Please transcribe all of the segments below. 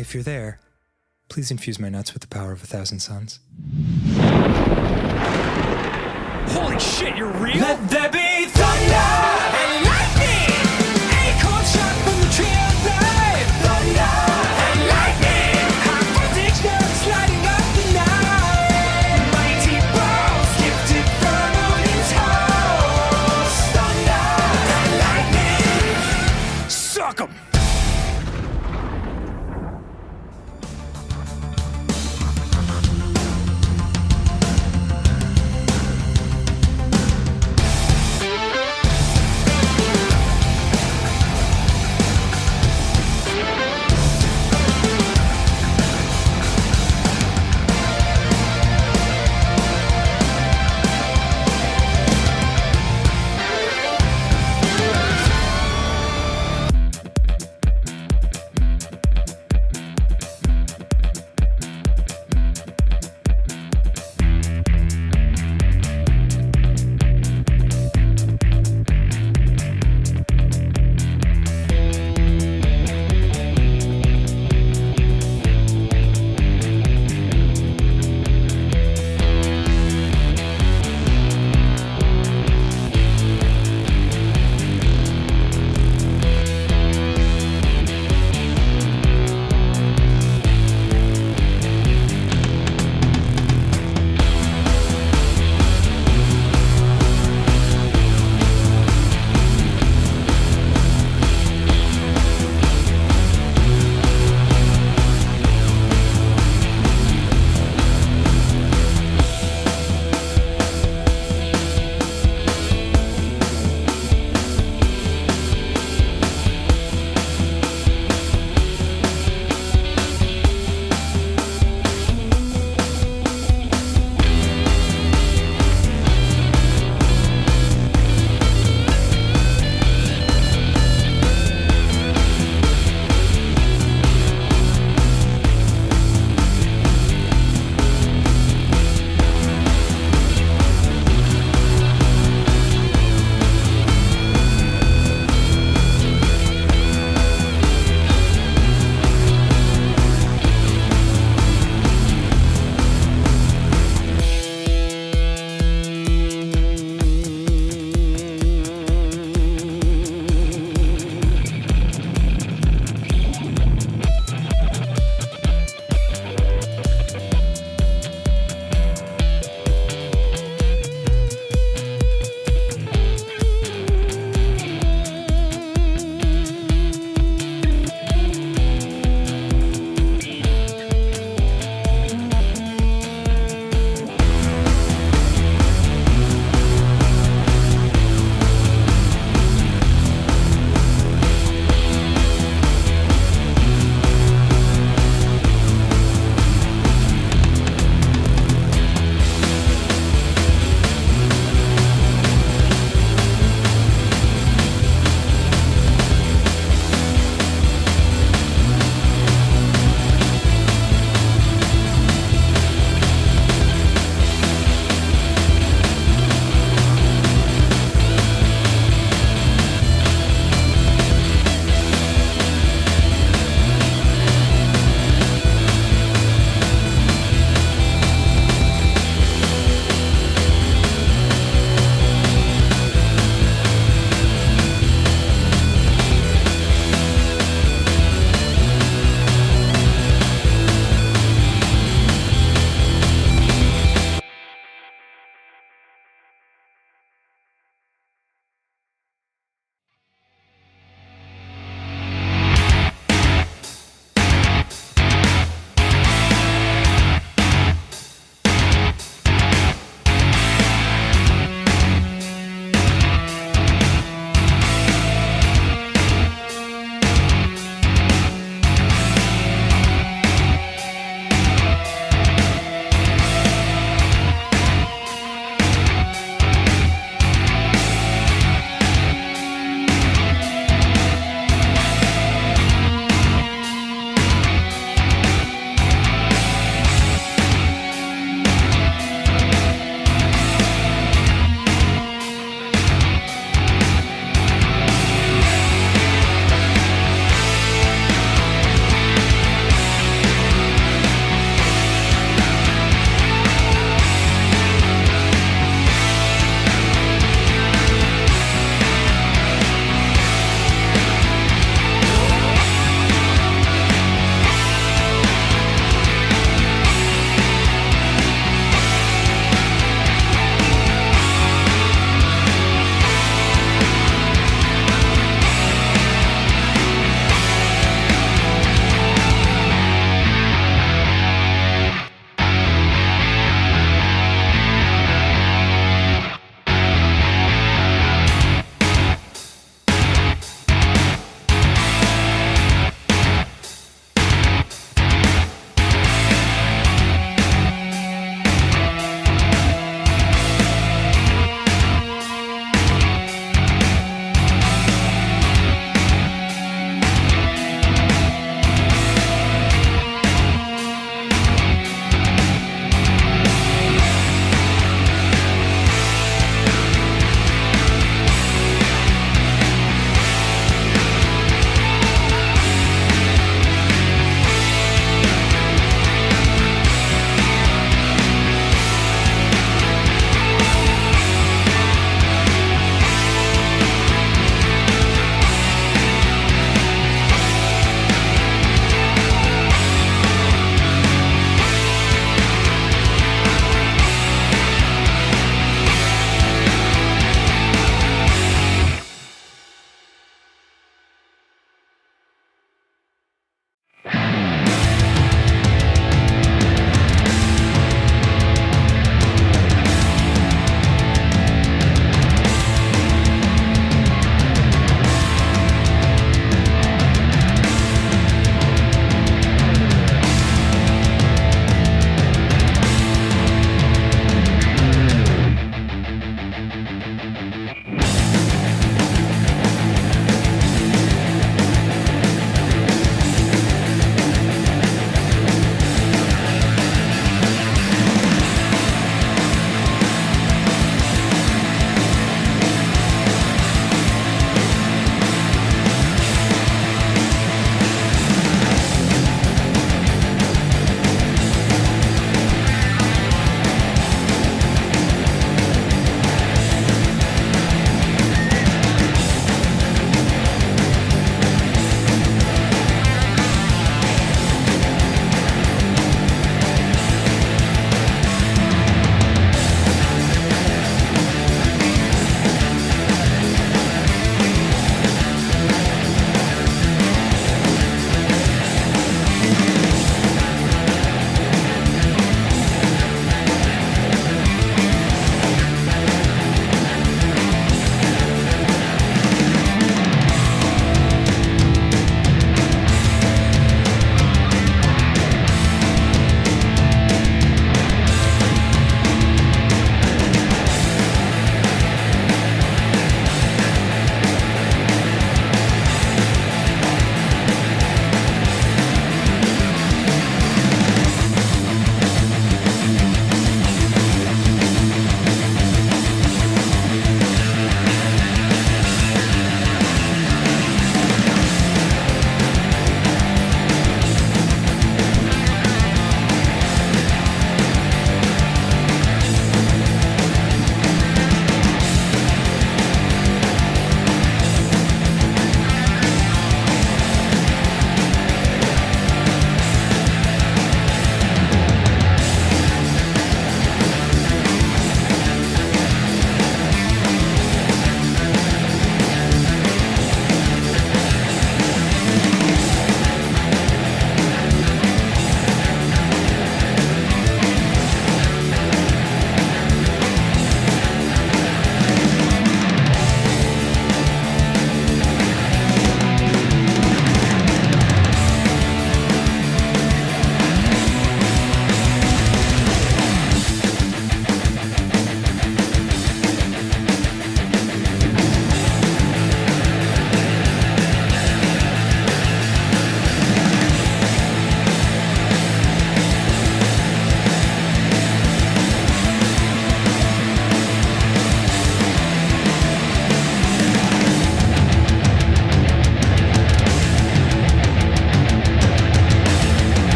If you're there, please infuse my nuts with the power of 1,000 suns. Holy shit, you're real? Let there be thunder and lightning. Acorn shot from the tree of life. Thunder and lightning. High voltage nerves lighting up the night. Mighty balls gifted from Odin's house. Thunder and lightning. Suck 'em!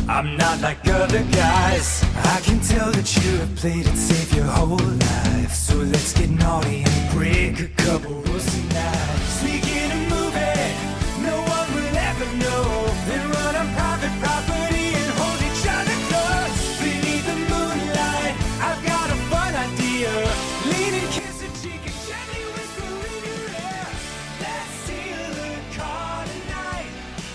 I'm not like other guys. I can tell that you have played it safe your whole life. So let's get naughty and break a couple rules tonight. Sneaking a movie, no one will ever know. Then run on private property and hold each other close. Beneath the moonlight, I've got a fun idea. Lean and kiss a cheek and gently whisper in your ear. Let's steal a car tonight.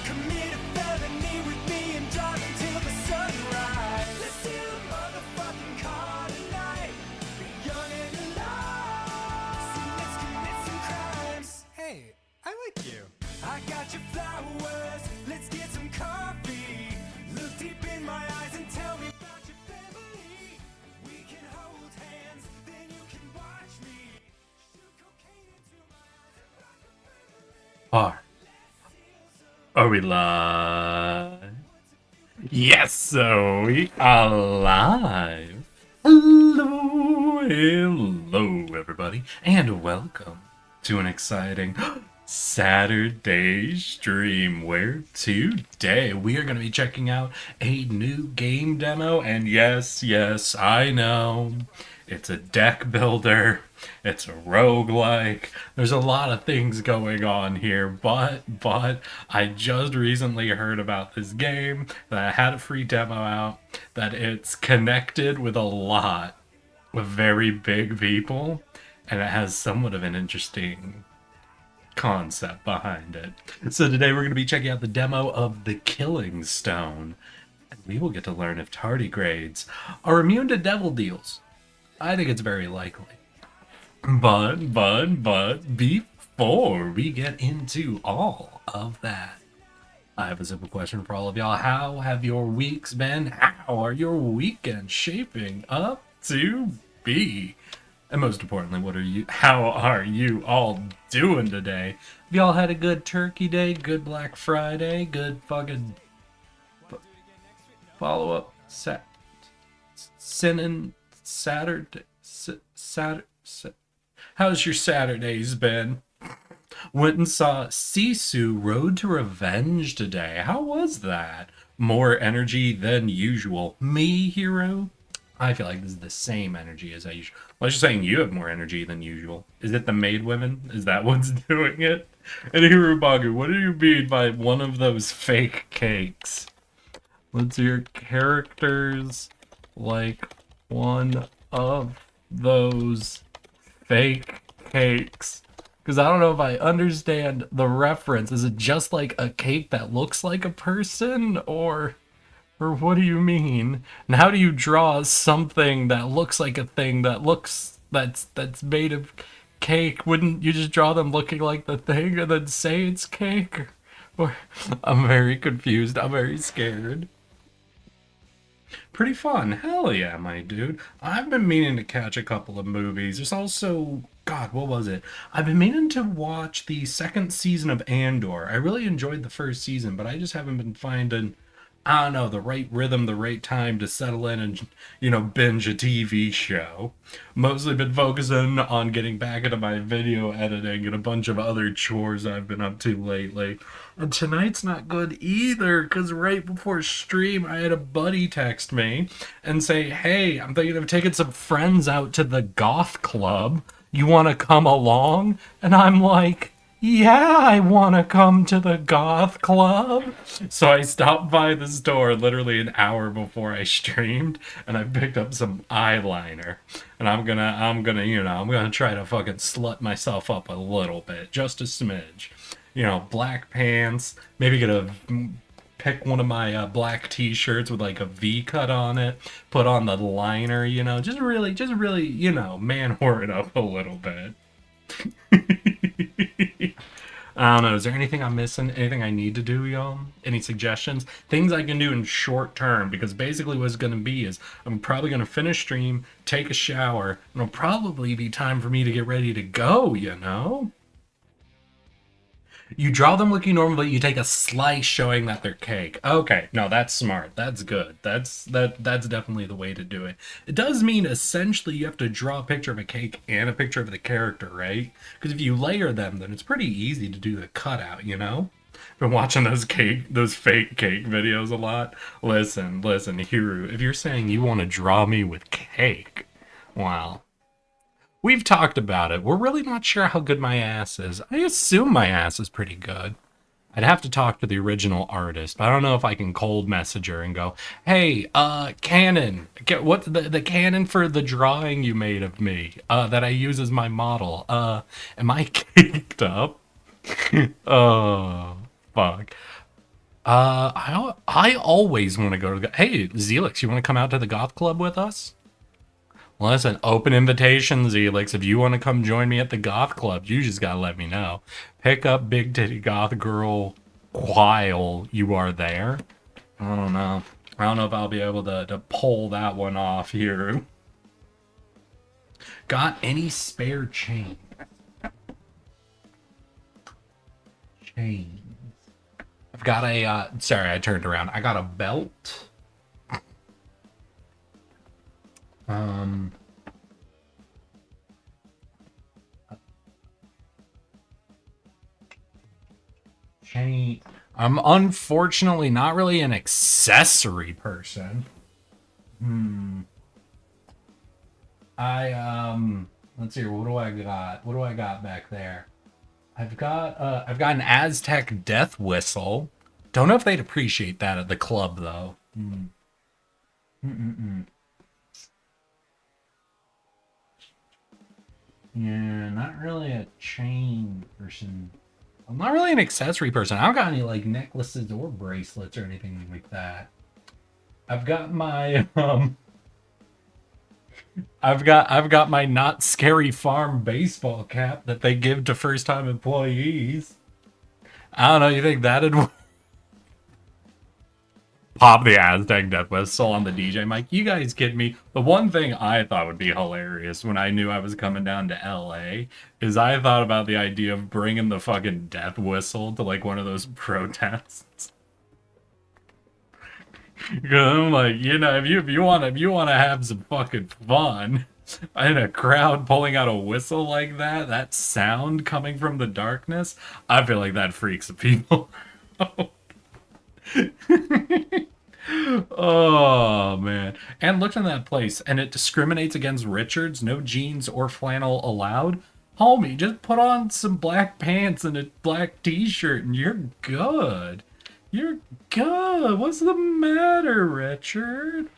Commit a felony with me and drive until the sunrise. Let's steal a motherfucking car tonight. Be young and alive. So let's commit some crimes. Hey, I like you. I got your flowers. Let's get some coffee. Look deep in my eyes and tell me about your family. We can hold hands, then you can watch me. Shoot cocaine into my eyes and rock a family. Are we live? Yes, so we are live. Hello, everybody, and welcome to an exciting Saturday stream where today we are going to be checking out a new game demo. And yes, I know it's a deck builder, it's a roguelike, there's a lot of things going on here, but I just recently heard about this game, that I had a free demo out, that it's connected with a lot of very big people, and it has somewhat of an interesting concept behind it. So today we're going to be checking out the demo of The Killing Stone, and we will get to learn if tardigrades are immune to devil deals. I think it's very likely. But before we get into all of that, I have a simple question for all of y'all. How have your weeks been? How are your weekends shaping up to be? And most importantly, how are you all doing today? Have y'all had a good Turkey Day, good Black Friday, good fucking follow-up sinning Saturday? How's your Saturdays been? Went and saw Sisu Road to Revenge today. How was that? More energy than usual. Me, hero? I feel like this is the same energy as I usually. Well, I was just saying you have more energy than usual. Is it the maid women? Is that what's doing it? And Hirubagu, what do you mean by one of those fake cakes? What's your characters like one of those fake cakes? Because I don't know if I understand the reference. Is it just like a cake that looks like a person, or what do you mean? And how do you draw something that looks like a thing that's made of cake? Wouldn't you just draw them looking like the thing and then say it's cake? Or I'm very confused. I'm very scared. Pretty fun. Hell yeah, my dude. I've been meaning to catch a couple of movies. There's also, God, what was it? I've been meaning to watch the second season of Andor. I really enjoyed the first season, but I just haven't been finding, I don't know, the right rhythm, the right time to settle in and, binge a TV show. Mostly been focusing on getting back into my video editing and a bunch of other chores I've been up to lately. And tonight's not good either, because right before stream, I had a buddy text me and say, hey, I'm thinking of taking some friends out to the goth club. You want to come along? And I'm like, yeah, I want to come to the goth club. So I stopped by the store literally an hour before I streamed, and I picked up some eyeliner. And I'm gonna try to fucking slut myself up a little bit, just a smidge. Black pants, maybe pick one of my black t-shirts with like a V cut on it, put on the liner, just really, man whore it up a little bit. I don't know. Is there anything I'm missing? Anything I need to do, y'all? Any suggestions? Things I can do in short term, because basically what it's going to be is I'm probably going to finish stream, take a shower, and it'll probably be time for me to get ready to go, You draw them looking normal, but you take a slice showing that they're cake. Okay, no, that's smart. That's good. That's definitely the way to do it. It does mean essentially you have to draw a picture of a cake and a picture of the character, right? Because if you layer them, then it's pretty easy to do the cutout, Been watching those fake cake videos a lot. Listen, Hiru, if you're saying you want to draw me with cake, well, we've talked about it. We're really not sure how good my ass is. I assume my ass is pretty good. I'd have to talk to the original artist, but I don't know if I can cold message her and go, "Hey, Canon, what's the Canon for the drawing you made of me that I use as my model? Am I caked up?" Oh, fuck. I always want to go to the. Hey, Zelix, you want to come out to the goth club with us? Listen, open invitation, Zelix. If you want to come join me at the goth club, you just gotta let me know. Pick up big titty goth girl while you are there. I don't know. I don't know if I'll be able to pull that one off here. Got any spare chain? Chains. I've got a, sorry, I turned around. I got a belt. Chain. I'm unfortunately not really an accessory person. Let's see, what do I got? What do I got back there? I've got an Aztec death whistle. Don't know if they'd appreciate that at the club though. Yeah, not really a chain person. I'm not really an accessory person. I don't got any like necklaces or bracelets or anything like that. I've got my I've got my Not Scary Farm baseball cap that they give to first time employees. I don't know, you think that'd pop the Aztec death whistle on the DJ mic? You guys get me? The one thing I thought would be hilarious when I knew I was coming down to LA is I thought about the idea of bringing the fucking death whistle to like one of those protests. Cause I'm like, you know, if you want to have some fucking fun in a crowd pulling out a whistle like that sound coming from the darkness, I feel like that freaks the people out. Oh man. And looked in that place and it discriminates against Richards. No jeans or flannel allowed. Homie, just put on some black pants and a black t-shirt and you're good. You're good. What's the matter, Richard?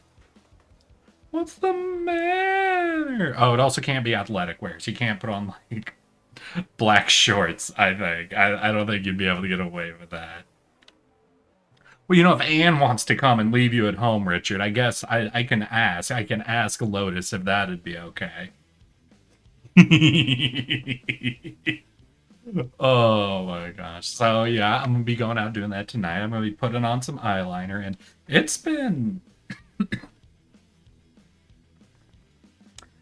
What's the matter? Oh, it also can't be athletic wear, so you can't put on like black shorts, I think. I don't think you'd be able to get away with that. Well, you know, if Anne wants to come and leave you at home, Richard, I guess I can ask. I can ask Lotus if that'd be okay. Oh my gosh. So yeah, I'm gonna be going out doing that tonight. I'm gonna be putting on some eyeliner, and it's been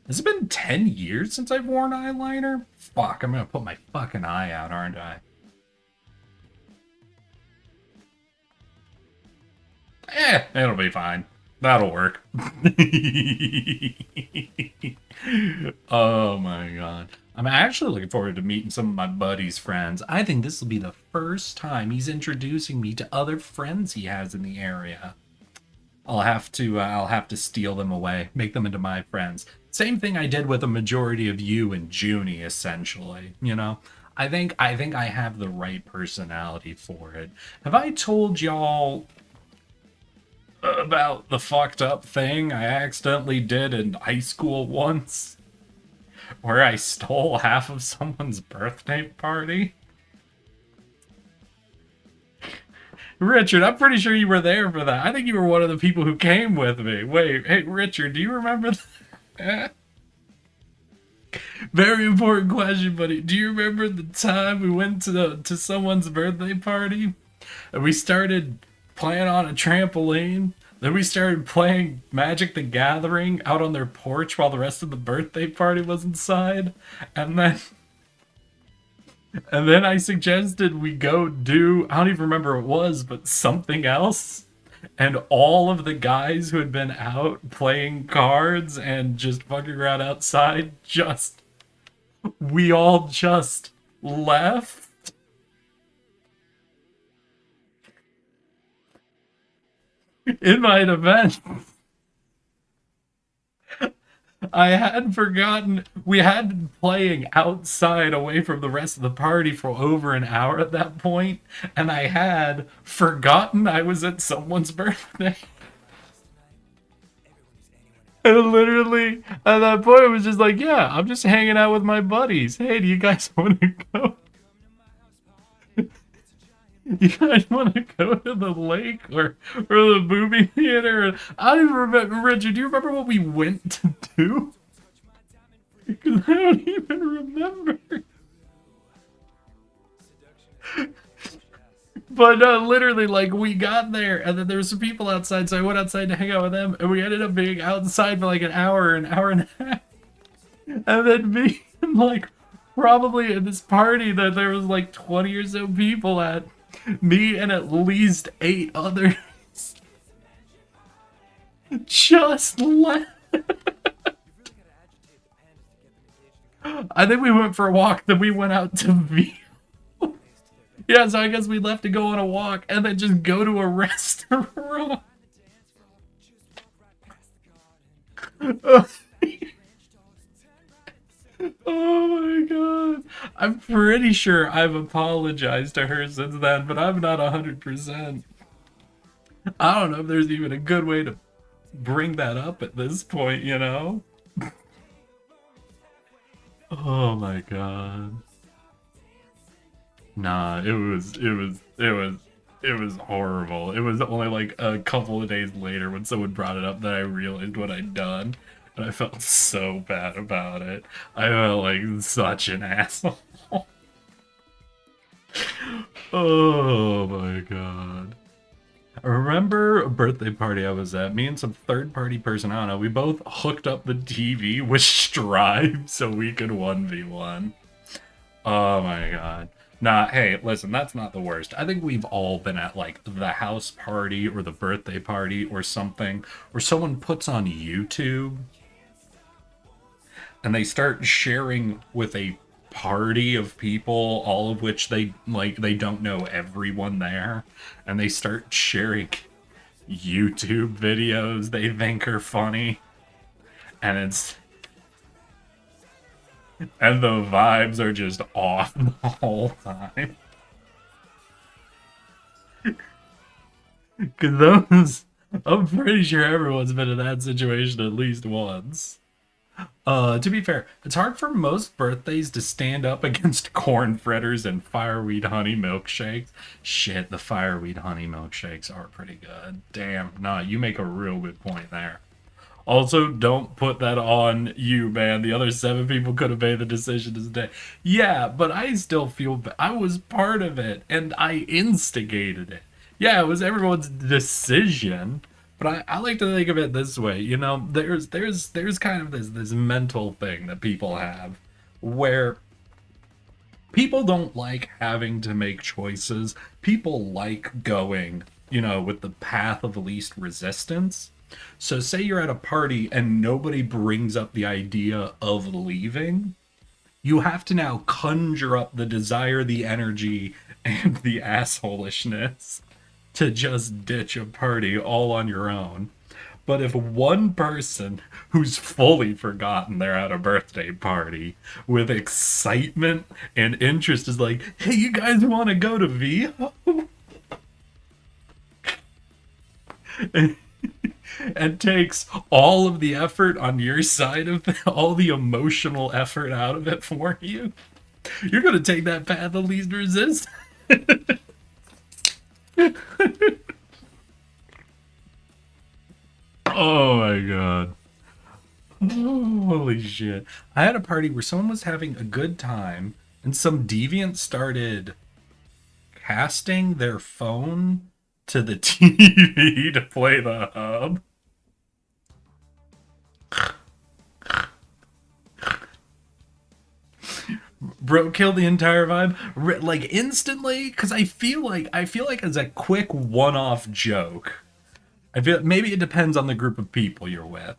has it been 10 years since I've worn eyeliner? Fuck, I'm gonna put my fucking eye out, aren't I? It'll be fine. That'll work. Oh my god. I'm actually looking forward to meeting some of my buddy's friends. I think this will be the first time he's introducing me to other friends he has in the area. I'll have to steal them away, make them into my friends. Same thing I did with a majority of you and Junie, essentially, you know? I think I have the right personality for it. Have I told y'all about the fucked up thing I accidentally did in high school once? Where I stole half of someone's birthday party? Richard, I'm pretty sure you were there for that. I think you were one of the people who came with me. Wait, hey, Richard, do you remember that? Very important question, buddy. Do you remember the time we went to someone's birthday party? And we started playing on a trampoline? Then we started playing Magic the Gathering out on their porch while the rest of the birthday party was inside. And then I suggested we go do, I don't even remember what it was, but something else. And all of the guys who had been out playing cards and just fucking around outside, we all just left. In my defense, I had forgotten we had been playing outside away from the rest of the party for over an hour at that point, and I had forgotten I was at someone's birthday. And literally, at that point, it was just like, yeah, I'm just hanging out with my buddies. Hey, do you guys want to go? You guys want to go to the lake or the movie theater? I don't even remember. Richard, do you remember what we went to do? Because I don't even remember. But literally, like, we got there, and then there were some people outside, so I went outside to hang out with them, and we ended up being outside for like an hour and a half. And then me and, like, probably at this party that there was like 20 or so people at, me and at least 8 others just left. I think we went for a walk, then we went out to View. Yeah, so I guess we left to go on a walk and then just go to a restaurant. Oh my god. I'm pretty sure I've apologized to her since then, but I'm not 100%. I don't know if there's even a good way to bring that up at this point, you know? Oh my god. Nah, it was horrible. It was only like a couple of days later when someone brought it up that I realized what I'd done. And I felt so bad about it. I felt like such an asshole. Oh my god. I remember a birthday party I was at. Me and some third-party person, I don't know, we both hooked up the TV with Strive so we could 1v1. Oh my god. Nah, hey, listen, that's not the worst. I think we've all been at, like, the house party or the birthday party or something where someone puts on YouTube and they start sharing with a party of people, all of which they don't know everyone there, and they start sharing YouTube videos they think are funny, and the vibes are just off the whole time. Cause those, I'm pretty sure everyone's been in that situation at least once. To be fair, it's hard for most birthdays to stand up against corn fritters and fireweed honey milkshakes. Shit, the fireweed honey milkshakes are pretty good. Damn, nah, you make a real good point there. Also, don't put that on you, man. The other 7 people could have made the decision to stay. Yeah, but I still feel I was part of it, and I instigated it. Yeah, it was everyone's decision. But I like to think of it this way, you know, there's kind of this mental thing that people have where people don't like having to make choices. People like going, you know, with the path of least resistance. So say you're at a party and nobody brings up the idea of leaving. You have to now conjure up the desire, the energy, and the assholishness to just ditch a party all on your own. But if one person who's fully forgotten they're at a birthday party with excitement and interest is like, hey, you guys want to go to VO? And takes all of the effort on your side of it, all the emotional effort out of it for you, you're going to take that path of least resistance. Oh my god. Holy shit. I had a party where someone was having a good time and some deviant started casting their phone to the TV to play the hub. Bro, kill the entire vibe like instantly, because I feel like as a quick one-off joke, I feel maybe it depends on the group of people you're with.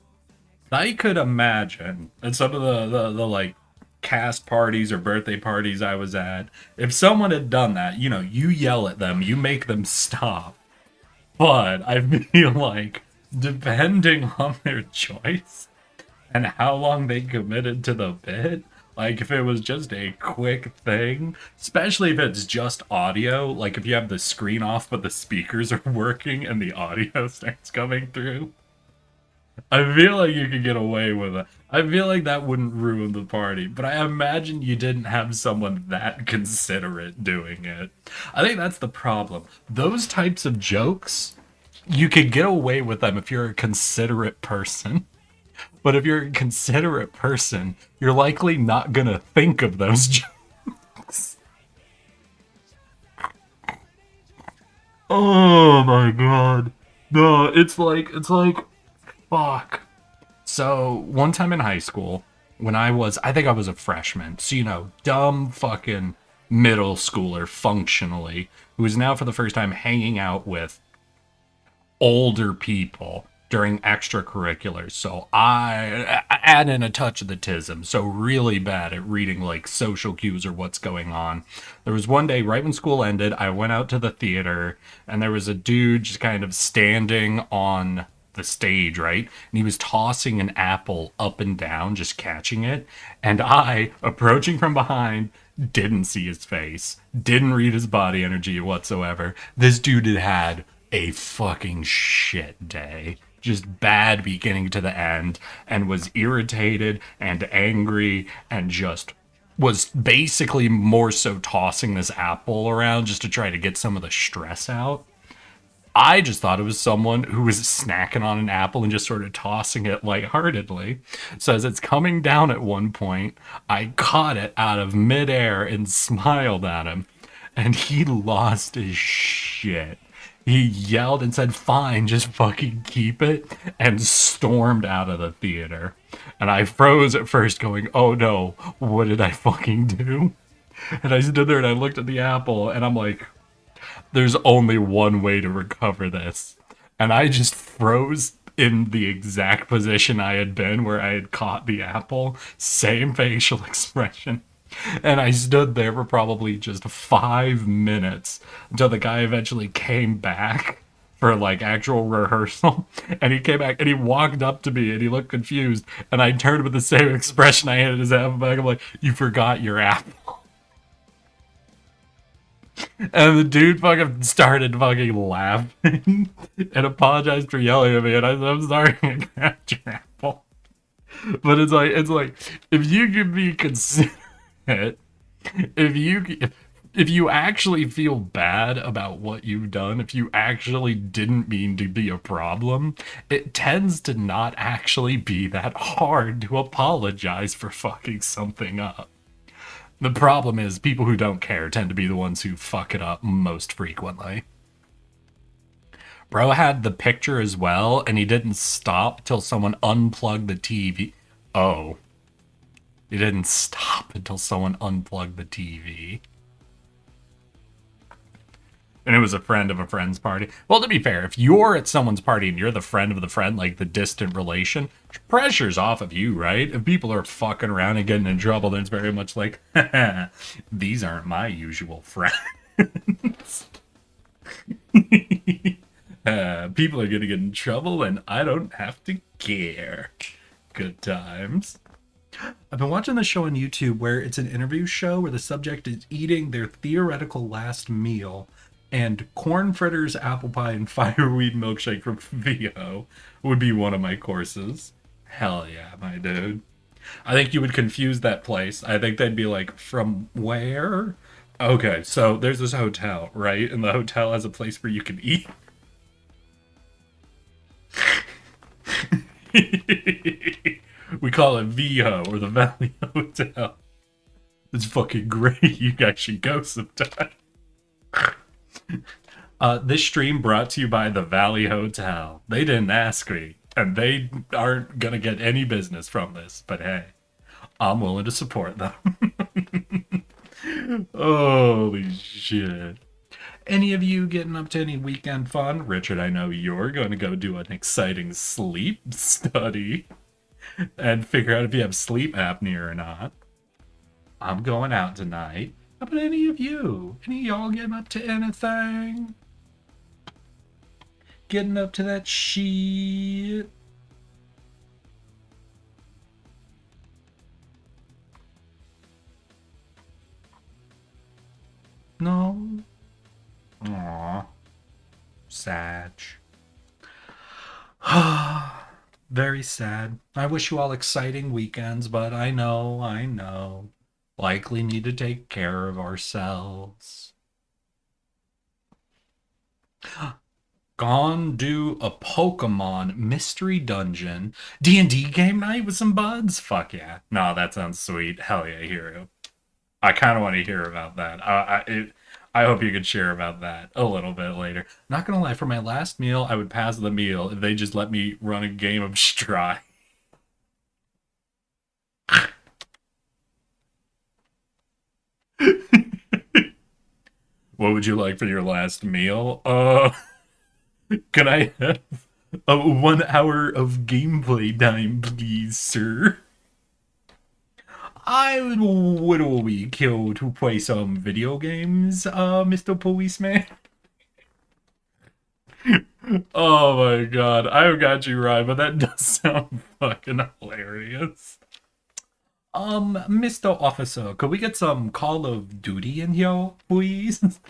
I could imagine at some of the like cast parties or birthday parties I was at, if someone had done that, you know, you yell at them, you make them stop, But I feel like, depending on their choice and how long they committed to the bit, like if it was just a quick thing, especially if it's just audio, like if you have the screen off but the speakers are working and the audio starts coming through, I feel like you could get away with it. I feel like that wouldn't ruin the party, but I imagine you didn't have someone that considerate doing it. I think that's the problem. Those types of jokes, you could get away with them if you're a considerate person. But if you're a considerate person, you're likely not gonna think of those jokes. Oh my god. No, it's like, fuck. So, one time in high school, when I think I was a freshman, so, you know, dumb fucking middle schooler, functionally, who is now for the first time hanging out with older people during extracurriculars. So I add in a touch of the tism. So really bad at reading like social cues or what's going on. There was one day right when school ended, I went out to the theater and there was a dude just kind of standing on the stage, right? And he was tossing an apple up and down, just catching it. And I, approaching from behind, didn't see his face, didn't read his body energy whatsoever. This dude had a fucking shit day. Just bad beginning to the end, and was irritated and angry and just was basically more so tossing this apple around just to try to get some of the stress out. I just thought it was someone who was snacking on an apple and just sort of tossing it lightheartedly. So as it's coming down at one point, I caught it out of midair and smiled at him, and he lost his shit. He yelled and said, "Fine, just fucking keep it," and stormed out of the theater. And I froze at first going, oh no, what did I fucking do? And I stood there and I looked at the apple and I'm like, there's only one way to recover this. And I just froze in the exact position I had been where I had caught the apple. Same facial expression. And I stood there for probably just 5 minutes until the guy eventually came back for like actual rehearsal. And he came back and he walked up to me and he looked confused. And I turned with the same expression I had in his apple back. I'm like, "You forgot your apple." And the dude fucking started fucking laughing and apologized for yelling at me. And I said, "I'm sorry, I grabbed your apple." But it's like, if you can be considerate, if you actually feel bad about what you've done, if you actually didn't mean to be a problem, it tends to not actually be that hard to apologize for fucking something up. The problem is people who don't care tend to be the ones who fuck it up most frequently. Bro had the picture as well, and he didn't stop till someone unplugged the TV. Oh. He didn't stop until someone unplugged the TV. And it was a friend of a friend's party. Well, to be fair, if you're at someone's party and you're the friend of the friend, like the distant relation, pressure's off of you, right? If people are fucking around and getting in trouble, then it's very much like, these aren't my usual friends. People are gonna get in trouble and I don't have to care. Good times. I've been watching the show on YouTube where it's an interview show where the subject is eating their theoretical last meal, and corn fritters, apple pie, and fireweed milkshake from VO would be one of my courses. Hell yeah, my dude. I think you would confuse that place. I think they'd be like, "From where?" Okay, so there's this hotel, right? And the hotel has a place where you can eat. We call it VHO, or the Valley Hotel. It's fucking great. You guys should go sometime. This stream brought to you by the Valley Hotel. They didn't ask me, and they aren't gonna get any business from this, but hey, I'm willing to support them. Holy shit. Any of you getting up to any weekend fun? Richard, I know you're going to go do an exciting sleep study and figure out if you have sleep apnea or not. I'm going out tonight. How about any of you? Any of y'all getting up to anything? getting up to that shit. No. Aw. Sad. Very sad. I wish you all exciting weekends, but I know. Likely need to take care of ourselves. Gone do a Pokemon mystery dungeon D&D game night with some buds? Fuck yeah. No, that sounds sweet. Hell yeah, hero. I kind of want to hear about that. I hope you could share about that a little bit later. Not gonna lie, for my last meal, I would pass the meal if they just let me run a game of Stry. What would you like for your last meal? Can I have 1 hour of gameplay time, please, sir? I would we kill to play some video games, Mr. Policeman? Oh my god, I've got you right, but that does sound fucking hilarious. Mr. Officer, could we get some Call of Duty in here, please?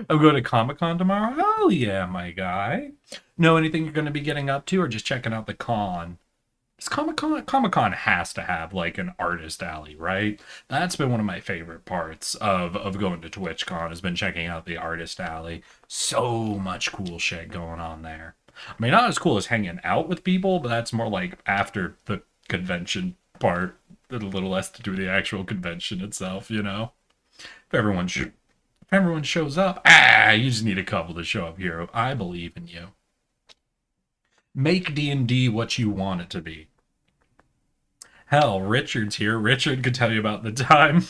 I'm going to Comic-Con tomorrow? Hell yeah, my guy. Know anything you're going to be getting up to, or just checking out the con? Because Comic-Con has to have, like, an artist alley, right? That's been one of my favorite parts of going to TwitchCon, has been checking out the artist alley. So much cool shit going on there. I mean, not as cool as hanging out with people, but that's more like after the convention part. A little less to do with the actual convention itself, you know? If everyone shows up, you just need a couple to show up, hero. I believe in you. Make D&D what you want it to be. Hell, Richard's here. Richard could tell you about the time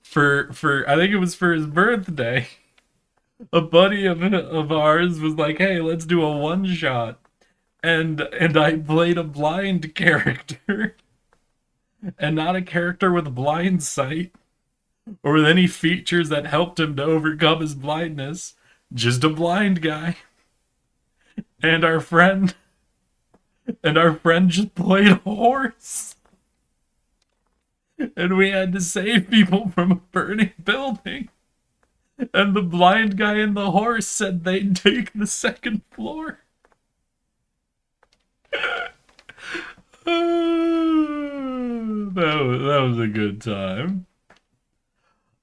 for I think it was for his birthday. A buddy of ours was like, "Hey, let's do a one-shot." And I played a blind character. And not a character with blind sight or with any features that helped him to overcome his blindness. Just a blind guy. And our friend just played a horse. And we had to save people from a burning building. And the blind guy and the horse said they'd take the second floor. That was a good time.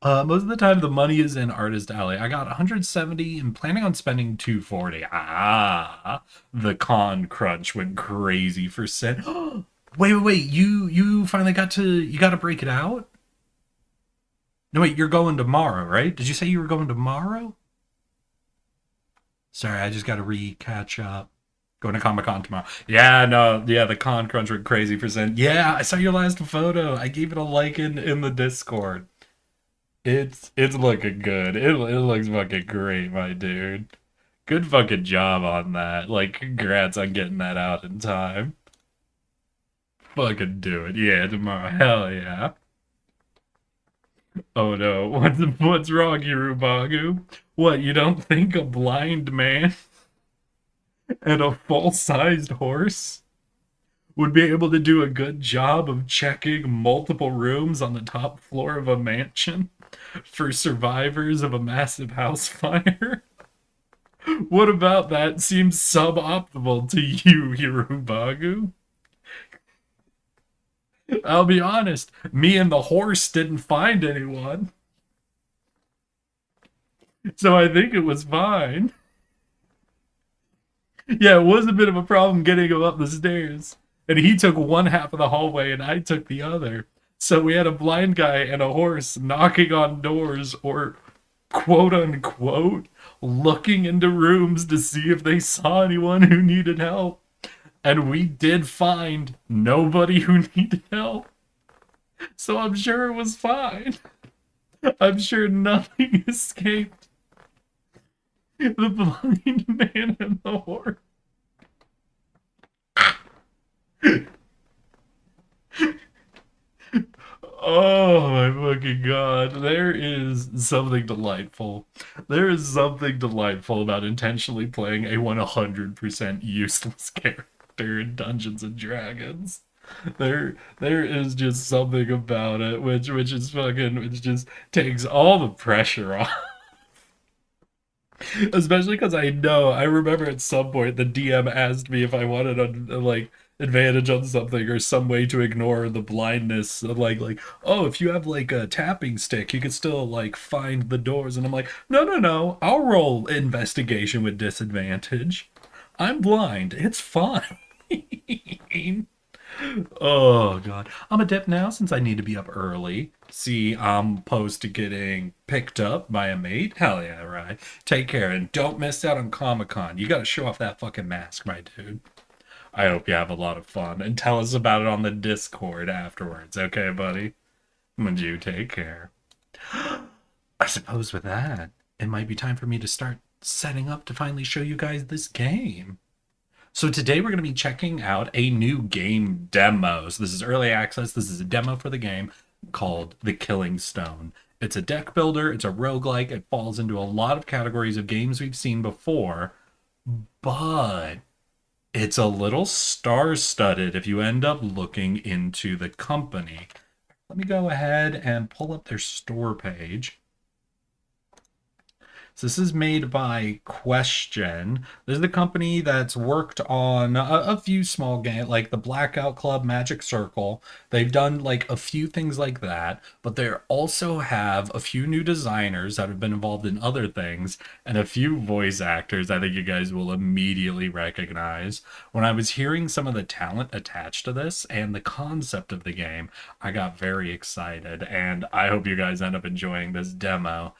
Most of the time the money is in Artist Alley. I got 170 and planning on spending 240. The con crunch went crazy for Sin. Wait. You finally got to break it out? No, wait, you're going tomorrow, right? Did you say you were going tomorrow? Sorry, I just got to catch up. Going to Comic-Con tomorrow. Yeah, no, yeah, the con crunch went crazy for Zen. Yeah, I saw your last photo. I gave it a like in the Discord. It's looking good. It looks fucking great, my dude. Good fucking job on that. Like, congrats on getting that out in time. Fucking do it. Yeah, tomorrow. Hell yeah. Oh no, what's wrong, Yurubagu? What, you don't think a blind man and a full-sized horse would be able to do a good job of checking multiple rooms on the top floor of a mansion for survivors of a massive house fire? What about that seems suboptimal to you, Hirubagu? I'll be honest, me and the horse didn't find anyone. So I think it was fine. Yeah, it was a bit of a problem getting him up the stairs. And he took one half of the hallway and I took the other. So we had a blind guy and a horse knocking on doors, or quote unquote looking into rooms to see if they saw anyone who needed help. And we did find nobody who needed help. So I'm sure it was fine. I'm sure nothing escaped the blind man and the horse. Oh my fucking god. There is something delightful. There is something delightful about intentionally playing a 100% useless character in Dungeons and Dragons. There is just something about it which is fucking, which just takes all the pressure off. Especially because I remember at some point the DM asked me if I wanted a like advantage on something or some way to ignore the blindness of like, oh, if you have like a tapping stick you could still like find the doors, and I'm like, no, I'll roll investigation with disadvantage. I'm blind, it's fine. Oh god. I'm a dip now since I need to be up early. See, I'm opposed to getting picked up by a mate. Hell yeah, right. Take care and don't miss out on Comic-Con. You gotta show off that fucking mask, my dude. I hope you have a lot of fun and tell us about it on the Discord afterwards, okay, buddy? Would you take care? I suppose with that, it might be time for me to start setting up to finally show you guys this game. So today we're going to be checking out a new game demo. So this is early access. This is a demo for the game called The Killing Stone. It's a deck builder. It's a roguelike. It falls into a lot of categories of games we've seen before, but it's a little star-studded if you end up looking into the company. Let me go ahead and pull up their store page. So this is made by Question. This is the company that's worked on a few small games, like the Blackout Club, Magic Circle. They've done like a few things like that, but they also have a few new designers that have been involved in other things, and a few voice actors I think you guys will immediately recognize. When I was hearing some of the talent attached to this and the concept of the game, I got very excited, and I hope you guys end up enjoying this demo.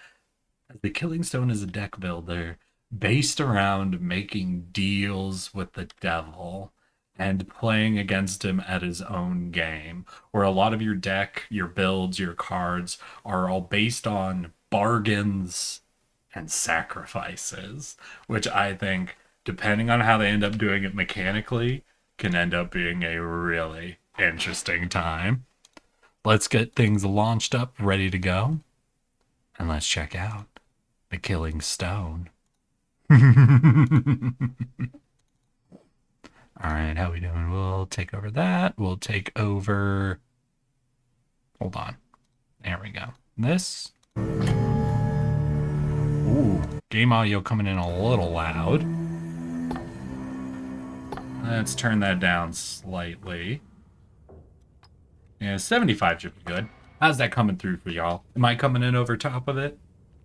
The Killing Stone is a deck builder based around making deals with the devil and playing against him at his own game, where a lot of your deck, your builds, your cards are all based on bargains and sacrifices, which I think, depending on how they end up doing it mechanically, can end up being a really interesting time. Let's get things launched up, ready to go, and let's check out The Killing Stone. All right, how we doing? We'll take over that. We'll take over... Hold on. There we go. This. Ooh, game audio coming in a little loud. Let's turn that down slightly. Yeah, 75 should be good. How's that coming through for y'all? Am I coming in over top of it?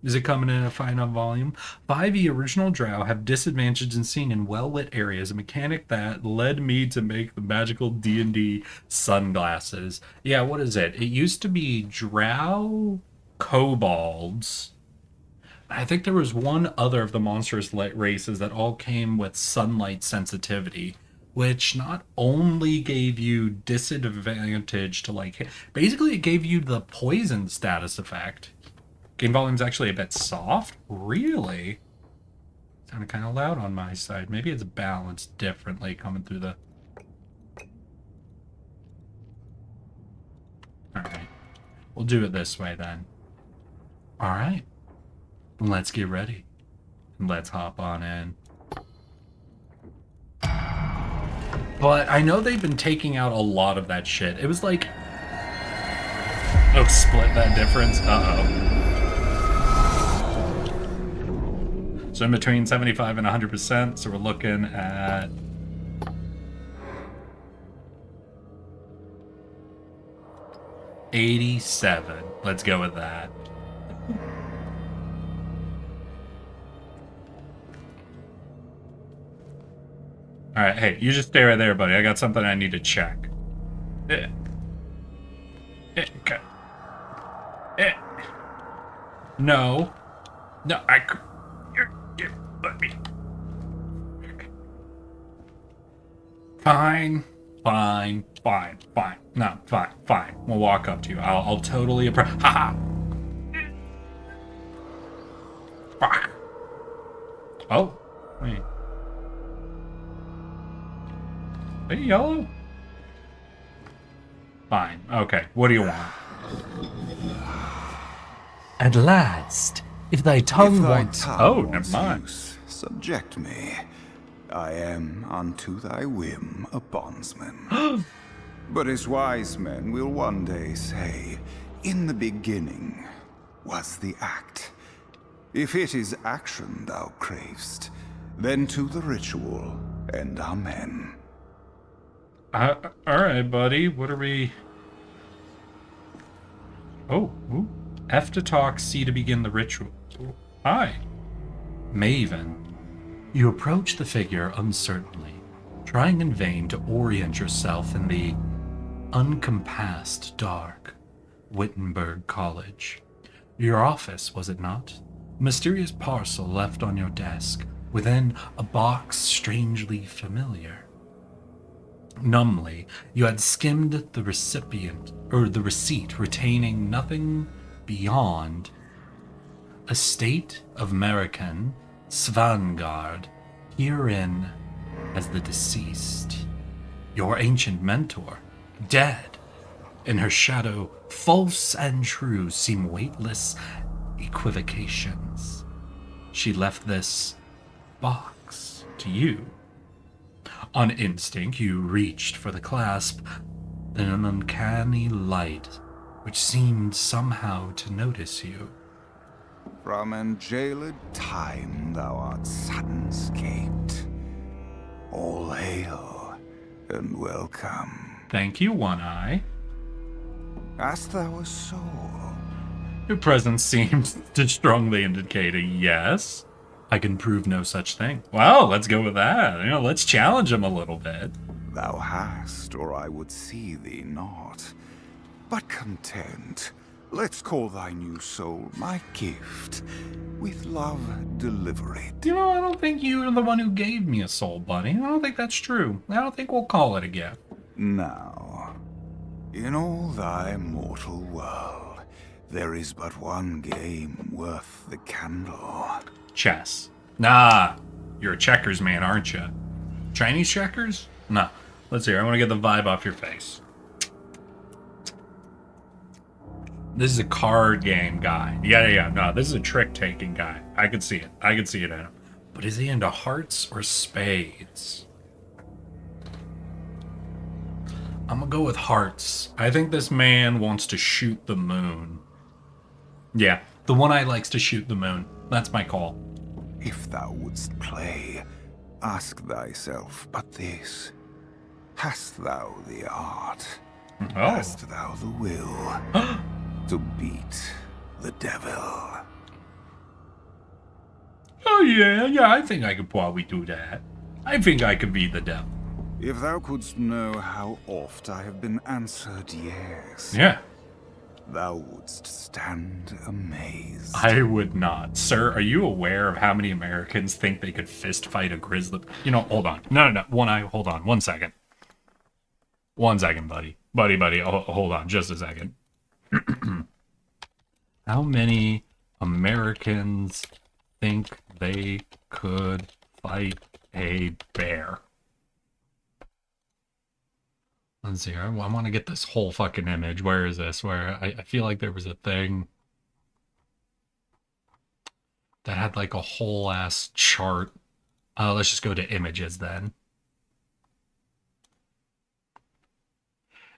Is it coming in a fine enough volume? 5e original Drow have disadvantage in seeing in well-lit areas, a mechanic that led me to make the magical D&D sunglasses. Yeah, what is it? It used to be Drow kobolds. I think there was one other of the monstrous races that all came with sunlight sensitivity, which not only gave you disadvantage to like... Basically, it gave you the poison status effect. Game volume's actually a bit soft? Really? Sounded kind of loud on my side. Maybe it's balanced differently coming through the... Alright. We'll do it this way then. Alright. Let's get ready. Let's hop on in. But I know they've been taking out a lot of that shit. It was like... Oh, split that difference? Uh-oh. So in between 75 and 100%, so we're looking at... $87. Let's go with that. Alright, hey, you just stay right there, buddy. I got something I need to check. Okay. No. No, let me. Fine. No, fine. We'll walk up to you. I'll totally Haha. Fuck. Oh, wait. Hey, yellow. Fine. Okay. What do you want? At last, if thy tongue If thy wants... tongue Oh, wants never mind. use, subject me. I am unto thy whim a bondsman. But as wise men will one day say, in the beginning was the act. If it is action thou cravest, then to the ritual and amen. Alright, buddy. What are we... Oh, ooh. F to talk, C to begin the ritual. Ooh. Hi. Maven. You approach the figure uncertainly, trying in vain to orient yourself in the uncompassed dark. Wittenberg College. Your office, was it not? A mysterious parcel left on your desk, within a box strangely familiar. Numbly, you had skimmed the receipt, retaining nothing beyond a state of American Svangard, herein as the deceased. Your ancient mentor, dead. In her shadow, false and true seem weightless equivocations. She left this box to you. On instinct, you reached for the clasp, in an uncanny light which seemed somehow to notice you. From angeled time thou art sudden-scaped. All hail and welcome. Thank you, One Eye. Hast thou a soul? Your presence seems to strongly indicate a yes. I can prove no such thing. Well, let's go with that. Let's challenge him a little bit. Thou hast, or I would see thee not. But content, let's call thy new soul my gift. With love, deliver it. I don't think you're the one who gave me a soul, buddy. I don't think that's true. I don't think we'll call it a gift. Now, in all thy mortal world, there is but one game worth the candle. Chess. Nah, you're a checkers man, aren't you? Chinese checkers? Nah. Let's see. I want to get the vibe off your face. This is a card game guy. Yeah. No, this is a trick-taking guy. I could see it. I could see it in him. But is he into hearts or spades? I'm gonna go with hearts. I think this man wants to shoot the moon. Yeah, the One Eye likes to shoot the moon. That's my call. If thou wouldst play, ask thyself but this. Hast thou the art? Oh. Hast thou the will to beat the devil? Oh, yeah, I think I could probably do that. I think I could beat the devil. If thou couldst know how oft I have been answered yes, Yeah. thou wouldst stand amazed. I would not. Sir, are you aware of how many Americans think they could fist fight a grizzly? Hold on. No. One Eye, hold on. 1 second. 1 second, buddy. Buddy. Hold on just a second. How many Americans think they could fight a bear? Let's see. I want to get this whole fucking image. Where is this? Where I feel like there was a thing that had like a whole ass chart. Let's just go to images then.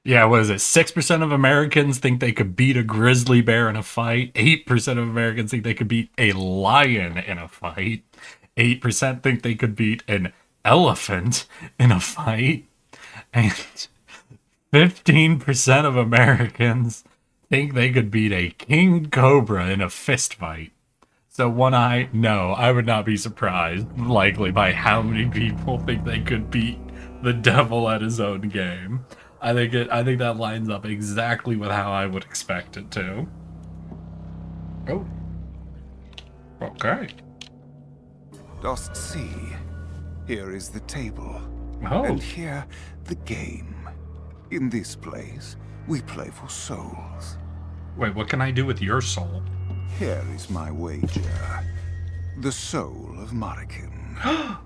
Yeah, what is it? 6% of Americans think they could beat a grizzly bear in a fight. 8% of Americans think they could beat a lion in a fight. 8% think they could beat an elephant in a fight. And 15% of Americans think they could beat a king cobra in a fist fight. So One Eye, no, I would not be surprised, likely, by how many people think they could beat the devil at his own game. I think that lines up exactly with how I would expect it to. Oh. Okay. Dost see? Here is the table. Oh. And here the game. In this place, we play for souls. Wait, what can I do with your soul? Here is my wager. The soul of Marikin.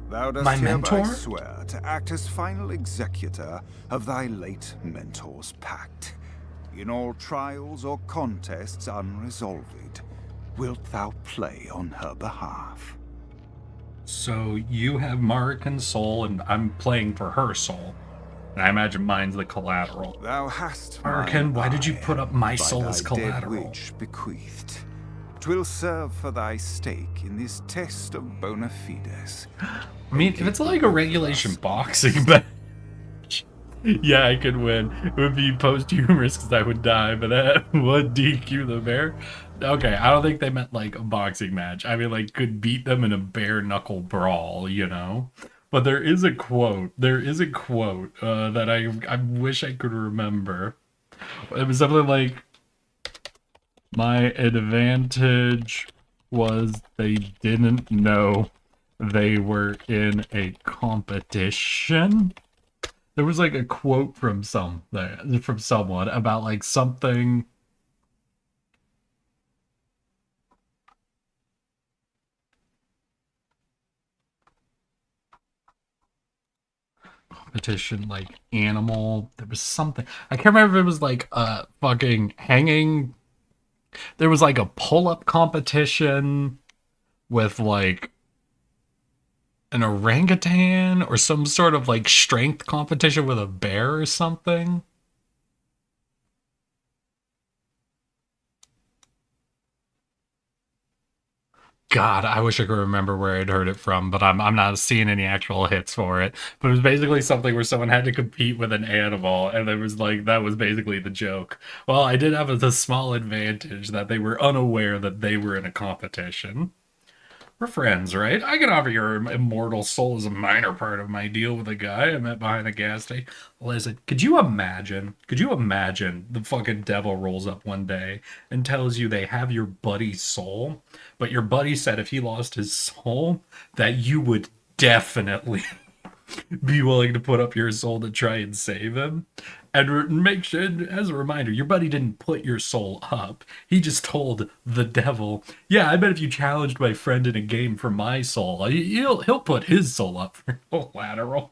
Thou dost My hereby mentor? swear to act as final executor of thy late mentor's pact. In all trials or contests unresolved, wilt thou play on her behalf? So you have Marican's soul, and I'm playing for her soul. And I imagine mine's the collateral. Thou hast Marican, why did you eye, put up my by soul thy as dead collateral? witch bequeathed. 'Twill serve for thy stake in this test of bona fides. I mean, if it's like a regulation boxing match, yeah, I could win. It would be posthumous because I would die, but that would DQ the bear. Okay, I don't think they meant like a boxing match. I mean, like, could beat them in a bare knuckle brawl, you know? But there is a quote. That I wish I could remember. It was something like, my advantage was they didn't know they were in a competition. There was like a quote from someone about like something. Competition, like animal. There was something. I can't remember if it was like fucking hanging. There was like a pull-up competition with like an orangutan or some sort of like strength competition with a bear or something. God, I wish I could remember where I'd heard it from, but I'm not seeing any actual hits for it. But it was basically something where someone had to compete with an animal, and there was like, that was basically the joke. Well, I did have the small advantage that they were unaware that they were in a competition. We're friends, right? I can offer your immortal soul as a minor part of my deal with a guy I met behind a gas station. Listen, could you imagine the fucking devil rolls up one day and tells you they have your buddy's soul, but your buddy said if he lost his soul, that you would definitely be willing to put up your soul to try and save him? And make sure, as a reminder, your buddy didn't put your soul up. He just told the devil, yeah, I bet if you challenged my friend in a game for my soul, he'll put his soul up for collateral.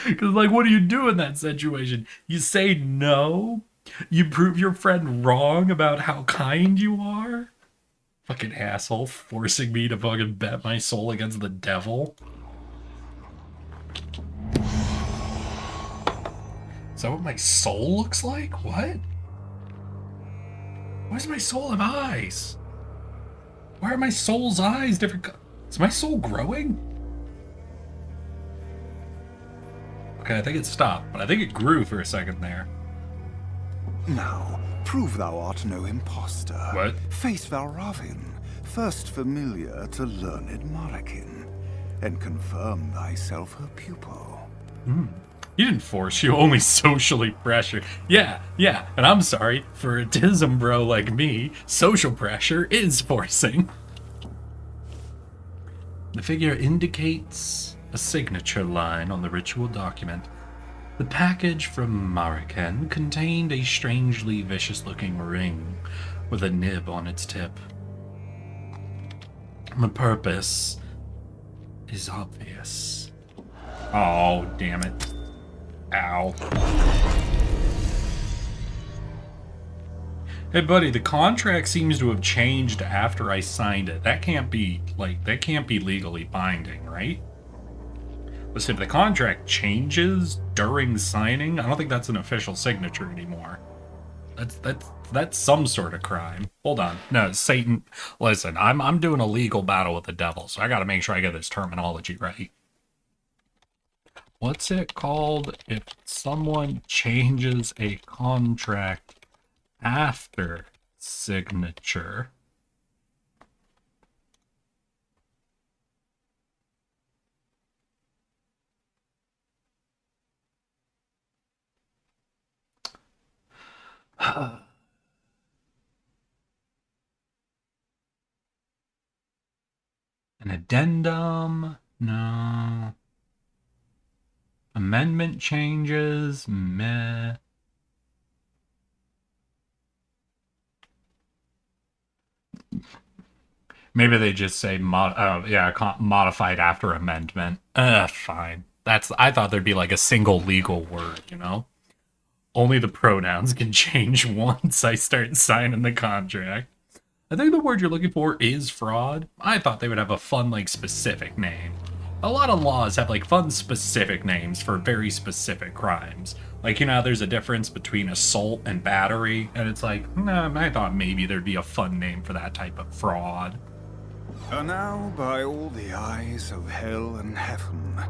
Because, like, what do you do in that situation? You say no? You prove your friend wrong about how kind you are? Fucking asshole, forcing me to fucking bet my soul against the devil. Is that what my soul looks like? What? Why does my soul have eyes? Why are my soul's eyes different? Is my soul growing? Okay, I think it stopped, but I think it grew for a second there. Now, prove thou art no impostor. What? Face Valravin, first familiar to learned Marican, and confirm thyself her pupil. You didn't force, you only socially pressured. Yeah, and I'm sorry, for a Tism bro like me, social pressure is forcing. The figure indicates a signature line on the ritual document. The package from Marican contained a strangely vicious-looking ring with a nib on its tip. The purpose is obvious. Oh, damn it. Ow. Hey buddy, the contract seems to have changed after I signed it. That can't be legally binding, right? Listen, if the contract changes during signing, I don't think that's an official signature anymore. That's some sort of crime. Hold on. No, Satan. Listen, I'm doing a legal battle with the devil, so I gotta make sure I get this terminology right. What's it called if someone changes a contract after signature? An addendum? No. Amendment changes? Meh. Maybe they just say modified after amendment. Fine. I thought there'd be like a single legal word, you know? Only the pronouns can change once I start signing the contract. I think the word you're looking for is fraud. I thought they would have a fun, like, specific name. A lot of laws have, like, fun, specific names for very specific crimes. Like, you know, there's a difference between assault and battery, and it's like, nah, I thought maybe there'd be a fun name for that type of fraud. And now, by all the eyes of hell and heaven,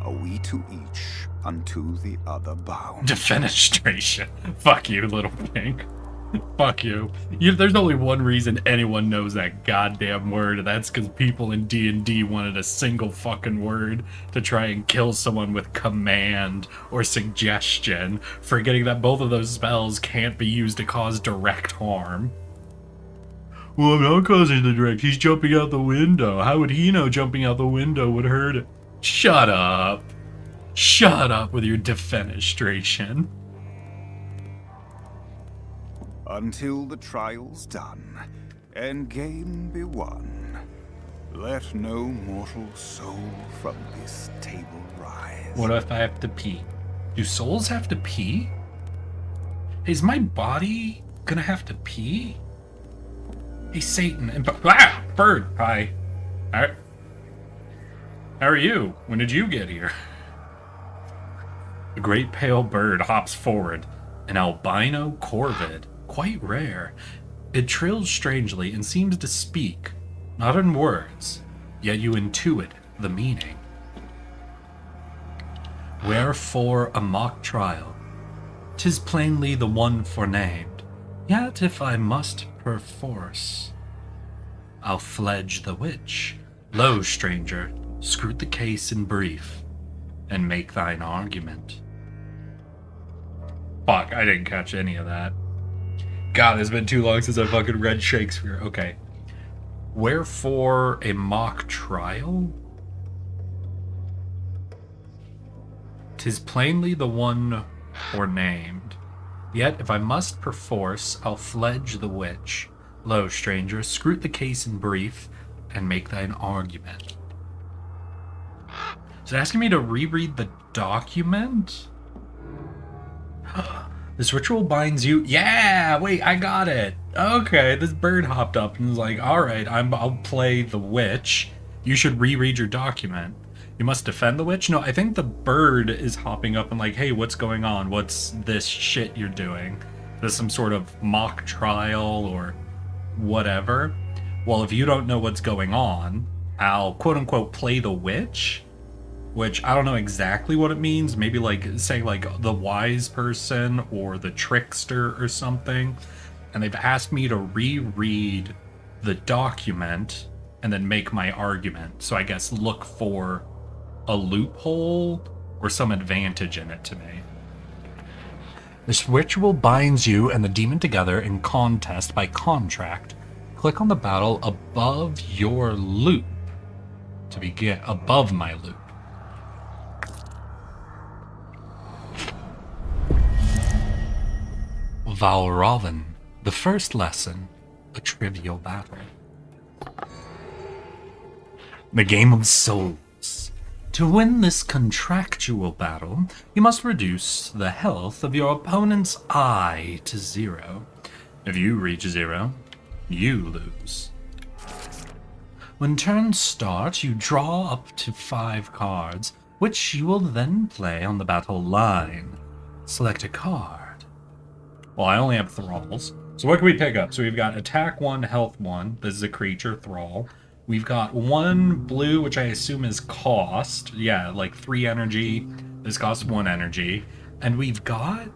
are we to each unto the other bound. Defenestration. Fuck you, little pink. Fuck you. There's only one reason anyone knows that goddamn word, and that's because people in D&D wanted a single fucking word to try and kill someone with command or suggestion, forgetting that both of those spells can't be used to cause direct harm. Well, I'm not causing the direct. He's jumping out the window. How would he know jumping out the window would hurt it? Shut up. Shut up with your defenestration. Until the trial's done, and game be won, let no mortal soul from this table rise. What if I have to pee? Do souls have to pee? Is my body gonna have to pee? Hey, Satan and Bird. Hi. How are you? When did you get here? A great pale bird hops forward. An albino corvid. Quite rare. It trills strangely and seems to speak, not in words, yet you intuit the meaning. Wherefore a mock trial? 'Tis plainly the one forenamed. Yet if I must perforce, I'll fledge the witch. Lo, stranger, scrut the case in brief, and make thine argument. Fuck, I didn't catch any of that. God, it's been too long since I fucking read Shakespeare. Okay. Wherefore a mock trial? 'Tis plainly the one forenamed. Yet if I must perforce, I'll fledge the witch. Lo, stranger, scrut the case in brief, and make thine argument. Is it asking me to reread the document? This ritual binds you. Yeah, wait, I got it. Okay, this bird hopped up and was like, all right, I'll play the witch. You should reread your document. You must defend the witch? No, I think the bird is hopping up and like, hey, what's going on? What's this shit you're doing? There's some sort of mock trial or whatever. Well, if you don't know what's going on, I'll quote unquote play the witch. Which I don't know exactly what it means. Maybe like say like the wise person or the trickster or something. And they've asked me to reread the document and then make my argument. So I guess look for a loophole or some advantage in it to me. This ritual binds you and the demon together in contest by contract. Click on the battle above your loop to begin. Above my loop. Valravn, the first lesson, a trivial battle. The game of souls. To win this contractual battle, you must reduce the health of your opponent's eye to 0. If you reach 0, you lose. When turns start, you draw up to 5 cards, which you will then play on the battle line. Select a card. Well, I only have thralls. So what can we pick up? So we've got attack 1, health 1. This is a creature, thrall. We've got 1 blue, which I assume is cost. Yeah, like 3 energy. This costs 1 energy. And we've got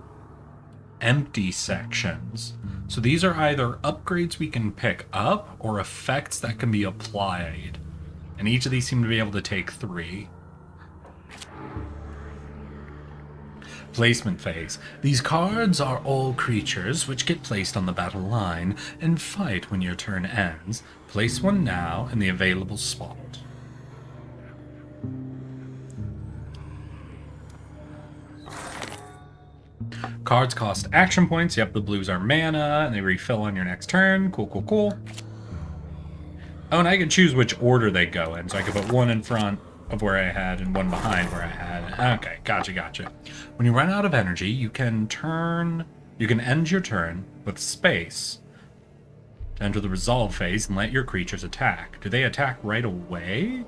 empty sections. So these are either upgrades we can pick up or effects that can be applied. And each of these seem to be able to take 3. Placement phase. These cards are all creatures which get placed on the battle line and fight when your turn ends. Place one now in the available spot. Cards cost action points. Yep, the blues are mana and they refill on your next turn. Cool, cool, cool. Oh, and I can choose which order they go in. So I can put 1 in front, of where I had and one behind where I had. Okay, gotcha. When you run out of energy, you can end your turn with space to enter the resolve phase and let your creatures attack. Do they attack right away?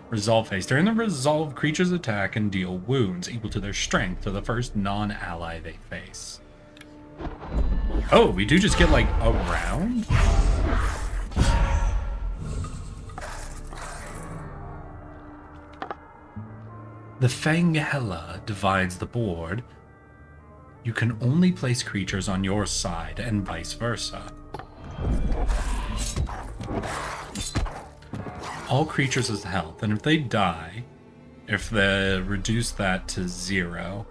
Resolve phase. During the resolve, creatures attack and deal wounds equal to their strength to the first non-ally they face. Oh, we do just get like a round? The Fangella divides the board. You can only place creatures on your side and vice versa. All creatures has health, and if they die, if they reduce that to 0.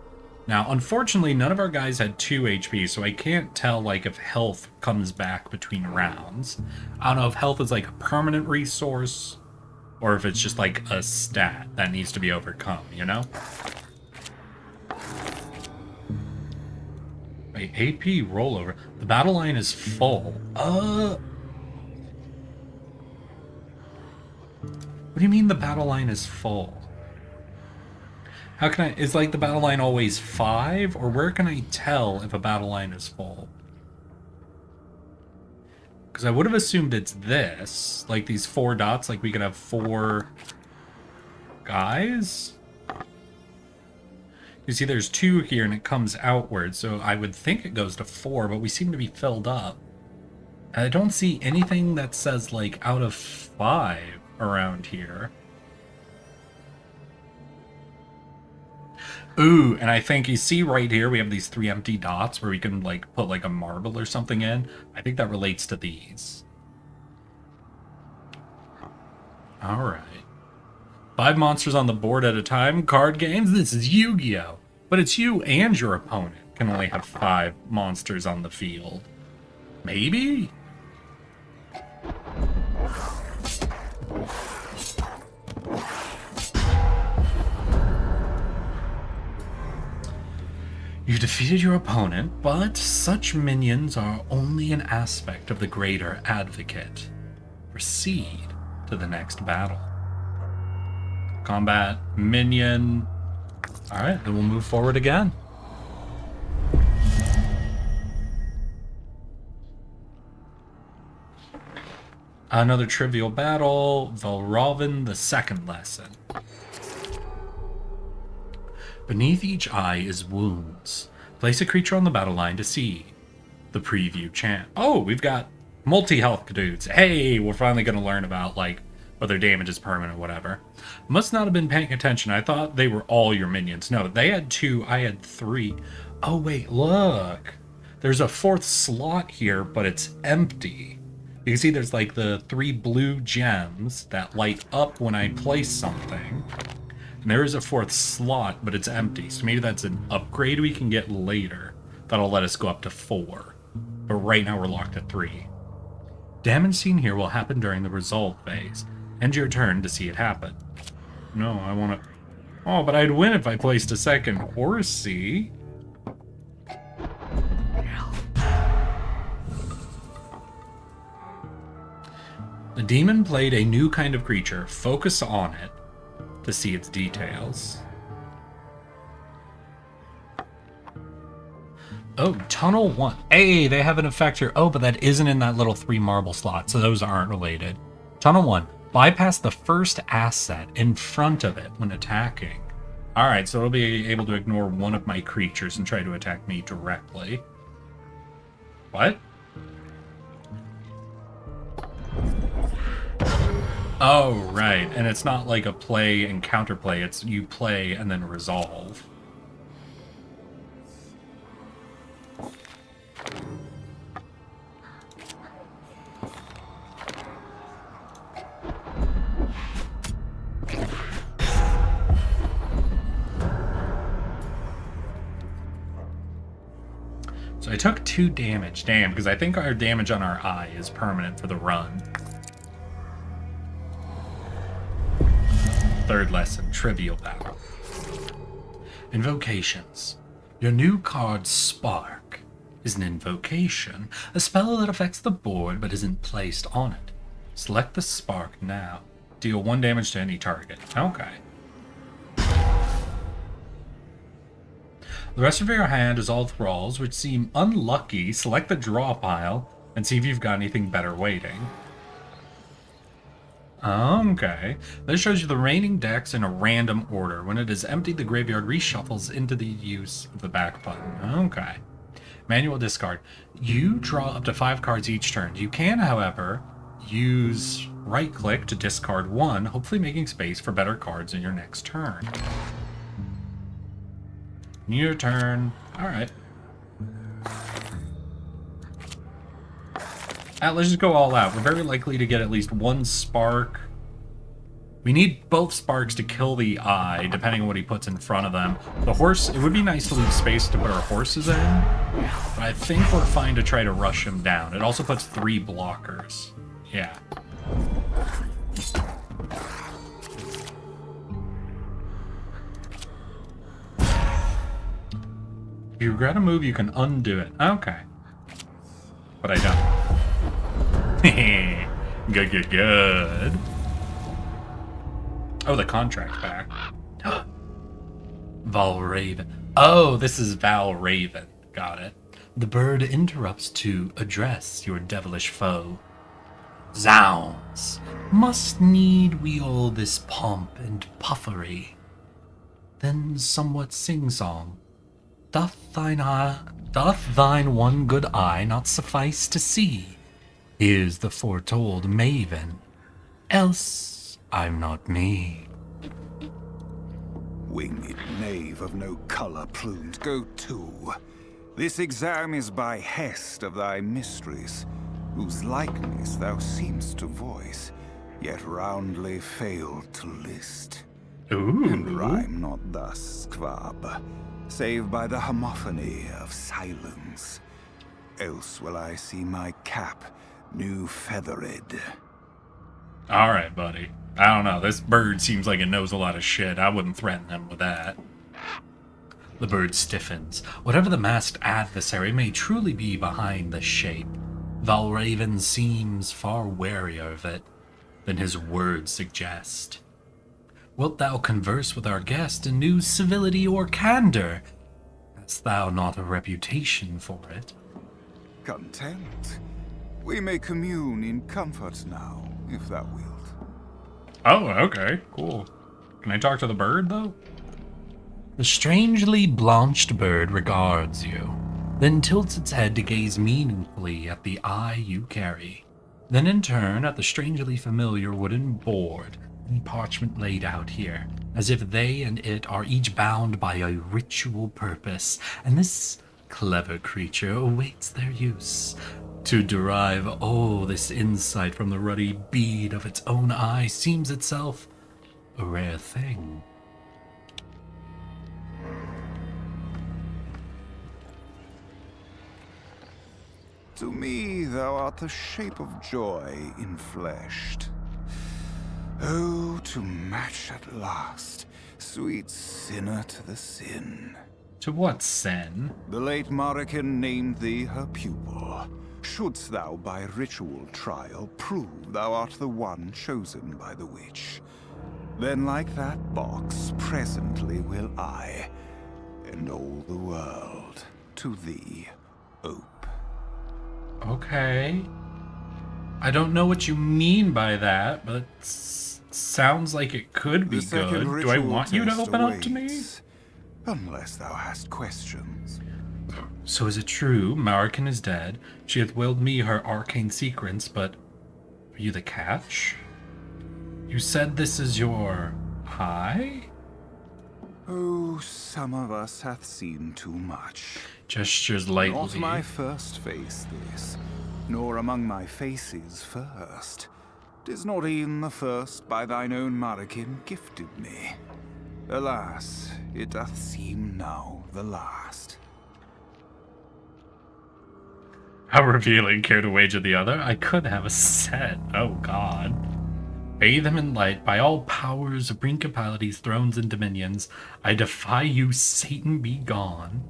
Now, unfortunately, none of our guys had 2 HP, so I can't tell like if health comes back between rounds. I don't know if health is like a permanent resource, or if it's just like a stat that needs to be overcome, you know? Wait, AP rollover. The battle line is full. What do you mean the battle line is full? How can I... Is like the battle line always 5? Or where can I tell if a battle line is full? Because I would have assumed it's this. Like these 4 dots. Like we could have 4 guys. You see there's 2 here and it comes outward. So I would think it goes to 4. But we seem to be filled up. And I don't see anything that says like out of 5 around here. Ooh, and I think you see right here we have these 3 empty dots where we can like put like a marble or something in. I think that relates to these. Alright. 5 monsters on the board at a time. Card games? This is Yu-Gi-Oh! But it's you and your opponent can only have 5 monsters on the field. Maybe? You defeated your opponent, but such minions are only an aspect of the greater advocate. Proceed to the next battle. Combat, minion. Alright, then we'll move forward again. Another trivial battle, Valrovin, the second lesson. Beneath each eye is wounds. Place a creature on the battle line to see the preview chant. Oh, we've got multi-health dudes. Hey, we're finally going to learn about, like, whether damage is permanent or whatever. Must not have been paying attention. I thought they were all your minions. No, they had 2, I had 3. Oh, wait, look. There's a 4th slot here, but it's empty. You can see there's, like, the 3 blue gems that light up when I place something. And there is a 4th slot, but it's empty. So maybe that's an upgrade we can get later. That'll let us go up to 4. But right now we're locked at 3. Damage seen here will happen during the resolve phase. End your turn to see it happen. No, I want to... Oh, but I'd win if I placed a second horsey. The demon played a new kind of creature. Focus on it to see its details. Oh, Tunnel 1. Hey, they have an effect here. Oh, but that isn't in that little 3 marble slot, so those aren't related. Tunnel 1. Bypass the first asset in front of it when attacking. Alright, so it'll be able to ignore one of my creatures and try to attack me directly. What? Oh, right. And it's not like a play and counterplay. It's you play and then resolve. So I took 2 damage. Damn, because I think our damage on our eye is permanent for the run. Third lesson, trivial battle. Invocations. Your new card, Spark, is an invocation, a spell that affects the board but isn't placed on it. Select the Spark now. Deal 1 damage to any target. Okay. The rest of your hand is all thralls, which seem unlucky. Select the draw pile and see if you've got anything better waiting. Okay. This shows you the remaining decks in a random order. When it is emptied, the graveyard reshuffles into the use of the back button. Okay. Manual discard. You draw up to 5 cards each turn. You can, however, use right-click to discard 1, hopefully making space for better cards in your next turn. Your turn. Alright. Let's just go all out. We're very likely to get at least 1 spark. We need both sparks to kill the eye, depending on what he puts in front of them. The horse, it would be nice to leave space to put our horses in, but I think we're fine to try to rush him down. It also puts 3 blockers. Yeah. If you regret a move, you can undo it. Okay. But I don't. Good. Oh, the contract back. Valraven. Oh, this is Valraven. Got it. The bird interrupts to address your devilish foe. Zounds! Must need we all this pomp and puffery? Then somewhat sing-song. Doth thine one good eye not suffice to see? Here's the foretold maven, else I'm not me. Winged knave of no colour plumed, go to. This exam is by hest of thy mistress, whose likeness thou seemst to voice, yet roundly failed to list. Ooh. And rhyme not thus, Squab, save by the homophony of silence. Else will I see my cap new feathered. Alright, buddy. I don't know. This bird seems like it knows a lot of shit. I wouldn't threaten him with that. The bird stiffens. Whatever the masked adversary may truly be behind the shape, Valraven seems far warier of it than his words suggest. Wilt thou converse with our guest in new civility or candor? Hast thou not a reputation for it? Content. We may commune in comfort now, if thou wilt. Oh, okay. Cool. Can I talk to the bird, though? The strangely blanched bird regards you, then tilts its head to gaze meaningfully at the eye you carry. Then in turn at the strangely familiar wooden board and parchment laid out here, as if they and it are each bound by a ritual purpose, and this clever creature awaits their use. To derive all this insight from the ruddy bead of its own eye seems itself a rare thing. To me thou art the shape of joy infleshed. Oh, to match at last, sweet sinner to the sin. To what sin? The late Marican named thee her pupil. Shouldst thou by ritual trial prove thou art the one chosen by the witch, then like that box presently will I, and all the world, to thee ope. Okay. I don't know what you mean by that, but it sounds like it could be The second good. Do I ritual want you to test open up to me? awaits, unless thou hast questions. So is it true, Marican is dead? She hath willed me her arcane secrets, but are you the catch? You said this is your high? Oh, some of us hath seen too much. Gestures lightly. Not my first face this, nor among my faces first. 'Tis not e'en the first by thine own Marican gifted me. Alas, it doth seem now the last. How revealing, care to wager the other? I could have a set. Oh god. Bathe him in light. By all powers of principalities, thrones, and dominions, I defy you, Satan, be gone.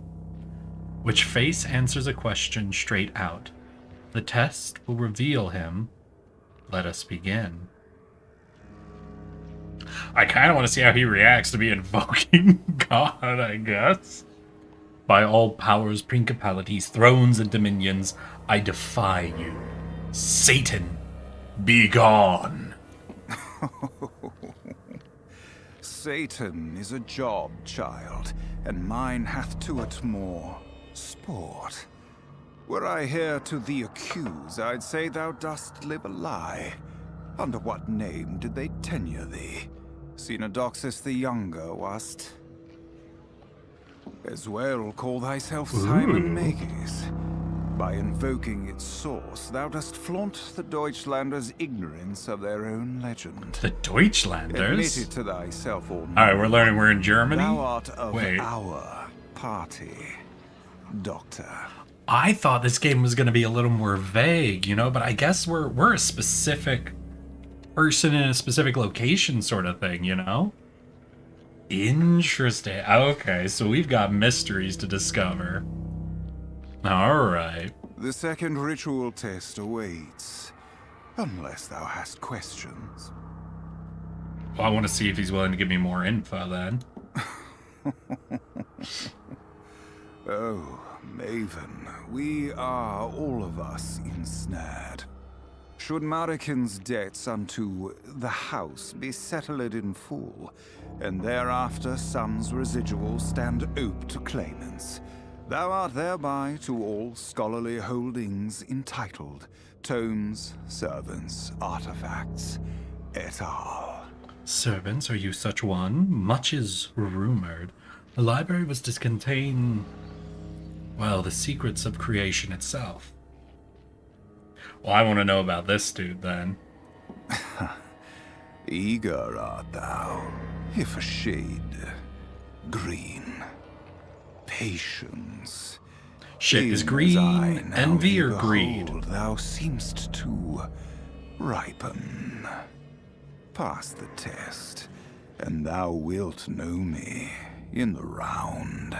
Which face answers a question straight out. The test will reveal him. Let us begin. I kind of want to see how he reacts to me invoking God, I guess. By all powers, principalities, thrones, and dominions, I defy you. Satan, be gone. Satan is a job, child, and mine hath to it more sport. Were I here to thee accuse, I'd say thou dost live a lie. Under what name did they tenure thee? Xenodoxus the Younger, wast? As well call thyself Simon Magus. By invoking its source, thou dost flaunt the Deutschlanders' ignorance of their own legend. The Deutschlanders? Admit it to thyself or not. Alright, we're learning we're in Germany? Thou art of Wait. our party, Doctor. I thought this game was going to be a little more vague, you know, but I guess we're a specific person in a specific location sort of thing, you know? Interesting. Okay, so we've got mysteries to discover. Alright. The second ritual test awaits, unless thou hast questions. Well, I want to see if he's willing to give me more info then. Oh, Maven, we are all of us ensnared. Should Marikin's debts unto the house be settled in full, and thereafter sums residual stand ope to claimants, thou art thereby to all scholarly holdings entitled, tomes, servants, artifacts, et al. Servants, are you such one? Much is rumored. The library was to contain, well, the secrets of creation itself. Well, I want to know about this dude then. Eager art thou, if a shade green. Patience. Shit, is Even green as I now envy or thee greed? behold, thou seemst to ripen. Pass the test, and thou wilt know me in the round.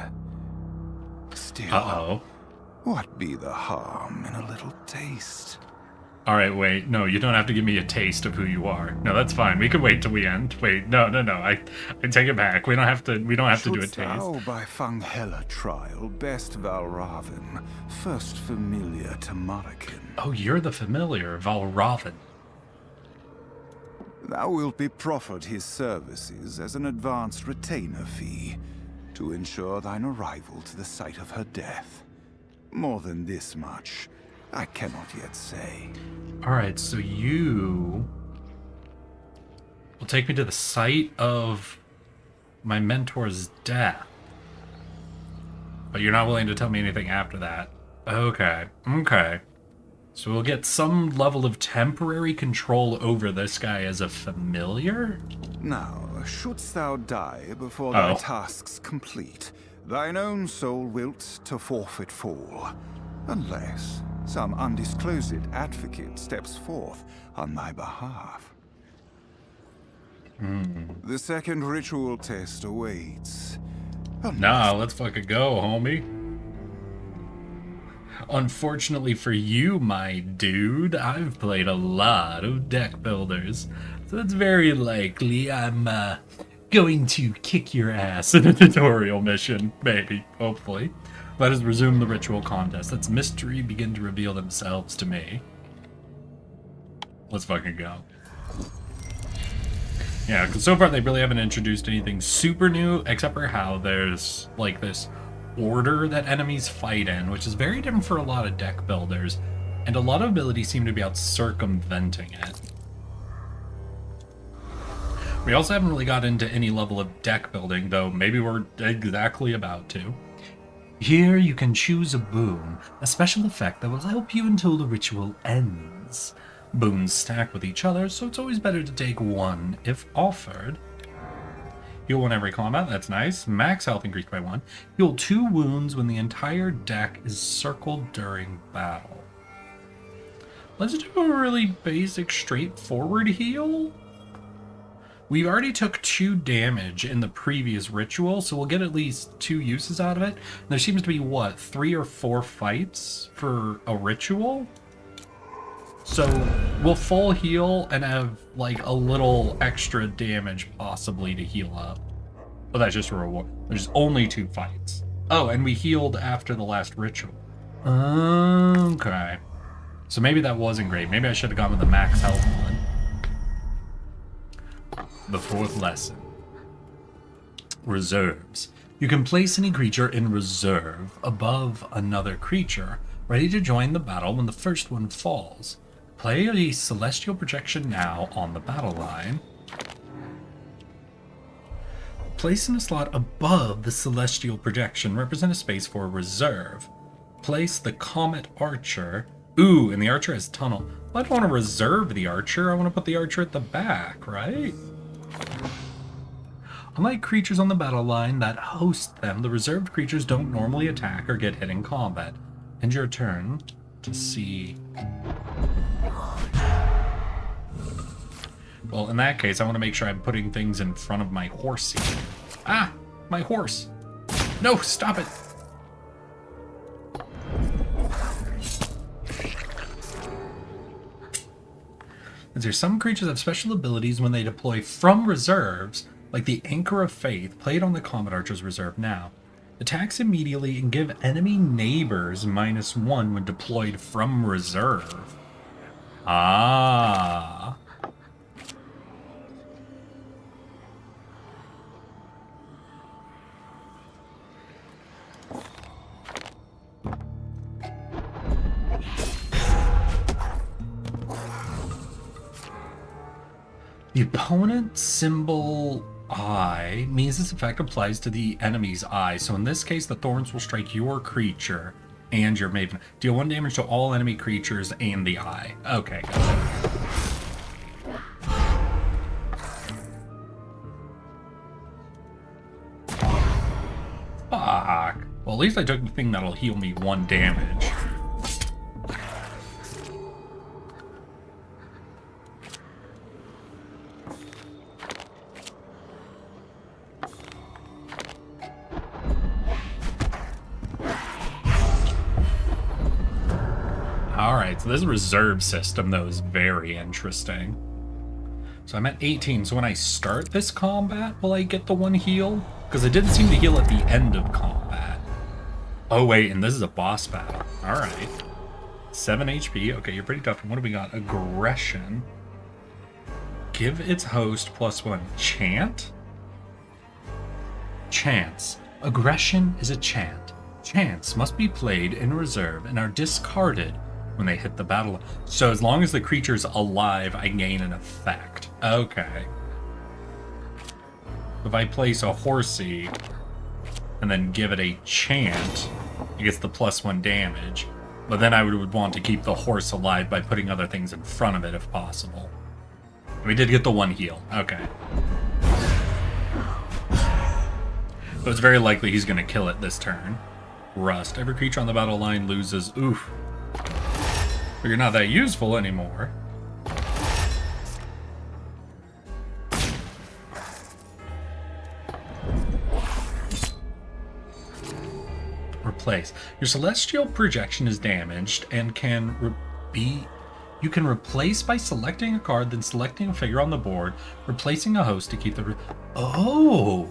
Still, Uh-oh. what be the harm in a little taste? Alright, wait. No, you don't have to give me a taste of who you are. No, that's fine. We can wait till we end. Wait, no. I take it back. We don't have to do a Shouldst taste. thou by Funghella trial best Valravn, first familiar to Marikin? Oh, you're the familiar, Valravn. Thou wilt be proffered his services as an advanced retainer fee to ensure thine arrival to the site of her death. More than this much, I cannot yet say. Alright, so you will take me to the site of my mentor's death. But you're not willing to tell me anything after that. Okay. So we'll get some level of temporary control over this guy as a familiar? Now, shouldst thou die before thy Oh. tasks complete, thine own soul wilt to forfeit fall, unless some undisclosed advocate steps forth on thy behalf. The second ritual test awaits. Nah, let's fucking go, homie. Unfortunately for you, my dude, I've played a lot of deck builders, so it's very likely I'm going to kick your ass in a tutorial mission, maybe, hopefully. Let us resume the ritual contest. Let's mystery begin to reveal themselves to me. Let's fucking go. Yeah, because so far they really haven't introduced anything super new, except for how there's, like, this order that enemies fight in, which is very different for a lot of deck builders, and a lot of abilities seem to be out circumventing it. We also haven't really got into any level of deck building, though maybe we're exactly about to. Here you can choose a boon, a special effect that will help you until the ritual ends. Boons stack with each other, so it's always better to take one if offered. Heal 1 every combat, that's nice. Max health increased by 1. Heal 2 wounds when the entire deck is circled during battle. Let's do a really basic, straightforward heal. We already took 2 damage in the previous ritual, so we'll get at least 2 uses out of it. There seems to be, what, 3 or 4 fights for a ritual? So we'll full heal and have like a little extra damage possibly to heal up. Oh, that's just a reward. There's only 2 fights. Oh, and we healed after the last ritual. Okay. So maybe that wasn't great. Maybe I should have gone with the max health one. The 4th lesson. Reserves. You can place any creature in reserve above another creature, ready to join the battle when the first one falls. Play a celestial projection now on the battle line. Place in a slot above the celestial projection, represent a space for reserve. Place the Comet Archer. Ooh, and the Archer has tunnel. Well, I don't want to reserve the Archer. I want to put the Archer at the back, right? Unlike creatures on the battle line that host them, the reserved creatures don't normally attack or get hit in combat. End your turn to see. Well, in that case, I want to make sure I'm putting things in front of my horsey. Ah, my horse. No, stop it. As there, some creatures have special abilities when they deploy from reserves, like the Anchor of Faith, played on the Comet Archer's reserve now. Attacks immediately and give enemy neighbors -1 when deployed from reserve. Ah. The opponent's symbol eye means this effect applies to the enemy's eye. So in this case, the thorns will strike your creature and your maven. Deal 1 damage to all enemy creatures and the eye. Okay, got it. Fuck. Well, at least I took the thing that'll heal me 1 damage. Alright, so this reserve system, though, is very interesting. So I'm at 18, so when I start this combat, will I get the 1 heal? Because it didn't seem to heal at the end of combat. Oh, wait, and this is a boss battle. Alright. 7 HP. Okay, you're pretty tough. And what do we got? Aggression. Give its host +1. Chant? Chants. Aggression is a chant. Chants must be played in reserve and are discarded when they hit the battle. So as long as the creature's alive, I gain an effect. Okay. If I place a horsey and then give it a chant, it gets the +1 damage. But then I would want to keep the horse alive by putting other things in front of it if possible. We did get the 1 heal. Okay. But it's very likely he's going to kill it this turn. Rust. Every creature on the battle line loses. Oof. But you're not that useful anymore. Replace. Your celestial projection is damaged and can you can replace by selecting a card, then selecting a figure on the board, replacing a host to keep the oh.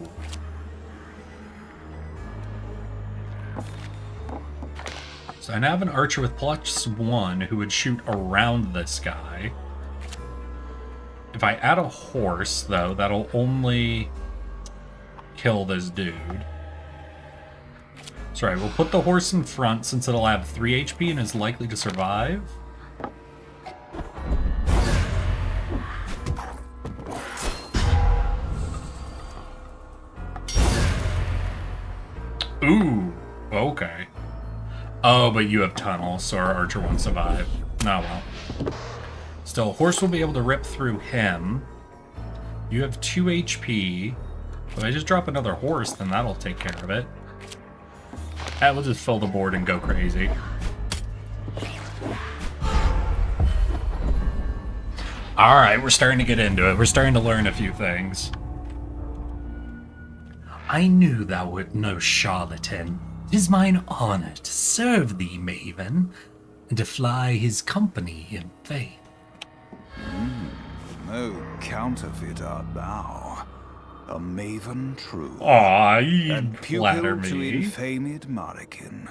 So I now have an archer with +1 who would shoot around this guy. If I add a horse, though, that'll only kill this dude. Sorry, we'll put the horse in front since it'll have 3 HP and is likely to survive. Ooh, okay. Oh, but you have tunnel, so our archer won't survive. Oh well. Still, horse will be able to rip through him. You have 2 HP. If I just drop another horse, then that'll take care of it. We'll just fill the board and go crazy. Alright, we're starting to get into it. We're starting to learn a few things. I knew thou wert no charlatan. 'Tis mine honor to serve thee, Maven. and to fly his company in faith. No counterfeit art thou, a maven true, Aw, you and flatter pupil to me. infamed Marikin.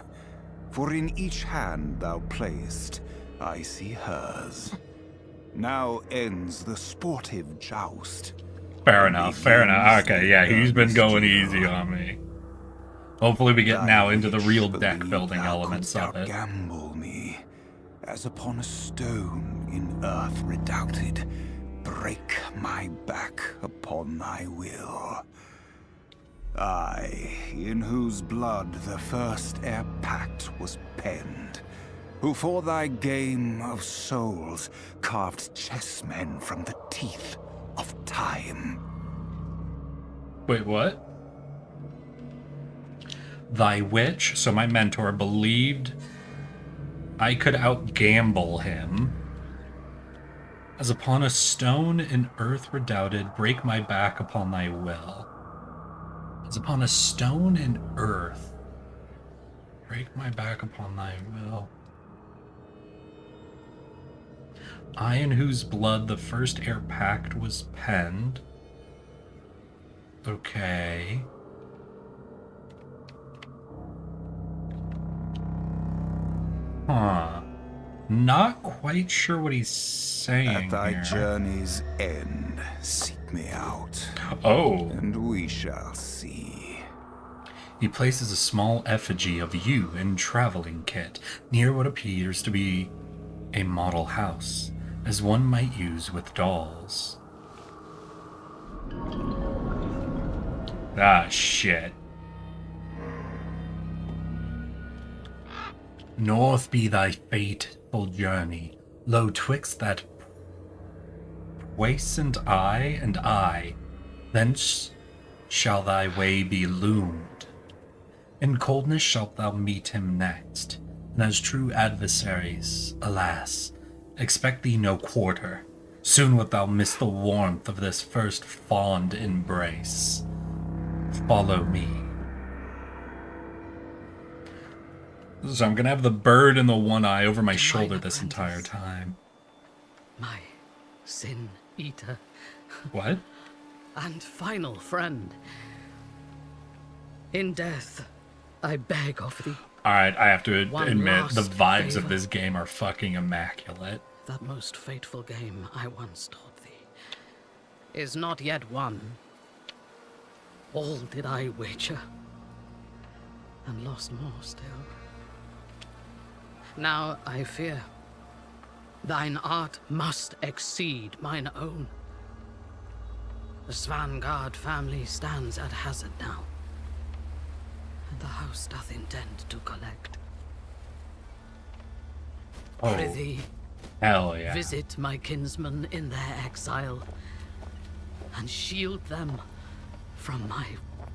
For in each hand thou play'st, I see hers. Now ends the sportive joust. Fair and enough, fair enough. begins Okay, the yeah, he's been earnest going duel. easy on me. Hopefully we get Thy now into the witch real deck believed building thou elements couldst of it. outgamble me, as upon a stone in earth redoubted, break my back upon thy will. I, in whose blood the first air pact was penned, who for thy game of souls carved chessmen from the teeth of time. Wait, what? Thy witch, so my mentor, believed I could outgamble him. As upon a stone in earth redoubted, break my back upon thy will. As upon a stone in earth, break my back upon thy will. I in whose blood the first air pact was penned. Okay. Huh. Not quite sure what he's saying At thy here. journey's end, seek me out, Oh. and we shall see. He places a small effigy of you in traveling kit near what appears to be a model house, as one might use with dolls. Ah, shit. North be thy fateful journey, lo twixt that puissant eye and I, thence shall thy way be loomed. In coldness shalt thou meet him next, and as true adversaries, alas, expect thee no quarter. Soon wilt thou miss the warmth of this first fond embrace. Follow me. So I'm gonna have the bird and the one eye over my shoulder this entire time. My sin eater What? and final friend. In death, I beg of thee, Alright, I have to One admit, the last vibes of favor. this game are fucking immaculate. that most fateful game I once taught thee is not yet won. All did I wager, and lost more still. Now I fear thine art must exceed mine own. The Svangard family stands at hazard now, and the house doth intend to collect. Oh, Prithee, hell yeah. visit my kinsmen in their exile, and shield them from my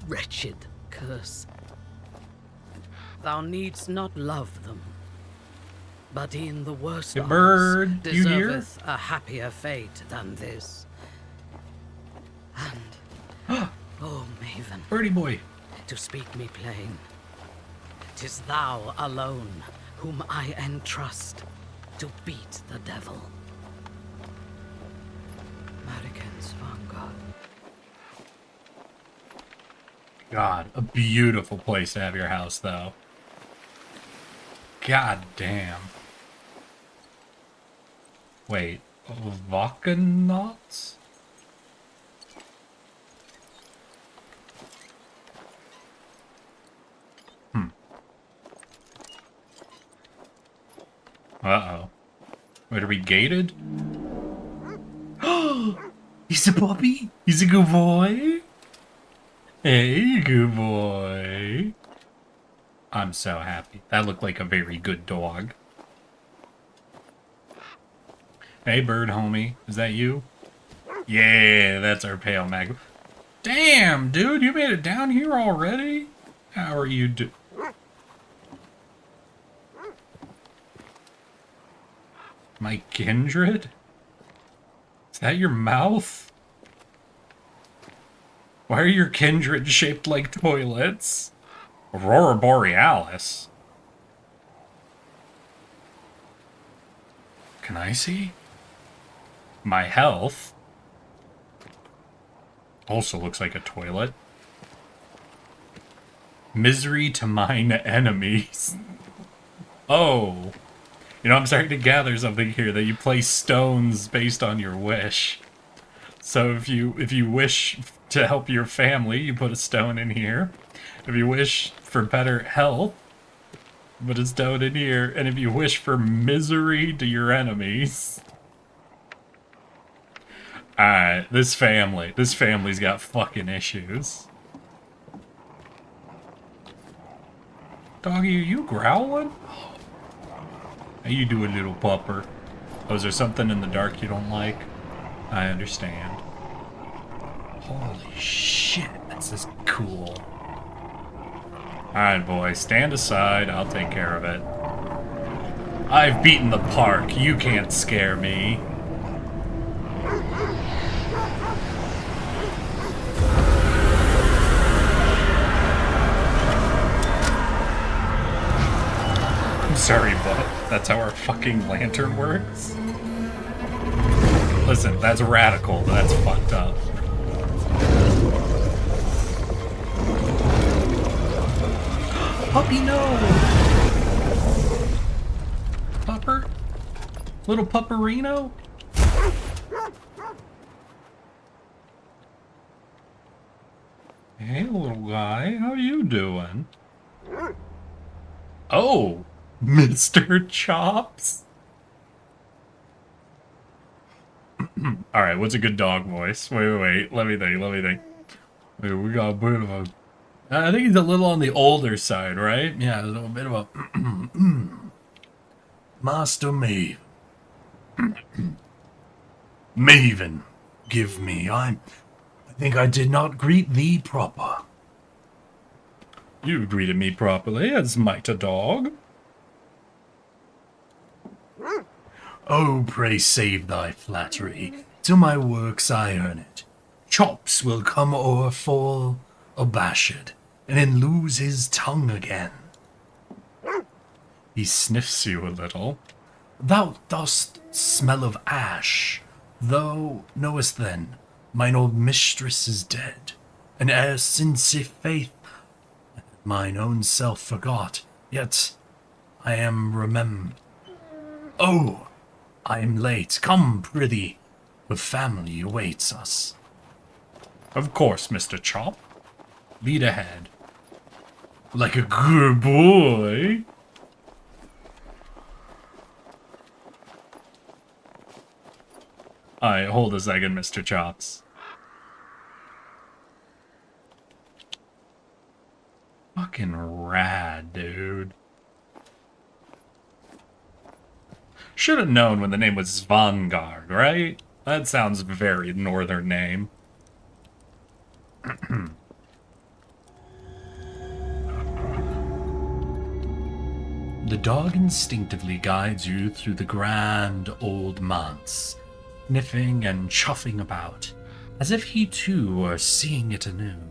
wretched curse. Thou needst not love them, but in the worst Hey, hours bird, you here? deserveth a happier fate than this. And, oh Maven, Birdie boy. to speak me plain, 'tis thou alone whom I entrust to beat the devil. Mariken's Vanguard. God, a beautiful place to have your house, though. God damn. Wait, Valkanauts? Uh-oh. Wait, are we gated? He's a puppy? He's a good boy? Hey, good boy. I'm so happy. That looked like a very good dog. Hey, bird homie. Is that you? Yeah, that's our pale mag. Damn, dude, you made it down here already? How are you My kindred? Is that your mouth? Why are your kindred shaped like toilets? Aurora Borealis. can I see? My health. Also looks like a toilet. Misery to mine enemies. Oh. You know, I'm starting to gather something here, that you place stones based on your wish. So if you wish to help your family, you put a stone in here. If you wish for better health, put a stone in here. And if you wish for misery to your enemies. Alright, this family's got fucking issues. Doggy, are you growling? How you doing, little pupper? Oh, is there something in the dark you don't like? I understand. Holy shit, this is cool. Alright, boy, stand aside. I'll take care of it. I've beaten the park. You can't scare me. I'm sorry, but that's how our fucking lantern works? Listen, that's radical, but that's fucked up. Puppy, no! Pupper? Little pupperino? Hey, little guy, how you doing? Oh! Mr. Chops? Alright, what's a good dog voice? Wait, let me think. Wait, we got a bit of a... I think he's a little on the older side, right? Yeah, a little bit of a... Master Maven. Maven, give me. I think I did not greet thee proper. You greeted me properly as might a dog. Oh, pray save thy flattery. To my works I earn it. Chops will come o'er full abashed, and then lose his tongue again. He sniffs you a little. Thou dost smell of ash, though knowest then, mine old mistress is dead, and ere since if faith mine own self forgot, yet I am Oh, I am late. Come, prithee, the family awaits us. Of course, Mr. Chop. Lead ahead. Like a good boy. Alright, hold a second, Mr. Chops. Fucking rad, dude. Should have known when the name was Svangard, right? That sounds a very northern name. The dog instinctively guides you through the grand old manse, sniffing and chuffing about, as if he too were seeing it anew.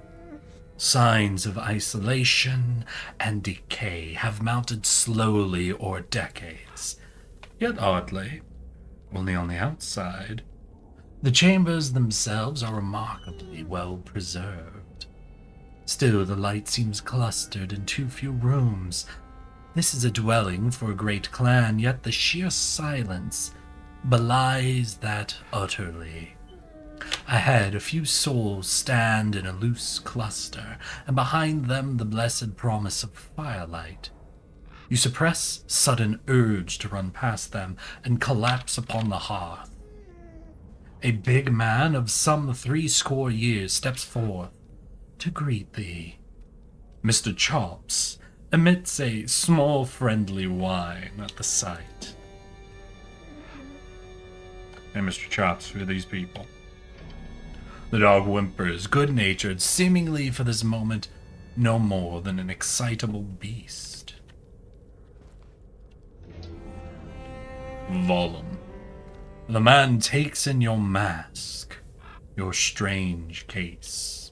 Signs of isolation and decay have mounted slowly o'er decades, yet oddly, only on the outside. The chambers themselves are remarkably well preserved. Still, the light seems clustered in too few rooms. This is a dwelling for a great clan, yet the sheer silence belies that utterly. Ahead, a few souls stand in a loose cluster, and behind them the blessed promise of firelight. You suppress sudden urge to run past them and collapse upon the hearth. A big man of some 70 years steps forth to greet thee. Mr. Chops emits a small friendly whine at the sight. Hey, Mr. Chops, who are these people? The dog whimpers, good-natured, seemingly for this moment no more than an excitable beast. Volum. The man takes in your mask, your strange case.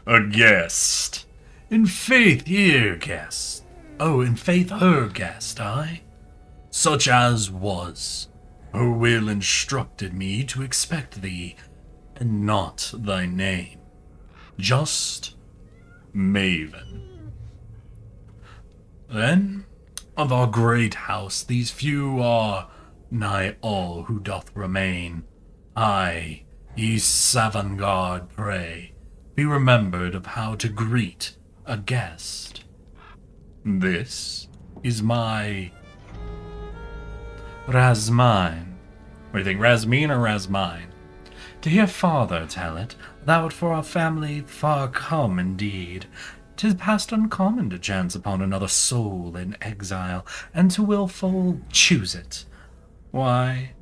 A guest. In faith, here, guest. Oh, in faith, her guest, aye? such as was. Her will instructed me to expect thee, and not thy name. Just Maven. Then, of our great house, these few are nigh all who doth remain. I, ye Savangard, pray, be remembered of how to greet a guest. This is my Razmine. What do you think, Razmine or Razmine? To hear father tell it, thou art for our family far come indeed. 'Tis past uncommon to chance upon another soul in exile, and to willful choose it. Why,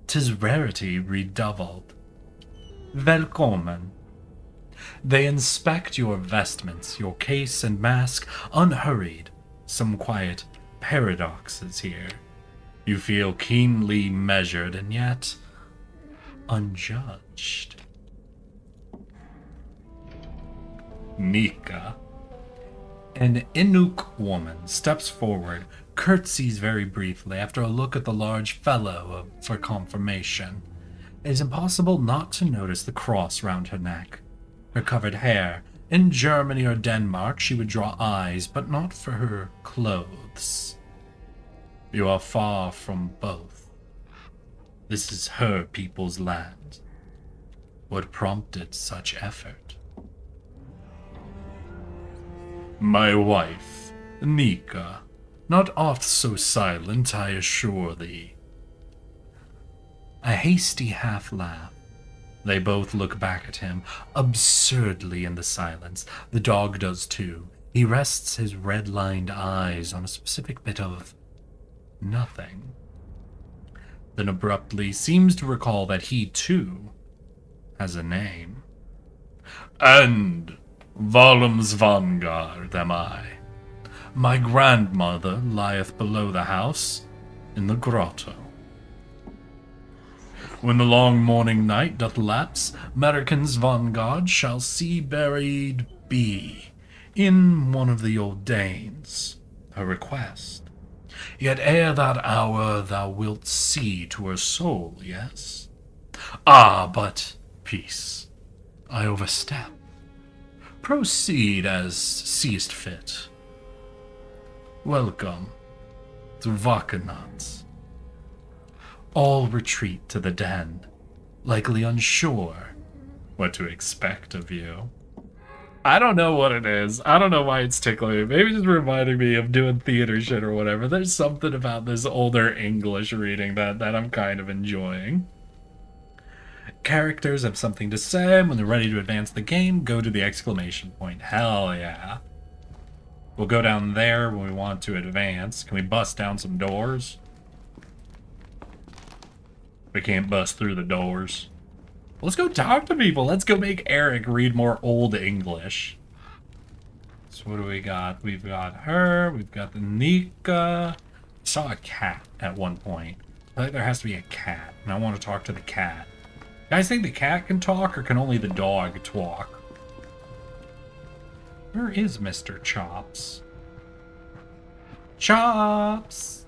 'tis rarity redoubled. Velkommen. They inspect your vestments, your case and mask, unhurried. Some quiet paradoxes here. You feel keenly measured and yet unjudged. Nika. An Inuk woman steps forward, curtsies very briefly after a look at the large fellow for confirmation. It is impossible not to notice the cross round her neck. Her covered hair. In Germany or Denmark she would draw eyes, but not for her clothes. You are far from both. This is her people's land. What prompted such effort? My wife, Nika, not oft so silent, I assure thee. A hasty half-laugh. They both look back at him, absurdly in the silence. The dog does too. He rests his red-lined eyes on a specific bit of nothing. Then abruptly seems to recall that he, too, has a name. And Volums Vanguard am I. My grandmother lieth below the house, in the grotto. When the long morning night doth lapse, Americans Vanguard shall see buried be in one of the old Danes, her request. Yet ere that hour thou wilt see to her soul, yes? Ah, but peace, I overstep. Proceed as seest fit. Welcome to Vakenats. All retreat to the den, likely unsure what to expect of you. I don't know what it is. I don't know why it's tickling me. Maybe it's reminding me of doing theater shit or whatever. There's something about this older English reading that I'm kind of enjoying. Characters have something to say. When they're ready to advance the game, go to the exclamation point. Hell yeah. We'll go down there when we want to advance. Can we bust down some doors? We can't bust through the doors. Let's go talk to people. Let's go make Eric read more Old English. So what do we got? We've got her. We've got the Nika. I saw a cat at one point. I think there has to be a cat, and I want to talk to the cat. You guys think the cat can talk, or can only the dog talk? Where is Mr. Chops? Chops!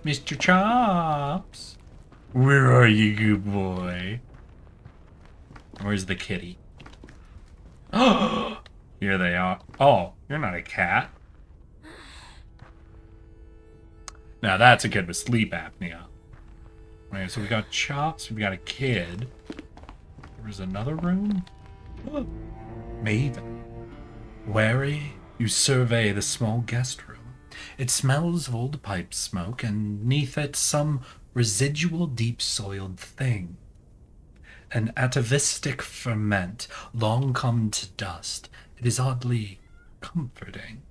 Mr. Chops! Where are you, good boy? Where's the kitty? Oh! Here they are. Oh, you're not a cat. Now that's a kid with sleep apnea. Okay, so we got Chops, we got a kid. There's another room? Oh. Maven. Wary, you survey the small guest room. It smells of old pipe smoke, and neath it some residual deep-soiled thing. An atavistic ferment, long come to dust. It is oddly comforting.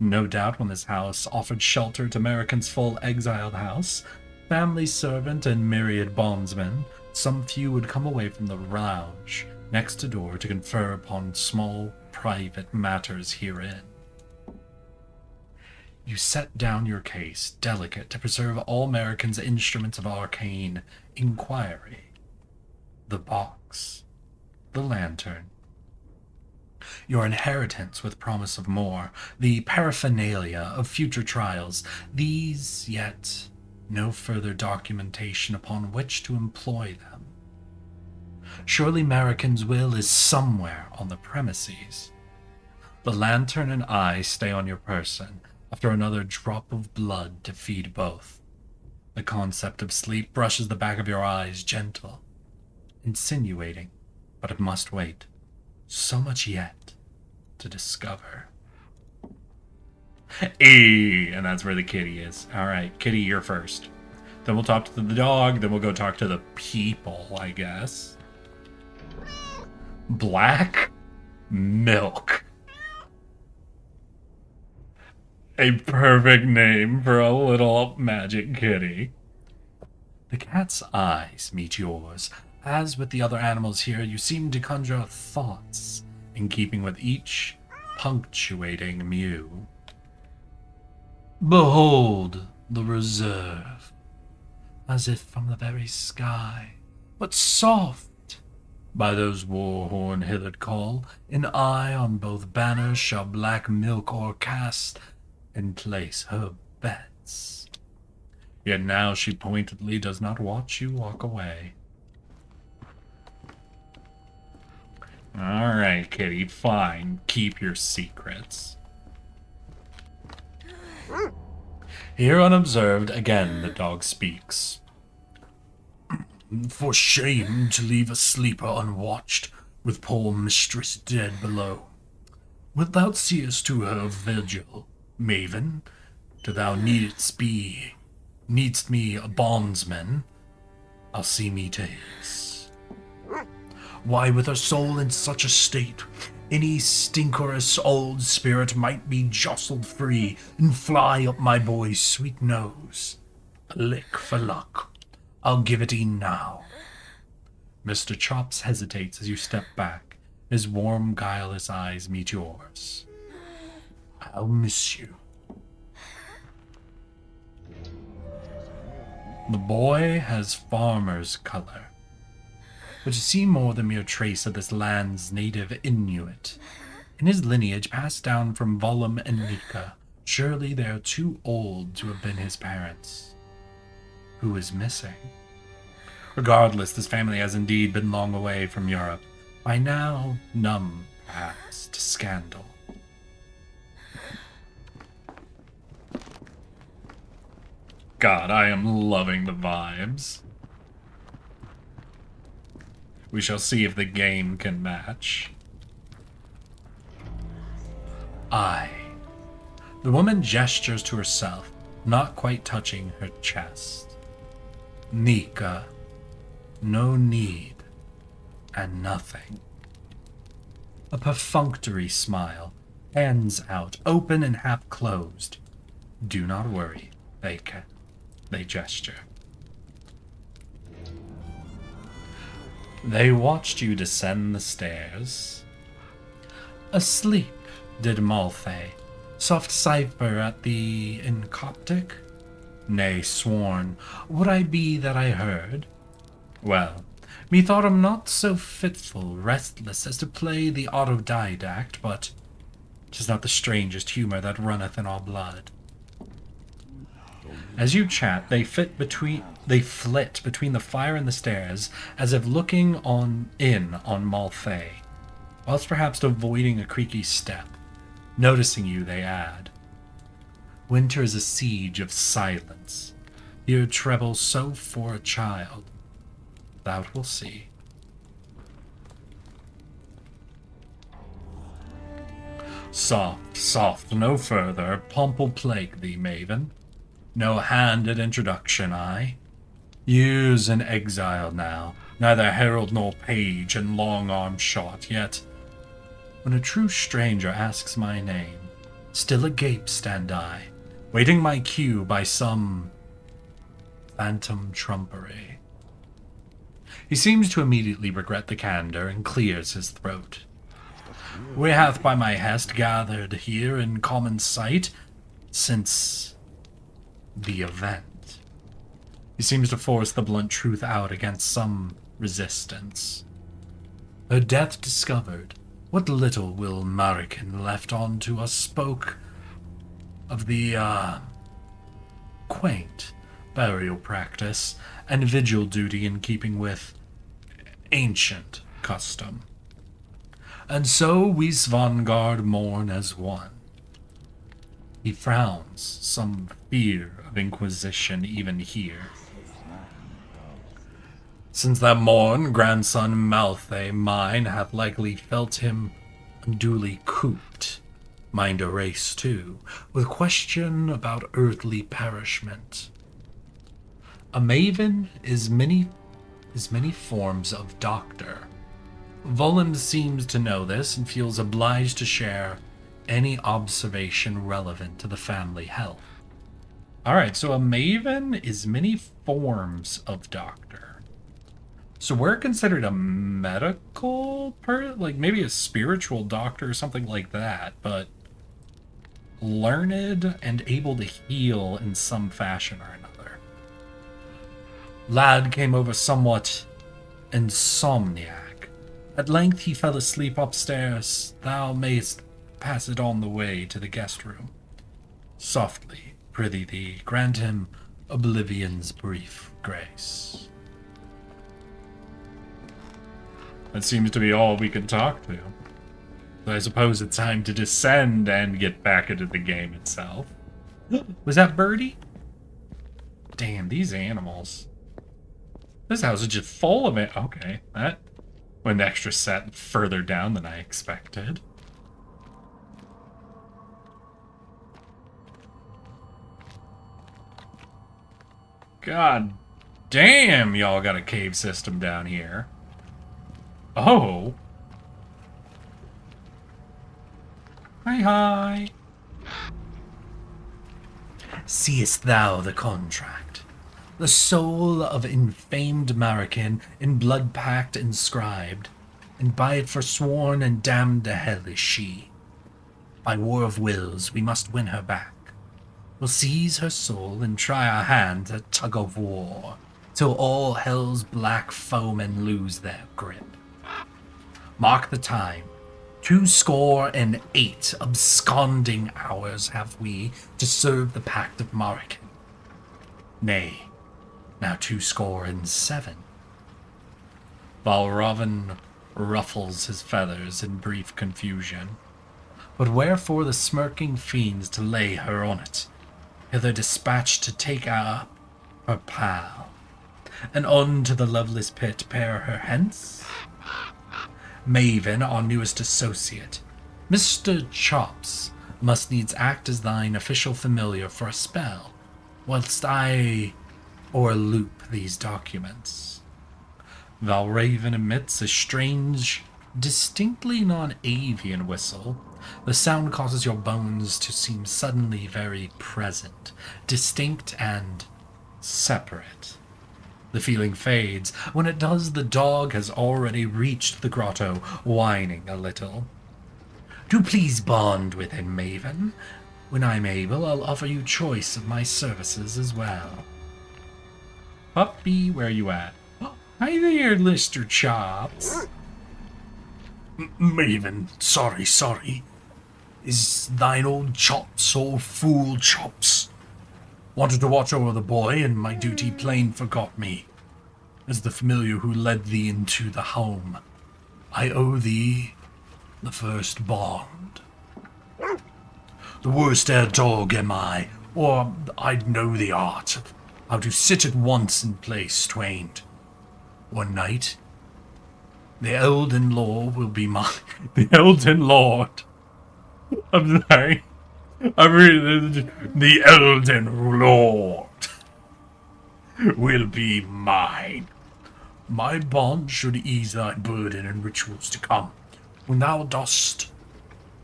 No doubt when this house offered shelter to Americans' full exiled house, family servant and myriad bondsmen, some few would come away from the lounge next to door to confer upon small private matters herein. You set down your case, delicate to preserve all Americans' instruments of arcane inquiry. The box, the lantern, your inheritance with promise of more, the paraphernalia of future trials, these yet no further documentation upon which to employ them. Surely American's will is somewhere on the premises. The lantern and eye stay on your person after another drop of blood to feed both. The concept of sleep brushes the back of your eyes gentle, insinuating, but it must wait. So much yet to discover. And that's where the kitty is. Alright, kitty, you're first. Then we'll talk to the dog, then we'll go talk to the people, I guess. Black milk. A perfect name for a little magic kitty. The cat's eyes meet yours. As with the other animals here, you seem to conjure thoughts in keeping with each punctuating mew. Behold the reserve, as if from the very sky, but soft by those war-horn Hillard call, an eye on both banners shall black milk o'ercast and place her bets. Yet now she pointedly does not watch you walk away. Alright, kitty, fine. Keep your secrets. Here unobserved, again the dog speaks. For shame to leave a sleeper unwatched, with poor mistress dead below. Wilt thou see us to her vigil, maven? Do thou needst me a bondsman? I'll see me to his. Why, with her soul in such a state, any stinkerous old spirit might be jostled free and fly up my boy's sweet nose. A lick for luck. I'll give it e'en now. Mr. Chops hesitates as you step back. His warm, guileless eyes meet yours. I'll miss you. The boy has farmer's color, but you see more than mere trace of this land's native Inuit. In his lineage passed down from Volum and Nika, surely they are too old to have been his parents. Who is missing? Regardless, this family has indeed been long away from Europe, by now numb, perhaps, to scandal. God, I am loving the vibes. We shall see if the game can match. The woman gestures to herself, not quite touching her chest. Nika, no need, and nothing. A perfunctory smile, hands out, open and half closed. Do not worry, they gesture. They watched you descend the stairs. Asleep, did Malthae, soft cipher at the Incoptic? Nay, sworn, would I be that I heard? Well, methought him not so fitful, restless as to play the autodidact, but 'tis not the strangest humour that runneth in our blood. As you chat, they flit between the fire and the stairs, as if looking in on Malthae, whilst perhaps avoiding a creaky step. Noticing you, they add, winter is a siege of silence. Here treble so for a child. Thou wilt see. Soft, soft, no further. Pomp'll plague thee, maven. No hand at introduction, I. Years in exile now, neither herald nor page and long-arm shot, yet when a true stranger asks my name, still agape stand I, waiting my cue by some phantom trumpery. He seems to immediately regret the candor and clears his throat. We hath by my hest gathered here in common sight since the event. He seems to force the blunt truth out against some resistance. Her death discovered, what little Will Marican left on to us spoke of the, quaint, burial practice, and vigil duty in keeping with ancient custom. And so we Svanguard mourn as one. He frowns, some fear of inquisition even here. Since that morn, grandson Malthae mine hath likely felt him unduly cooped, mind a race too, with question about earthly perishment. A maven is many forms of doctor. Volan seems to know this and feels obliged to share any observation relevant to the family health. Alright, so a maven is many forms of doctor. So we're considered a medical like maybe a spiritual doctor or something like that, but learned and able to heal in some fashion or another. Lad came over somewhat insomniac. At length he fell asleep upstairs. Thou mayst pass it on the way to the guest room. Softly, prithee thee, grant him oblivion's brief grace. That seems to be all we can talk to. So I suppose it's time to descend and get back into the game itself. Was that Birdie? Damn, these animals. This house is just full of it. Okay, that went extra set further down than I expected. God damn, y'all got a cave system down here. Oh. Hi. Seest thou the contract? The soul of infamed Marican, in blood pact inscribed, and by it forsworn and damned to hell is she. By war of wills we must win her back. We'll seize her soul and try our hand at tug of war, till all hell's black foemen lose their grip. Mark the time. 28 absconding hours have we to serve the pact of Marican. Nay, now 27. Valravn ruffles his feathers in brief confusion. But wherefore the smirking fiends to lay her on it, hither dispatched to take up her pal, and on to the loveless pit bear her hence? Maven, our newest associate, Mr. Chops, must needs act as thine official familiar for a spell, whilst I o'erloop these documents. Valravn emits a strange, distinctly non-avian whistle. The sound causes your bones to seem suddenly very present, distinct and separate. The feeling fades. When it does, the dog has already reached the grotto, whining a little. Do please bond with him, Maven. When I'm able, I'll offer you choice of my services as well. Puppy, where you at? Hi there, Mr. Chops. Maven, sorry. Is thine old Chops, old fool Chops? Wanted to watch over the boy, and my duty plain forgot me. As the familiar who led thee into the home, I owe thee the first bond. The worst e'er dog am I, or I'd know the art of how to sit at once in place twained. One night, the Elden Lord will be mine. The Elden Lord. I'm sorry. I'm reading the Elden Lord will be mine. My bond should ease thy burden in rituals to come. When thou dost,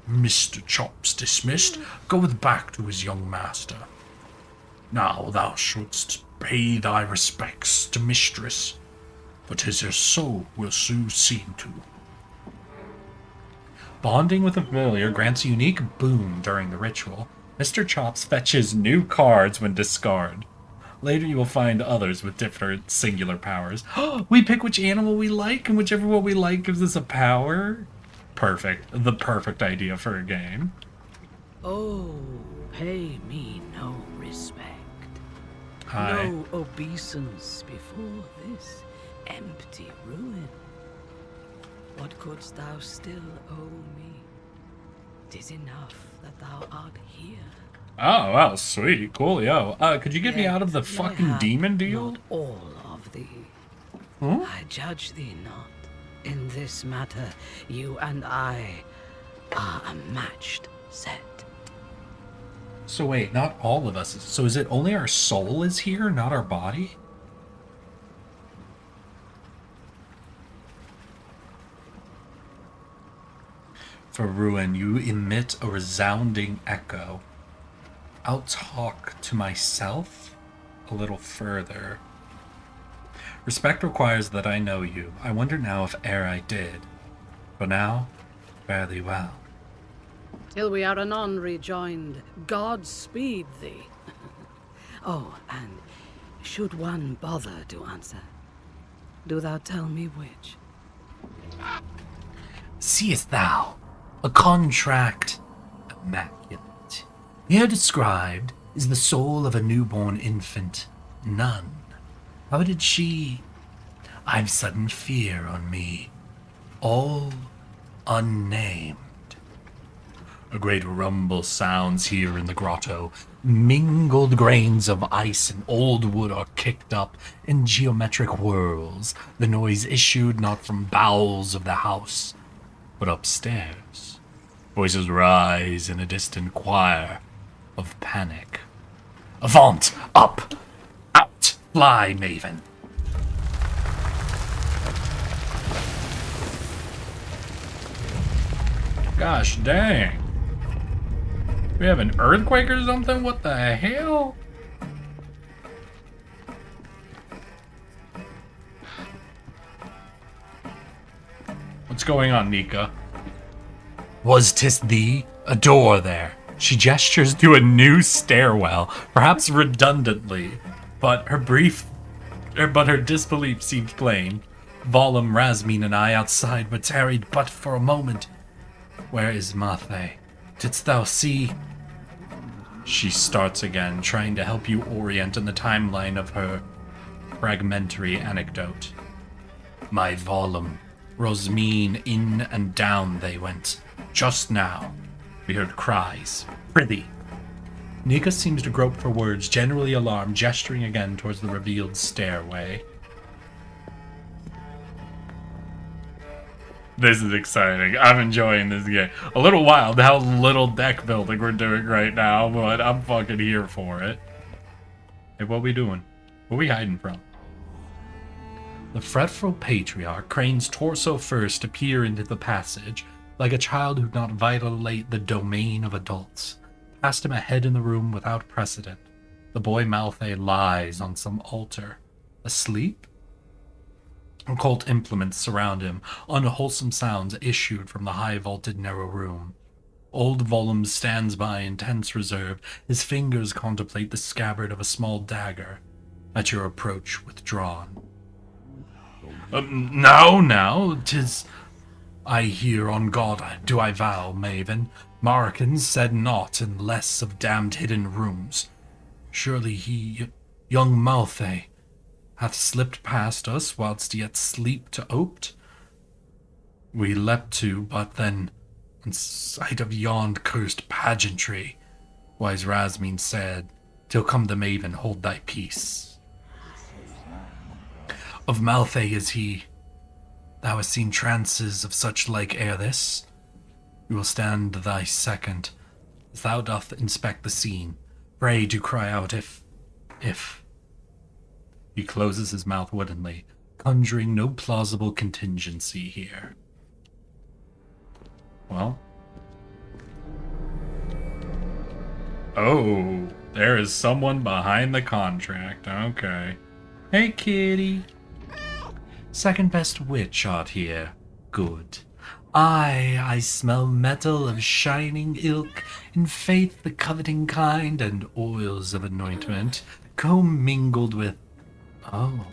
Mr. Chops dismissed, goeth back to his young master. Now thou shouldst pay thy respects to mistress, for 'tis her soul will soon seem to. Bonding with a familiar grants a unique boon during the ritual. Mr. Chops fetches new cards when discarded. Later you will find others with different singular powers. We pick which animal we like, and whichever one we like gives us a power. Perfect. The perfect idea for a game. Oh, pay me no respect. Aye. No obeisance before this empty ruin. What couldst thou still owe me? 'Tis enough that thou art here. Oh, wow, sweet. Coolio. Could you get me out of the Yet fucking mayhap demon deal? Not all of thee. Huh? I judge thee not. In this matter, you and I are a matched set. So wait, not all of us. So is it only our soul is here, not our body? For ruin, you emit a resounding echo. I'll talk to myself a little further. Respect requires that I know you. I wonder now if ere I did. For now, fairly well. Till we are anon rejoined, God speed thee. Oh, and should one bother to answer, do thou tell me which? Seest thou a contract immaculate? Here described is the soul of a newborn infant, None. How did she? I've sudden fear on me, all unnamed. A great rumble sounds here in the grotto. Mingled grains of ice and old wood are kicked up in geometric whirls. The noise issued not from bowels of the house, but upstairs. Voices rise in a distant choir of panic. Avaunt! Up! Out! Fly, Maven! Gosh dang. We have an earthquake or something? What the hell? What's going on, Nika? Was 'tis thee? A door there. She gestures to a new stairwell, perhaps redundantly, but her disbelief seemed plain. Volum, Rasmin, and I outside were tarried but for a moment. Where is Marthe? Didst thou see? She starts again, trying to help you orient in the timeline of her fragmentary anecdote. My Volum, Rosmine, in and down they went. Just now, we heard cries. Prithee. Nika seems to grope for words, generally alarmed, gesturing again towards the revealed stairway. This is exciting. I'm enjoying this game. A little wild how little deck building we're doing right now, but I'm fucking here for it. Hey, what we doing? What we hiding from? The fretful patriarch cranes torso first to peer into the passage, like a child who'd not violate the domain of adults. Past him ahead in the room without precedent. The boy Malthae lies on some altar. Asleep? Occult implements surround him. Unwholesome sounds issued from the high-vaulted narrow room. Old Volum stands by in tense reserve. His fingers contemplate the scabbard of a small dagger. At your approach, withdrawn. Now, 'tis... I hear on God do I vow, Maven. Markin said naught and less of damned hidden rooms. Surely he, young Malthae, hath slipped past us whilst yet sleep to opt? We leapt to, but then, in sight of yond cursed pageantry, wise Rasmin said, till come the Maven, hold thy peace. Of Malthae is he. Thou hast seen trances of such like ere this. We will stand thy second, as thou doth inspect the scene. Pray do cry out if... He closes his mouth woodenly, conjuring no plausible contingency here. Well. Oh, there is someone behind the contract. Okay. Hey, kitty. Second best witch art here. Good. I smell metal of shining ilk, in faith the coveting kind, and oils of anointment, commingled with... Oh.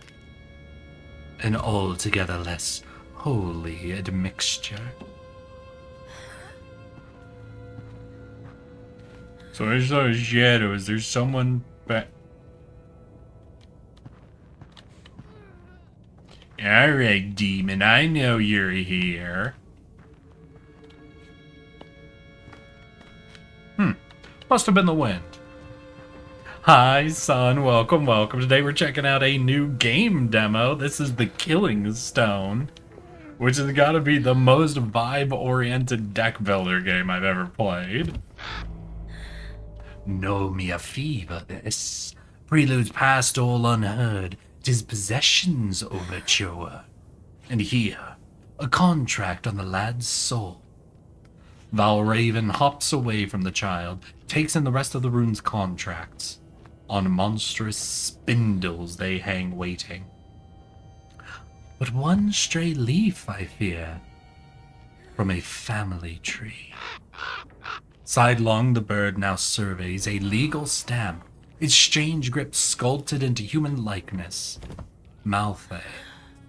An altogether less holy admixture. So there's those shadows, there's someone back... Alright, demon, I know you're here. Must have been the wind. Hi, son. Welcome, welcome. Today we're checking out a new game demo. This is the Killing Stone, which has got to be the most vibe-oriented deck builder game I've ever played. Know me a fever this. Preludes past all unheard. 'Tis possessions overture. And here, a contract on the lad's soul. Valraven hops away from the child, takes in the rest of the rune's contracts. On monstrous spindles they hang waiting. But one stray leaf, I fear, from a family tree. Sidelong the bird now surveys a legal stamp, its strange grip sculpted into human likeness. Malthae,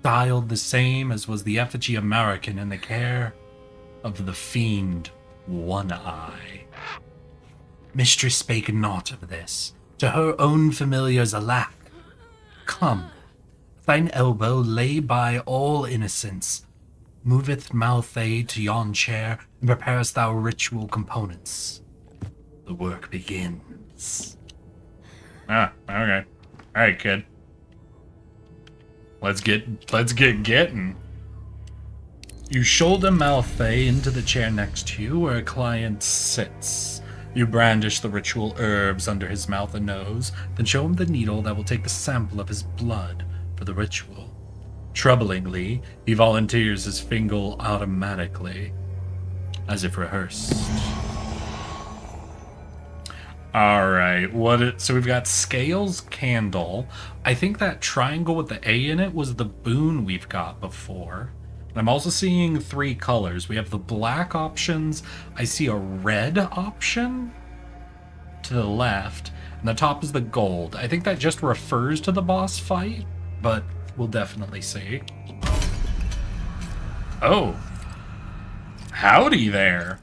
styled the same as was the effigy American in the care of the fiend One Eye. Mistress spake not of this, to her own familiars alack. Come, thine elbow lay by all innocence, moveth Malthae to yon chair, and preparest thou ritual components. The work begins. Ah, okay. Alright, kid. Let's get getting. You shoulder Malthae into the chair next to you where a client sits. You brandish the ritual herbs under his mouth and nose, then show him the needle that will take the sample of his blood for the ritual. Troublingly, he volunteers his finger automatically, as if rehearsed. Alright, so we've got Scales Candle. I think that triangle with the A in it was the boon we've got before. I'm also seeing 3 colors. We have the black options. I see a red option to the left, and the top is the gold. I think that just refers to the boss fight, but we'll definitely see. Oh. Howdy there.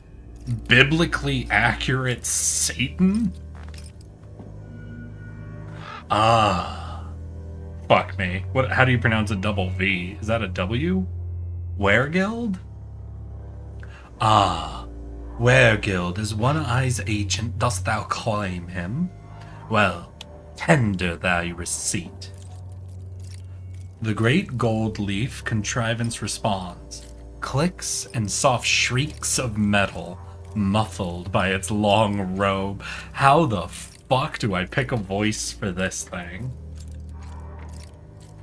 Biblically accurate Satan? Ah. Fuck me. How do you pronounce a double V? Is that a W? Wergild? Ah, Wergild, as One Eye's agent, dost thou claim him? Well, tender thy receipt. The great gold leaf contrivance responds, clicks and soft shrieks of metal, muffled by its long robe. How the fuck do I pick a voice for this thing?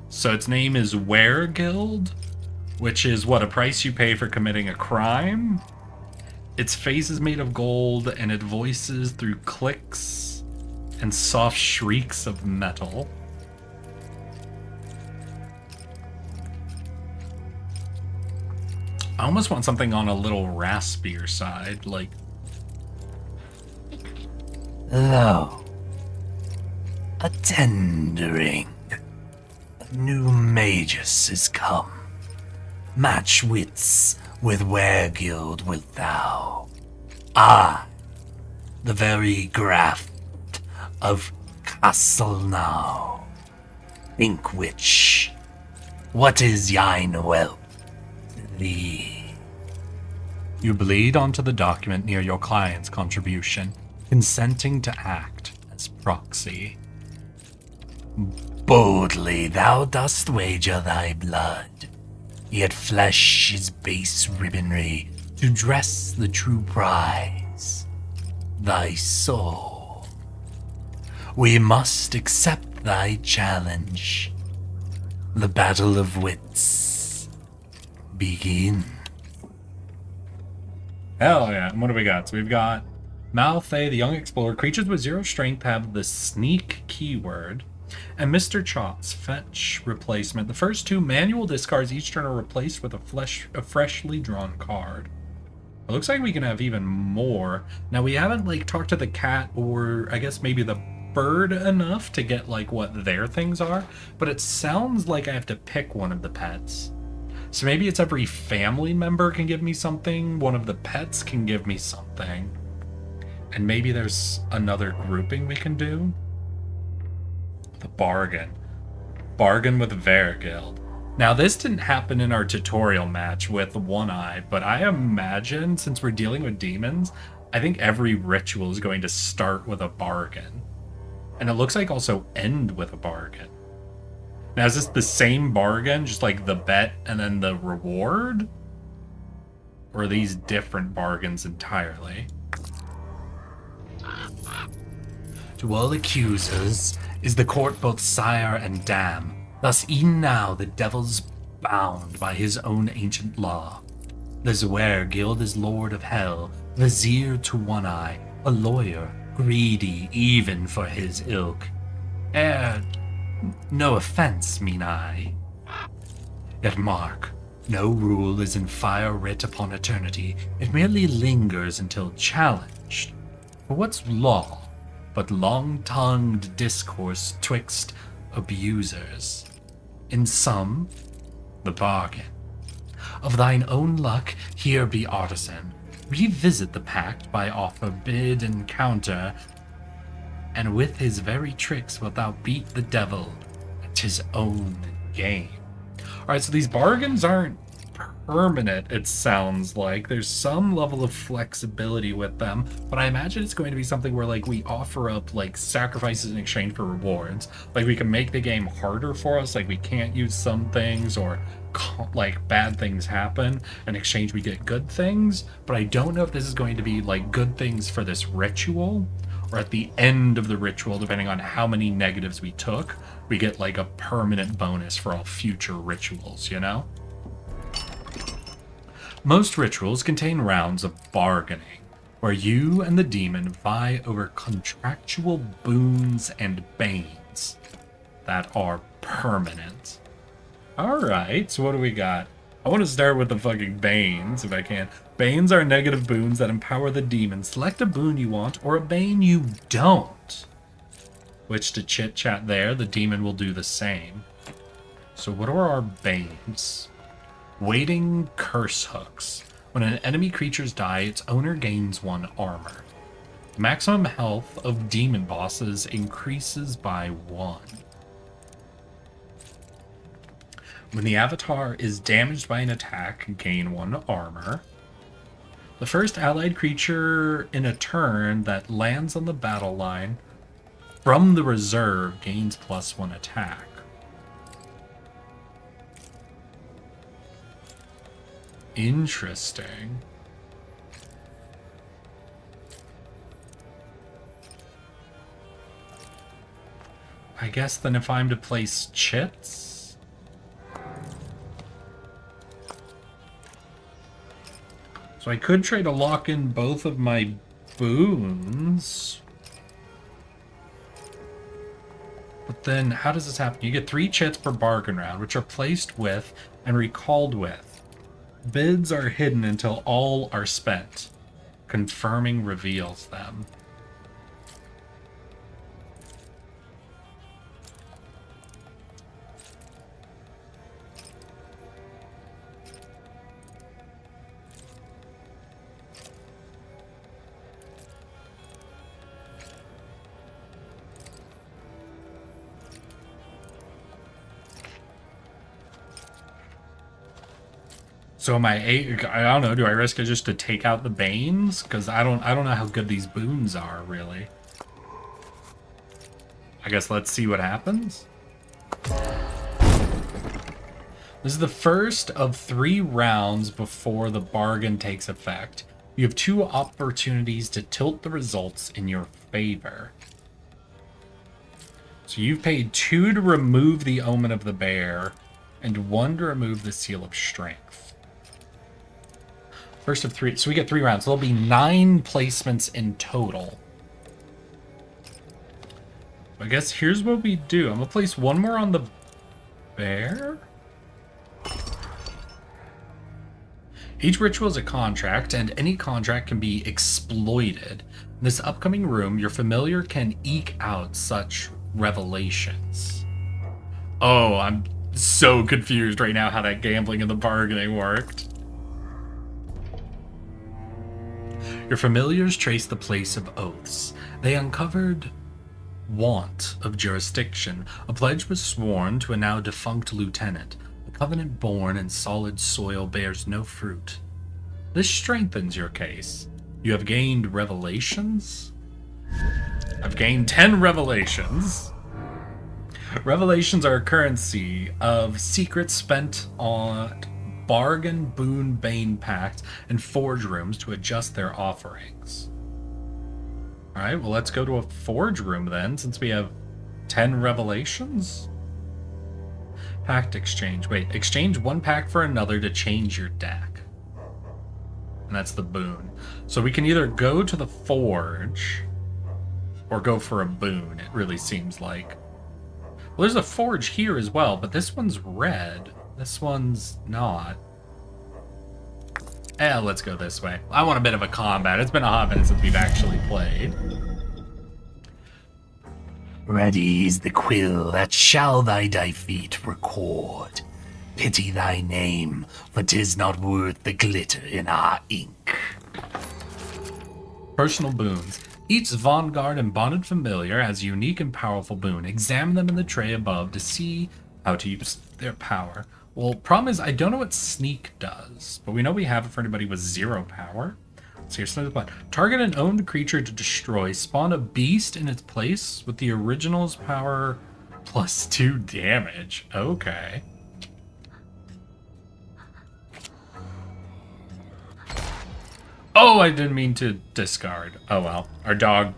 So its name is Wergild? Which is, what, a price you pay for committing a crime? Its face is made of gold, and it voices through clicks and soft shrieks of metal. I almost want something on a little raspier side, like... Lo, a tendering. A new magus is come. Match wits with Wergild wilt thou. I, the very graft of Castelnau. Think which, what is thine wealth thee? You bleed onto the document near your client's contribution, consenting to act as proxy. Boldly thou dost wager thy blood. Yet flesh is base ribbonry to dress the true prize, thy soul. We must accept thy challenge. The battle of wits begin. Hell yeah. And what do we got? So we've got Malthae, the young explorer. Creatures with 0 strength have the sneak keyword. And Mr. Chot's fetch replacement. The first 2 manual discards each turn are replaced with a freshly drawn card. It looks like we can have even more. Now we haven't talked to the cat or I guess maybe the bird enough to get what their things are, but it sounds like I have to pick one of the pets. So maybe it's every family member can give me something, one of the pets can give me something. And maybe there's another grouping we can do. The bargain. Bargain with Wergild. Now, this didn't happen in our tutorial match with One Eye, but I imagine since we're dealing with demons, I think every ritual is going to start with a bargain. And it looks like also end with a bargain. Now, is this the same bargain, just like the bet and then the reward? Or are these different bargains entirely? To all accusers is the court both sire and dam. Thus e'en now the devil's bound by his own ancient law. The Zweir Guild is lord of hell, vizier to One Eye, a lawyer, greedy even for his ilk. No offense, mean I. Yet mark, no rule is in fire writ upon eternity. It merely lingers until challenged. For what's law but long-tongued discourse twixt abusers? In sum, the bargain. Of thine own luck, here be artisan. Revisit the pact by offer, bid, and counter, and with his very tricks wilt thou beat the devil at his own game. Alright, so these bargains aren't permanent, it sounds like. There's some level of flexibility with them, but I imagine it's going to be something where, like, we offer up, like, sacrifices in exchange for rewards. Like, we can make the game harder for us, like, we can't use some things, or, like, bad things happen. In exchange, we get good things, but I don't know if this is going to be, like, good things for this ritual, or at the end of the ritual, depending on how many negatives we took, we get, like, a permanent bonus for all future rituals, you know? Most rituals contain rounds of bargaining, where you and the demon vie over contractual boons and banes that are permanent. Alright, so what do we got? I want to start with the fucking banes, if I can. Banes are negative boons that empower the demon. Select a boon you want, or a bane you don't. Which, to chit-chat there, the demon will do the same. So what are our banes? Waiting curse hooks. When an enemy creatures die, its owner gains 1 armor. Maximum health of demon bosses increases by 1. When the avatar is damaged by an attack, gain 1 armor. The first allied creature in a turn that lands on the battle line from the reserve gains +1 attack. Interesting. I guess then if I'm to place chits, so I could try to lock in both of my boons. But then how does this happen? You get 3 chits per bargain round, which are placed with and recalled with. Bids are hidden until all are spent. Confirming reveals them. So am I don't know, do I risk it just to take out the banes? Because I don't know how good these boons are, really. I guess let's see what happens. This is the first of 3 rounds before the bargain takes effect. You have 2 opportunities to tilt the results in your favor. So you've paid 2 to remove the Omen of the Bear, and 1 to remove the Seal of Strength. First of 3, so we get 3 rounds. So there'll be 9 placements in total. I guess here's what we do. I'm gonna place 1 more on the bear. Each ritual is a contract, and any contract can be exploited. In this upcoming room, your familiar can eke out such revelations. Oh, I'm so confused right now how that gambling and the bargaining worked. Your familiars trace the place of oaths. They uncovered want of jurisdiction. A pledge was sworn to a now defunct lieutenant. A Covenant born in solid soil bears no fruit. This strengthens your case. You have gained revelations? I've gained 10 revelations. Revelations are a currency of secrets spent on bargain, boon, bane pacts, and forge rooms to adjust their offerings. Alright, well let's go to a forge room then, since we have 10 revelations. Pact exchange. Wait, exchange one pack for another to change your deck. And that's the boon. So we can either go to the forge or go for a boon, it really seems like. Well, there's a forge here as well, but this one's red. This one's not. Let's go this way. I want a bit of a combat. It's been a hot minute since we've actually played. Ready is the quill that shall thy defeat record. Pity thy name, for 'tis not worth the glitter in our ink. Personal boons. Each Vanguard and Bonded Familiar has a unique and powerful boon. Examine them in the tray above to see how to use their power. Well, problem is I don't know what Sneak does, but we know we have it for anybody with 0 power. So here's another one. Target an owned creature to destroy. Spawn a beast in its place with the original's power plus 2 damage. Okay. Oh, I didn't mean to discard. Oh well. Our dog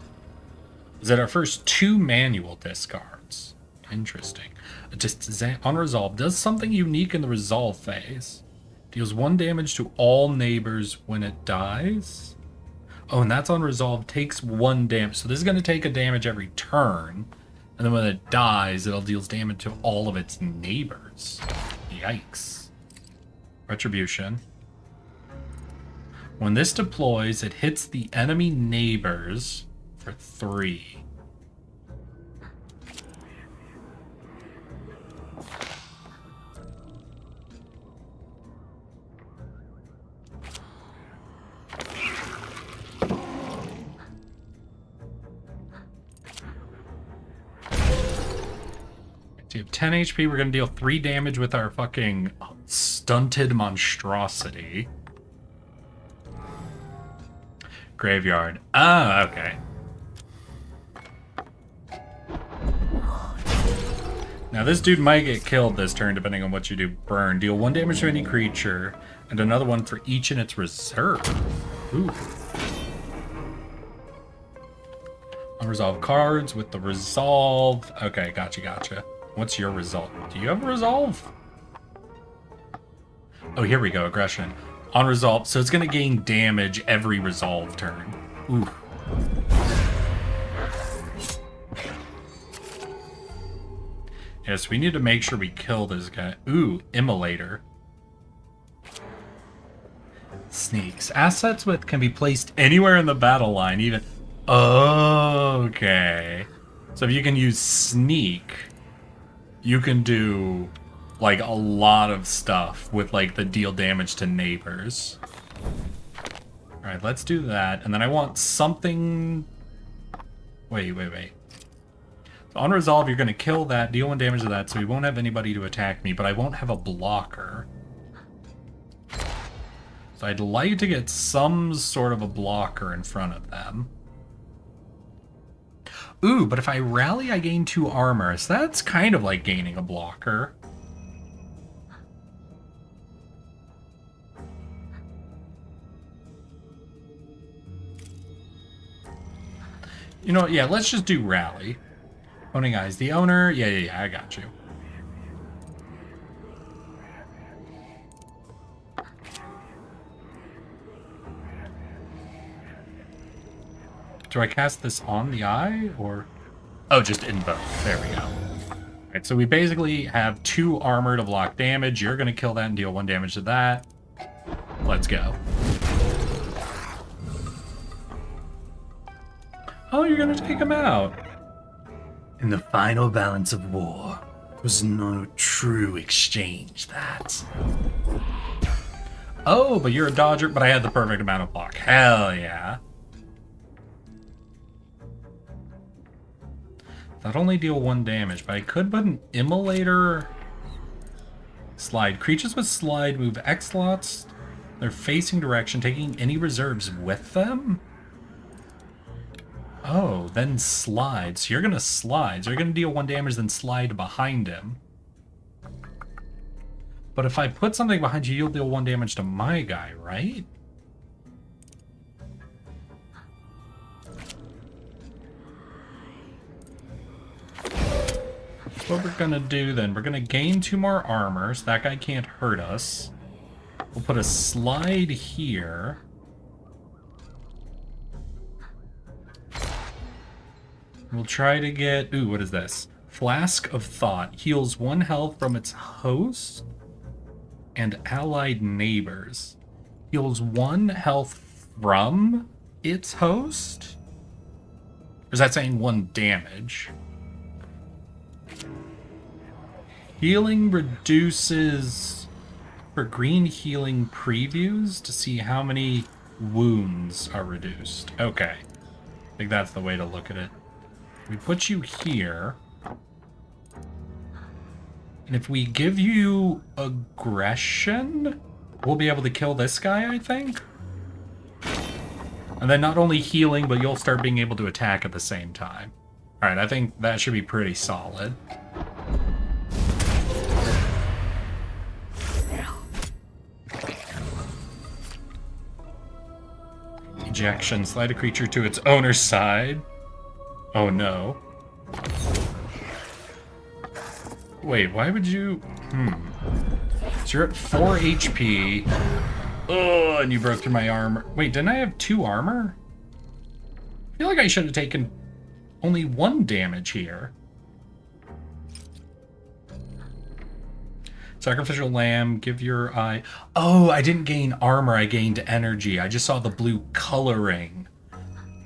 is at our first 2 manual discards. Interesting. Just on resolve, does something unique in the resolve phase. Deals 1 damage to all neighbors when it dies. Oh, and that's on resolve, takes 1 damage. So this is going to take a damage every turn. And then when it dies, it'll deal damage to all of its neighbors. Yikes. Retribution. When this deploys, it hits the enemy neighbors for 3. So you have 10 HP, we're going to deal 3 damage with our fucking stunted monstrosity. Graveyard. Ah, okay. Now this dude might get killed this turn depending on what you do. Burn. Deal 1 damage to any creature, and another one for each in its reserve. Ooh. Unresolved cards with the resolve. Okay, gotcha. What's your result? Do you have a resolve? Oh, here we go. Aggression. On resolve, so it's going to gain damage every resolve turn. Ooh. Yes, we need to make sure we kill this guy. Ooh, Immolator. Sneaks. Assets with can be placed anywhere in the battle line, even... Okay. So if you can use Sneak, you can do... like a lot of stuff with like the deal damage to neighbors. All right, let's do that. And then I want something. Wait. So on resolve, you're going to kill that, deal 1 damage to that, so we won't have anybody to attack me, but I won't have a blocker. So I'd like to get some sort of a blocker in front of them. Ooh, but if I rally, I gain 2 armor. So that's kind of like gaining a blocker. You know what? Yeah, let's just do rally. Owning Eyes, the owner. Yeah, I got you. Do I cast this on the eye or? Oh, just in both. There we go. All right, so we basically have 2 armor to block damage. You're going to kill that and deal 1 damage to that. Let's go. Oh, you're gonna take him out. In the final balance of war, was no true exchange that. Oh, but you're a dodger, but I had the perfect amount of block. Hell yeah. That'd only deal 1 damage, but I could put an Immolator Slide. Creatures with slide move X slots. They're facing direction, taking any reserves with them? Oh, then slide. So you're going to slide. So you're going to deal 1 damage, then slide behind him. But if I put something behind you, you'll deal 1 damage to my guy, right? What we're gonna do then, we're gonna gain 2 more armor, so that guy can't hurt us. We'll put a slide here. We'll try to get, ooh, what is this? Flask of Thought. Heals 1 health from its host and allied neighbors. Heals 1 health from its host? Or is that saying 1 damage? Healing reduces for green healing previews to see how many wounds are reduced. Okay. I think that's the way to look at it. We put you here. And if we give you aggression, we'll be able to kill this guy, I think. And then not only healing, but you'll start being able to attack at the same time. Alright, I think that should be pretty solid. Ejection. Slide a creature to its owner's side. Oh no. Wait, why would you... So you're at 4 HP. Oh, and you broke through my armor. Wait, didn't I have 2 armor? I feel like I should have taken only 1 damage here. Sacrificial lamb, give your eye... Oh, I didn't gain armor, I gained energy. I just saw the blue coloring.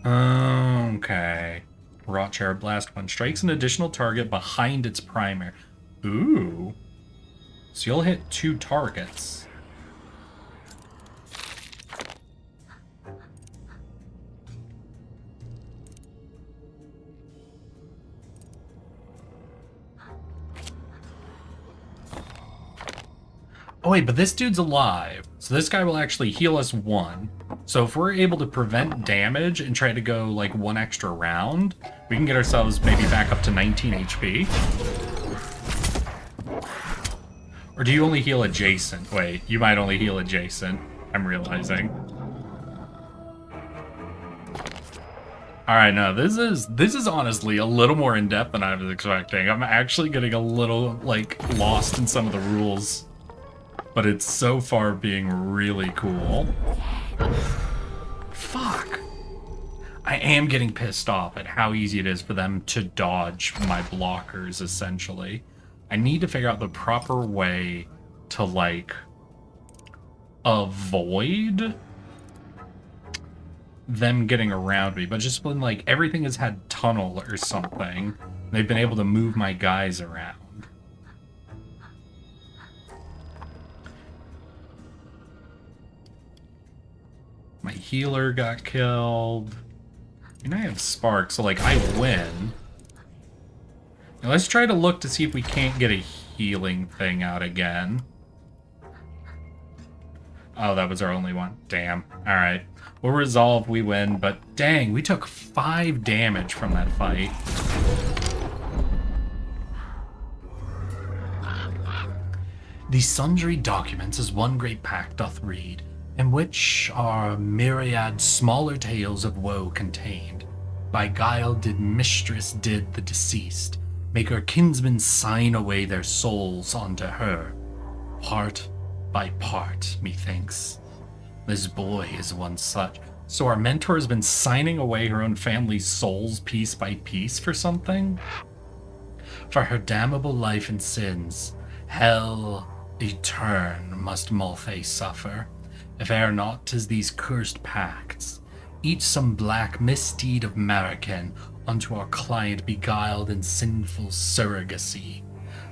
Okay. Wrought Cherub Blast 1 strikes an additional target behind its primary. Ooh. So you'll hit 2 targets. Oh wait, but this dude's alive. So this guy will actually heal us 1. So if we're able to prevent damage and try to go like 1 extra round, we can get ourselves maybe back up to 19 HP. Or do you only heal adjacent? Wait, you might only heal adjacent. I'm realizing. Alright, no, this is honestly a little more in-depth than I was expecting. I'm actually getting a little, like, lost in some of the rules. But it's so far being really cool. Fuck. I am getting pissed off at how easy it is for them to dodge my blockers, essentially. I need to figure out the proper way to, like, avoid them getting around me. But just when, like, everything has had tunnel or something, they've been able to move my guys around. My healer got killed. I mean, I have spark, so, like, I win. Now let's try to look to see if we can't get a healing thing out again. Oh, that was our only one. Damn. Alright. We'll resolve, we win, but dang, we took 5 damage from that fight. The sundry documents as one great pact doth read, in which are myriad smaller tales of woe contained. By guile did mistress did the deceased make her kinsmen sign away their souls unto her, part by part, methinks. This boy is one such. So our mentor has been signing away her own family's souls piece by piece for something? For her damnable life and sins, hell etern must Malfay suffer, if ere not 'tis these cursed pacts, each some black misdeed of American unto our client beguiled in sinful surrogacy,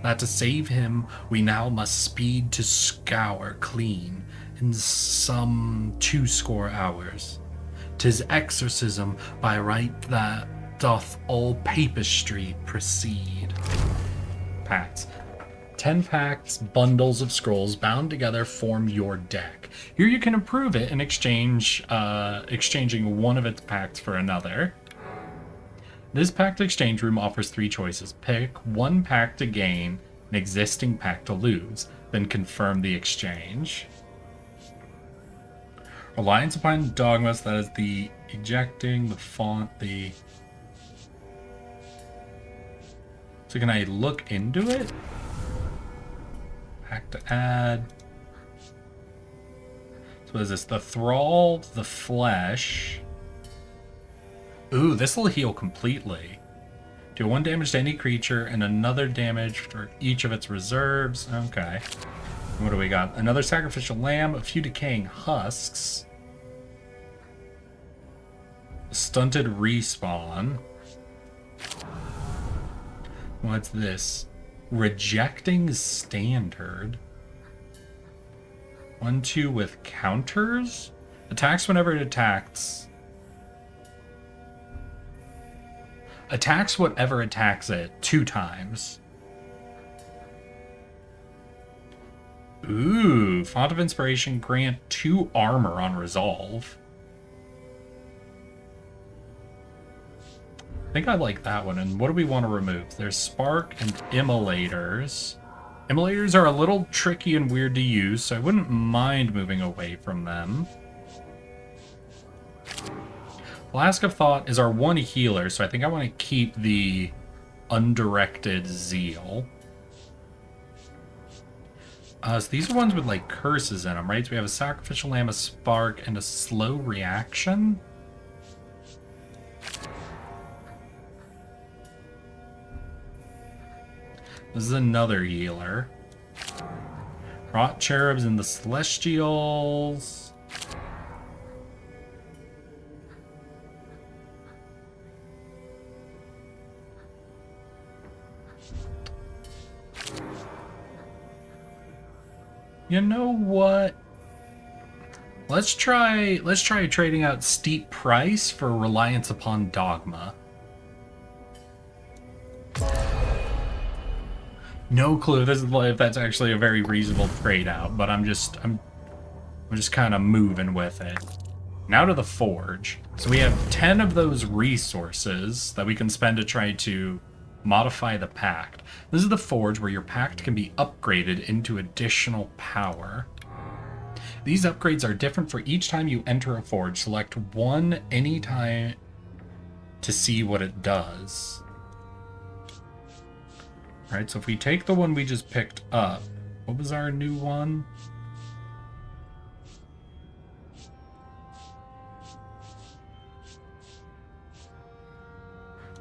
that to save him we now must speed to scour clean in some 20 hours. 'Tis exorcism by right that doth all papistry proceed. Pacts. 10 packs, bundles of scrolls bound together form your deck. Here you can improve it and exchanging one of its packs for another. This packed exchange room offers 3 choices. Pick one pack to gain, an existing pack to lose, then confirm the exchange. Reliance upon dogmas, that is the ejecting, the font, the... So can I look into it? Pack to add. So what is this? The Thrall, the Flesh. Ooh, this will heal completely. Do 1 damage to any creature and another damage for each of its reserves. Okay. What do we got? Another sacrificial lamb, a few decaying husks. Stunted respawn. What's this? Rejecting standard. 1/2 with counters? Attacks whenever it attacks. Attacks whatever attacks it 2 times. Ooh, Font of Inspiration, grant 2 armor on resolve. I think I like that one. And what do we want to remove? There's Spark and Immolators. Immolators are a little tricky and weird to use, so I wouldn't mind moving away from them. Flask of Thought is our 1 healer, so I think I want to keep the Undirected Zeal. So these are ones with like curses in them, right? So we have a Sacrificial Lamb, a Spark, and a Slow Reaction. This is another healer. Rot Cherubs and the Celestials. You know what? Let's try trading out Steep Price for Reliance upon Dogma. No clue if that's actually a very reasonable trade out, but I'm just kind of moving with it. Now to the Forge. So we have 10 of those resources that we can spend to try to modify the Pact. This is the Forge, where your Pact can be upgraded into additional power. These upgrades are different for each time you enter a Forge. Select one anytime to see what it does. Alright, so if we take the one we just picked up, what was our new one?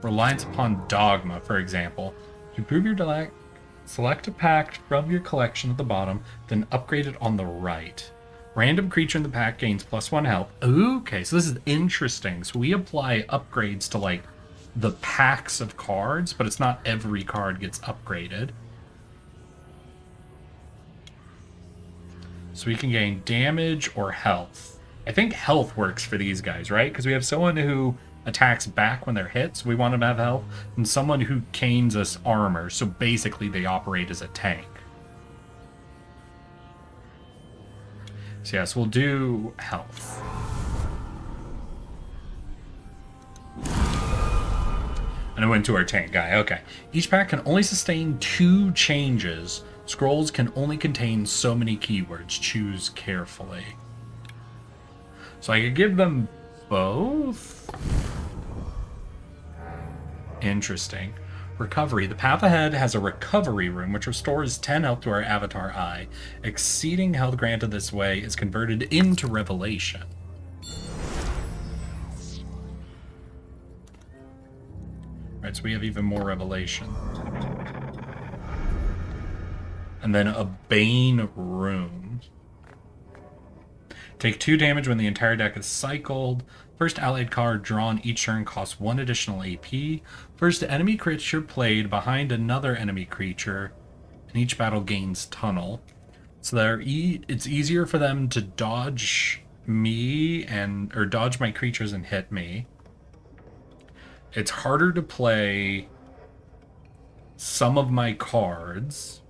Reliance upon Dogma, for example. To improve your deck, select a pact from your collection at the bottom, then upgrade it on the right. Random creature in the pack gains +1 health. Okay, so this is interesting. So we apply upgrades to like the packs of cards, but it's not every card gets upgraded. So we can gain damage or health. I think health works for these guys, right? Because we have someone who attacks back when they're hit, so we want them to have health, and someone who gains us armor, so basically they operate as a tank. So yes, we'll do health. And I went to our tank guy. Okay. Each pack can only sustain 2 changes. Scrolls can only contain so many keywords. Choose carefully. So I could give them both. Interesting. Recovery. The path ahead has a recovery room, which restores 10 health to our avatar eye. Exceeding health granted this way is converted into revelation. Right, so we have even more revelation. And then a Bane room. Take 2 damage when the entire deck is cycled. First allied card drawn each turn costs 1 additional AP. First enemy creature played behind another enemy creature, and each battle gains tunnel. So it's easier for them to dodge me or dodge my creatures and hit me. It's harder to play some of my cards.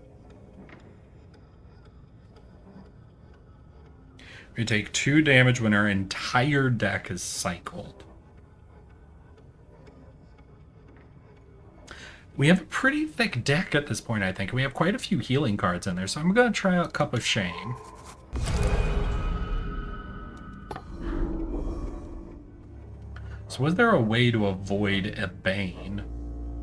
We take 2 damage when our entire deck is cycled. We have a pretty thick deck at this point, I think. We have quite a few healing cards in there, so I'm going to try out Cup of Shame. So was there a way to avoid a Bane?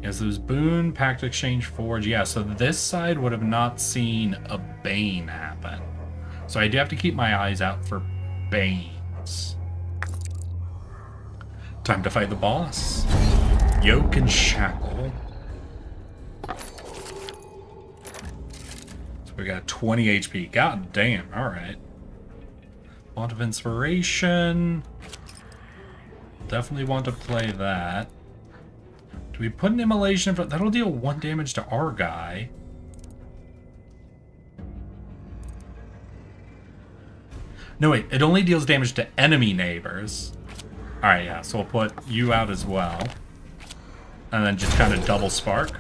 Yes, those Boon, Pact Exchange, Forge. Yeah, so this side would have not seen a Bane happen. So I do have to keep my eyes out for Banes. Time to fight the boss. Yoke and Shackle. So we got 20 HP. God damn, alright. Font of Inspiration. Definitely want to play that. Do we put an Immolation? That'll deal 1 damage to our guy. No, wait. It only deals damage to enemy neighbors. Alright, yeah. So we'll put you out as well. And then just kind of double spark.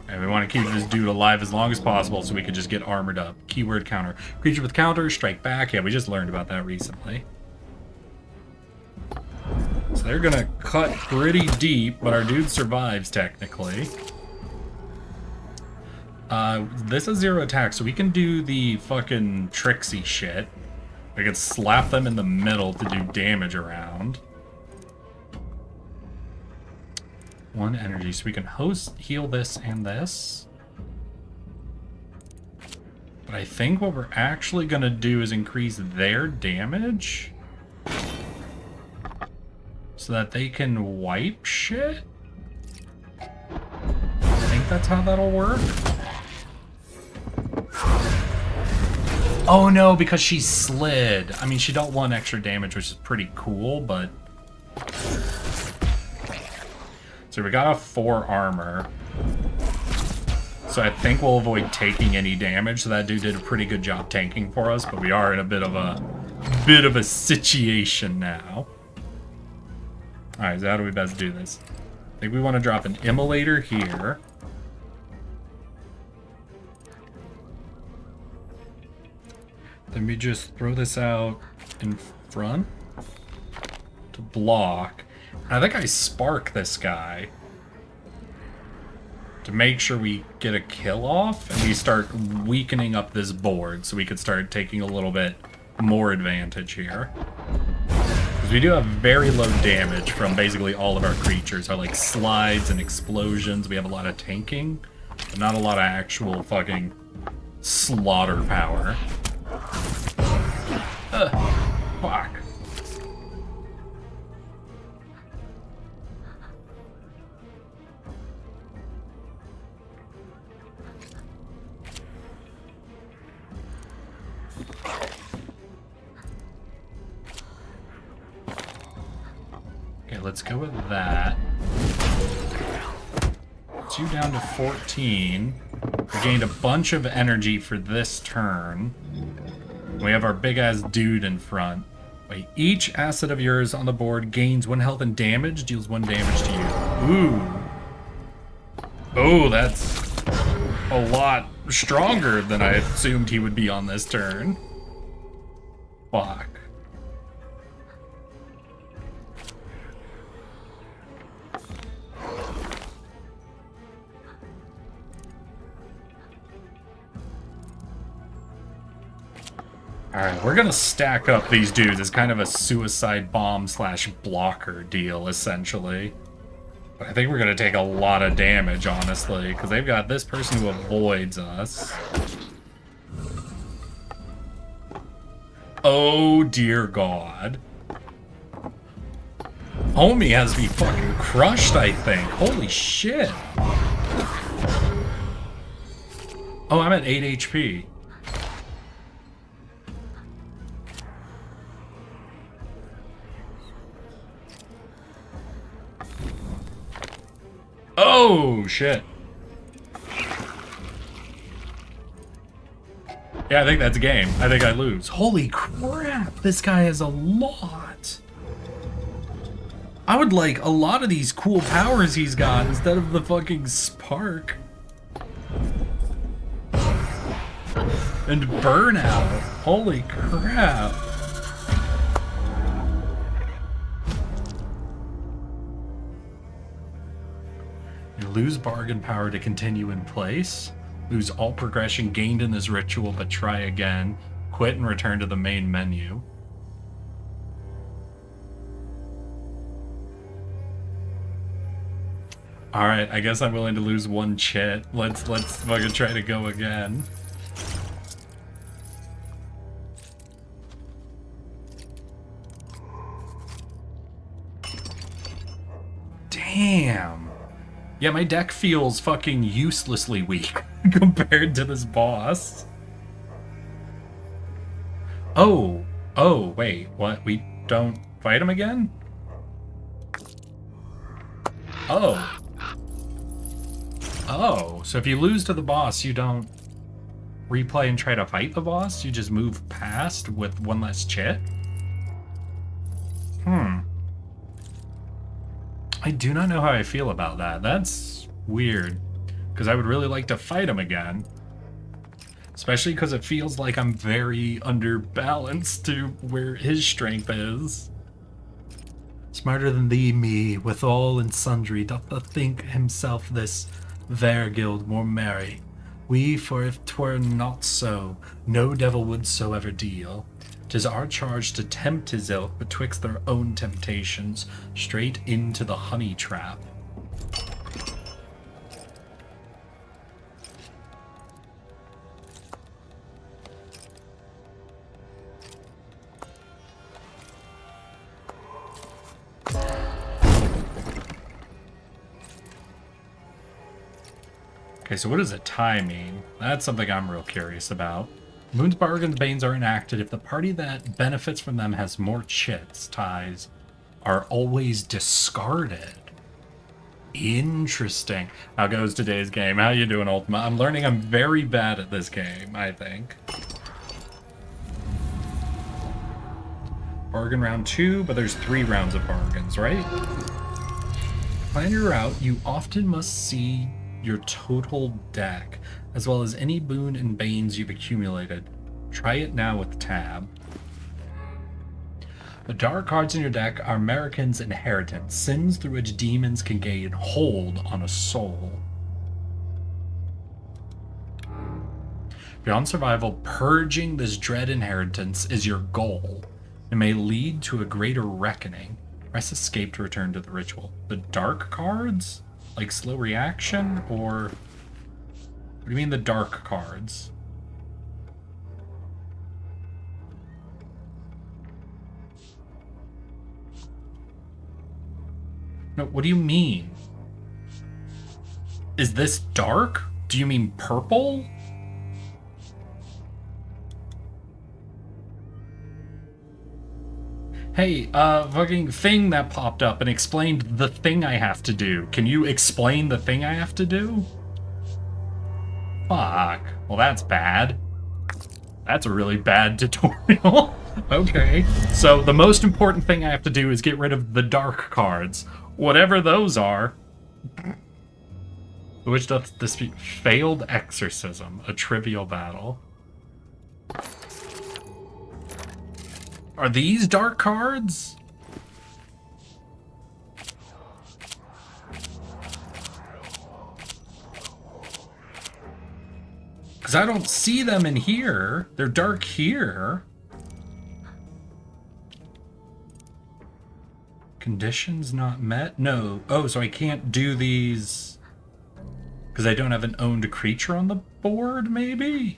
And we want to keep this dude alive as long as possible so we can just get armored up. Keyword counter. Creature with counter, strike back. Yeah, we just learned about that recently. So they're going to cut pretty deep, but our dude survives technically. This is 0 attack, so we can do the fucking Trixie shit. We can slap them in the middle to do damage around. 1 energy, so we can heal this and this. But I think what we're actually gonna do is increase their damage so that they can wipe shit. I think that's how that'll work. Oh no, because she slid. I mean, she dealt 1 extra damage, which is pretty cool, but... So we got a 4 armor. So I think we'll avoid taking any damage. So that dude did a pretty good job tanking for us, but we are in a bit of a situation now. Alright, so how do we best do this? I think we want to drop an Immolator here. Then we just throw this out in front to block. And I think I spark this guy to make sure we get a kill off and we start weakening up this board so we could start taking a little bit more advantage here. Because we do have very low damage from basically all of our creatures. Our like slides and explosions. We have a lot of tanking, but not a lot of actual fucking slaughter power. Fuck. Okay, let's go with that. It's you down to 14. We gained a bunch of energy for this turn. We have our big-ass dude in front. Wait, each asset of yours on the board gains 1 health and damage, deals 1 damage to you. Ooh. Oh, that's a lot stronger than I assumed he would be on this turn. Fuck. Alright, we're gonna stack up these dudes as kind of a suicide bomb / blocker deal, essentially. But I think we're gonna take a lot of damage, honestly, because they've got this person who avoids us. Oh dear God. Homie has me fucking crushed, I think. Holy shit. Oh, I'm at 8 HP. Oh, shit. Yeah, I think that's game. I think I lose. Holy crap, this guy has a lot. I would like a lot of these cool powers he's got instead of the fucking spark. And Burnout. Holy crap. You lose bargain power to continue in place. Lose all progression gained in this ritual, but try again. Quit and return to the main menu. Alright, I guess I'm willing to lose one chit. Let's fucking try to go again. Damn. Yeah, my deck feels fucking uselessly weak compared to this boss. Oh, wait, what? We don't fight him again? Oh, so if you lose to the boss, you don't replay and try to fight the boss? You just move past with one less chit? I do not know how I feel about that. That's weird, because I would really like to fight him again. Especially because it feels like I'm very underbalanced to where his strength is. Smarter than thee, me, with all and sundry, doth think himself this Vergild more merry. We, for if 'twere not so, no devil would so ever deal. 'Tis our charge to tempt his ilk betwixt their own temptations, straight into the honey trap. Okay, so what does a tie mean? That's something I'm real curious about. Moon's Bargain's Banes are enacted if the party that benefits from them has more chits. Ties are always discarded. Interesting. How goes today's game? How you doing, Ultima? I'm learning I'm very bad at this game, I think. Bargain round 2, but there's 3 rounds of bargains, right? Plan your route. You often must see your total deck, as well as any boon and banes you've accumulated. Try it now with tab. The dark cards in your deck are American's Inheritance, sins through which demons can gain hold on a soul. Beyond survival, purging this dread inheritance is your goal. It may lead to a greater reckoning. Press escape to return to the ritual. The dark cards? Like slow reaction, or what do you mean the dark cards? No, what do you mean? Is this dark? Do you mean purple? Hey, fucking thing that popped up and explained the thing I have to do. Can you explain the thing I have to do? Fuck. Well, that's bad. That's a really bad tutorial. Okay. So the most important thing I have to do is get rid of the dark cards. Whatever those are. Which doth dispute failed exorcism, a trivial battle. Are these dark cards? Because I don't see them in here. They're dark here. Conditions not met? No. Oh, so I can't do these because I don't have an owned creature on the board, maybe?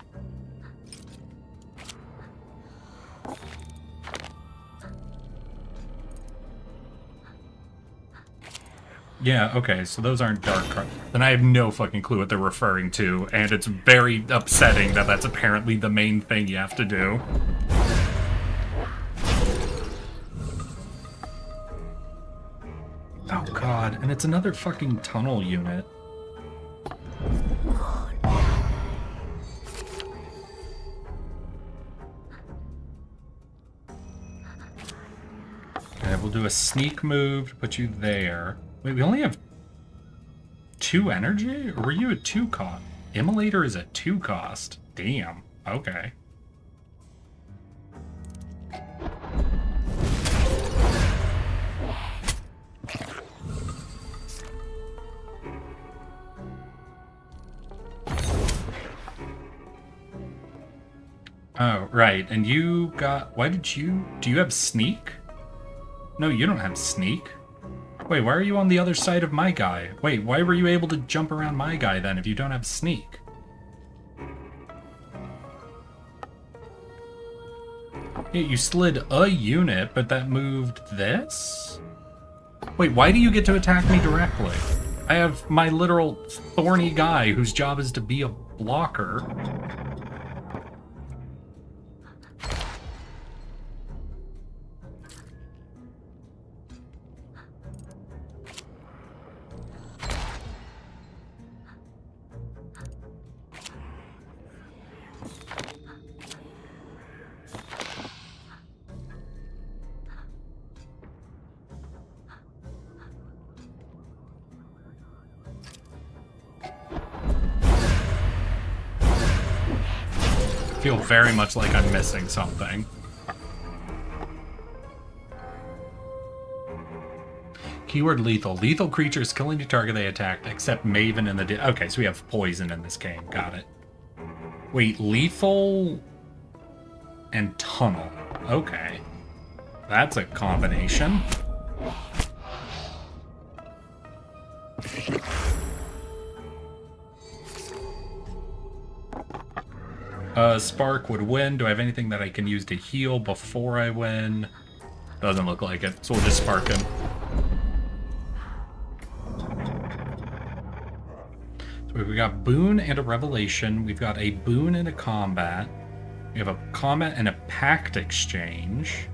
Yeah, okay, so those aren't dark cards. Then I have no fucking clue what they're referring to, and it's very upsetting that that's apparently the main thing you have to do. Oh god, and it's another fucking tunnel unit. Okay, we'll do a sneak move to put you there. Wait, we only have 2 energy? Or were you at 2 cost? Immolator is at 2 cost. Damn. Okay. Oh, right. And you got... Why did you... Do you have sneak? No, you don't have sneak. Wait, why are you on the other side of my guy? Wait, why were you able to jump around my guy then if you don't have sneak? Yeah, you slid a unit, but that moved this? Wait, why do you get to attack me directly? I have my literal thorny guy whose job is to be a blocker. Feel very much like I'm missing something. Keyword lethal. Lethal creatures kill any target they attack, except Maven and the... Okay, so we have poison in this game. Got it. Wait, lethal and tunnel. Okay. That's a combination. Spark would win. Do I have anything that I can use to heal before I win? Doesn't look like it, so we'll just spark him. So we got boon and a revelation. We've got a boon and a combat. We have a combat and a pact exchange,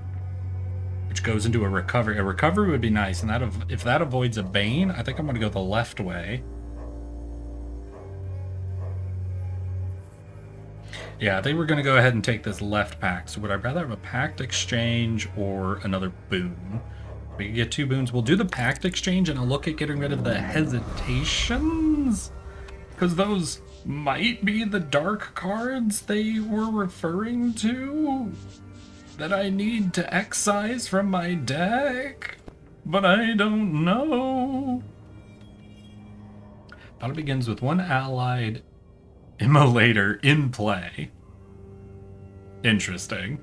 which goes into a recovery. A recovery would be nice, and that if that avoids a bane, I think I'm going to go the left way. Yeah, I think we're going to go ahead and take this left pact. So would I rather have a pact exchange or another boon? We can get 2 boons. We'll do the pact exchange, and I'll look at getting rid of the hesitations, because those might be the dark cards they were referring to that I need to excise from my deck, but I don't know. Battle begins with 1 allied Immolator in play. Interesting.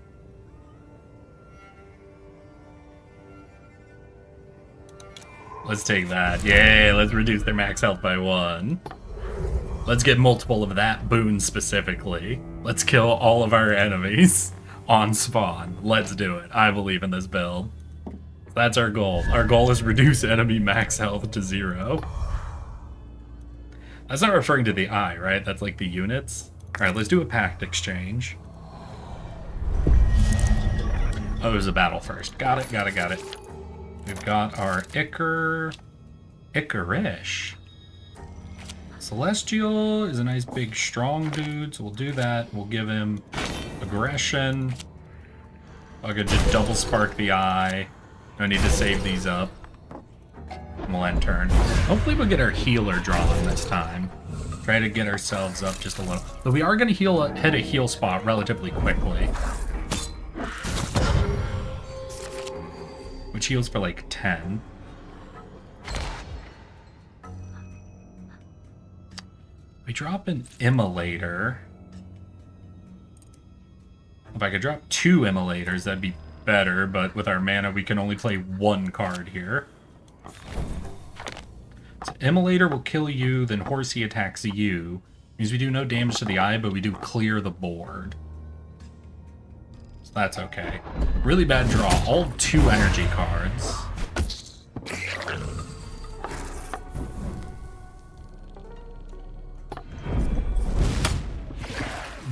Let's take that. Yay, let's reduce their max health by 1. Let's get multiple of that boon specifically. Let's kill all of our enemies on spawn. Let's do it. I believe in this build. That's our goal. Our goal is reduce enemy max health to 0. That's not referring to the eye, right? That's like the units. Alright, let's do a pact exchange. Oh, there's a battle first. Got it, got it, got it. We've got our Icarish. Celestial is a nice big strong dude, so we'll do that. We'll give him aggression. I could just double spark the eye. No need to save these up. We'll end turn. Hopefully we'll get our healer drawn this time. Try to get ourselves up just a little. But we are going to hit a heal spot relatively quickly. Which heals for like 10. We drop an Immolator. If I could drop 2 Immolators, that'd be better, but with our mana, we can only play 1 card here. So Immolator will kill you, then Horsey attacks you. Means we do no damage to the eye, but we do clear the board. So that's okay. Really bad draw. All 2 energy cards.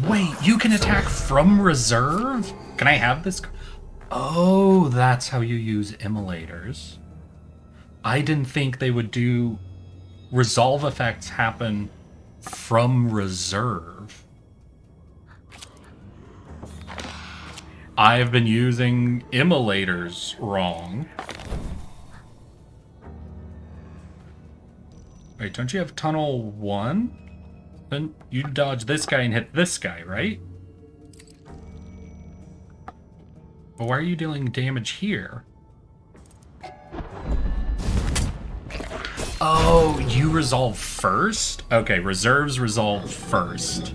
Wait, you can attack from reserve? Can I have this? Oh, that's how you use Immolators. I didn't think they would do resolve effects happen from reserve. I've been using Immolators wrong. Wait, don't you have Tunnel 1? Then you dodge this guy and hit this guy, right? But why are you dealing damage here? Oh, you resolve first? Okay, reserves resolve first.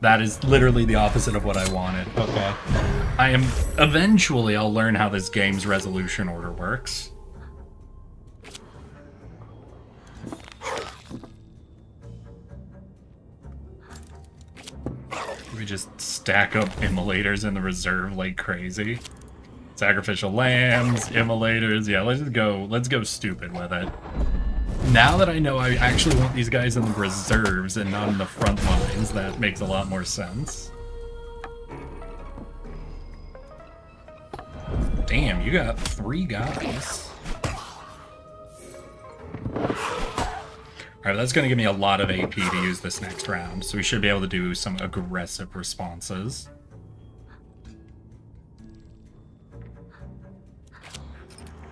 That is literally the opposite of what I wanted. Okay. Eventually I'll learn how this game's resolution order works. We just stack up immolators in the reserve like crazy. Sacrificial lambs, immolators. Yeah, let's go stupid with it. Now that I know I actually want these guys in the reserves and not in the front lines, that makes a lot more sense. Damn, you got 3 guys. Alright, that's going to give me a lot of AP to use this next round, so we should be able to do some aggressive responses.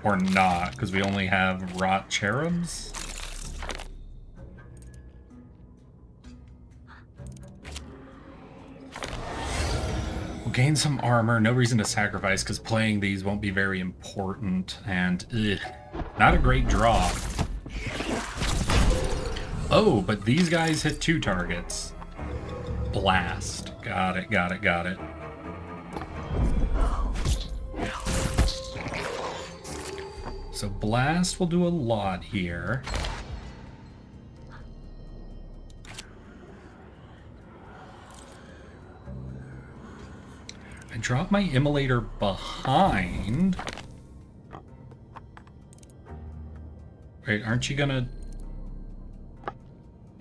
Or not, because we only have Rot Cherubs. We'll gain some armor, no reason to sacrifice, because playing these won't be very important, and not a great draw. Oh, but these guys hit 2 targets. Blast. Got it, got it, got it. So Blast will do a lot here. I dropped my Immolator behind. Wait, aren't you gonna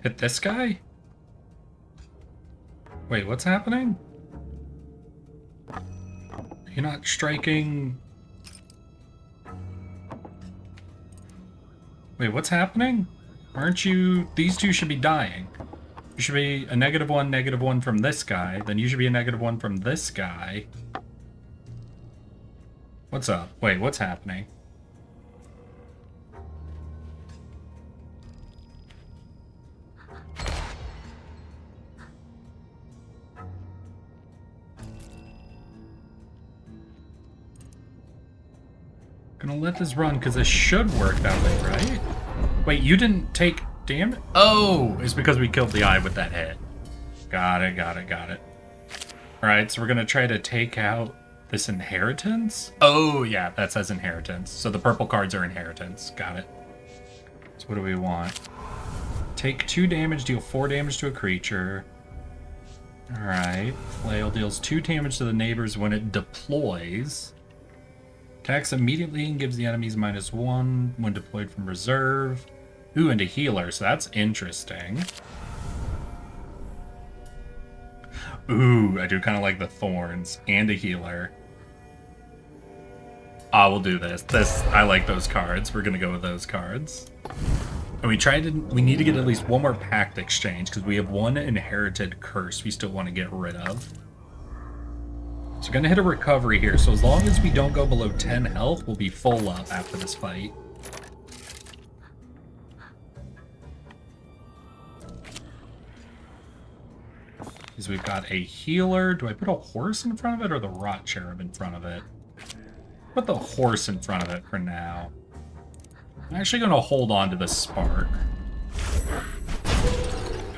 hit this guy? Wait, what's happening? You're not striking... Wait, what's happening? Aren't you... These two should be dying. You should be a -1 from this guy. Then you should be a -1 from this guy. What's up? Wait, what's happening? Gonna let this run because this should work that way, right? Wait, you didn't take damage? Oh, it's because we killed the eye with that hit. Got it, got it, got it. Alright, so we're gonna try to take out this inheritance? Oh, yeah, that says inheritance. So the purple cards are inheritance. Got it. So what do we want? Take 2 damage, deal 4 damage to a creature. Alright. Flail deals 2 damage to the neighbors when it deploys. Attacks immediately and gives the enemies -1 when deployed from reserve. Ooh, and a healer, so that's interesting. Ooh, I do kind of like the thorns and a healer. Ah, we'll do this. I like those cards. We're gonna go with those cards. And we need to get at least 1 more pact exchange because we have 1 inherited curse we still want to get rid of. So we're gonna hit a recovery here, so as long as we don't go below 10 health, we'll be full up after this fight. Because we've got a healer. Do I put a horse in front of it or the Rot Cherub in front of it? Put the horse in front of it for now. I'm actually gonna hold on to the spark.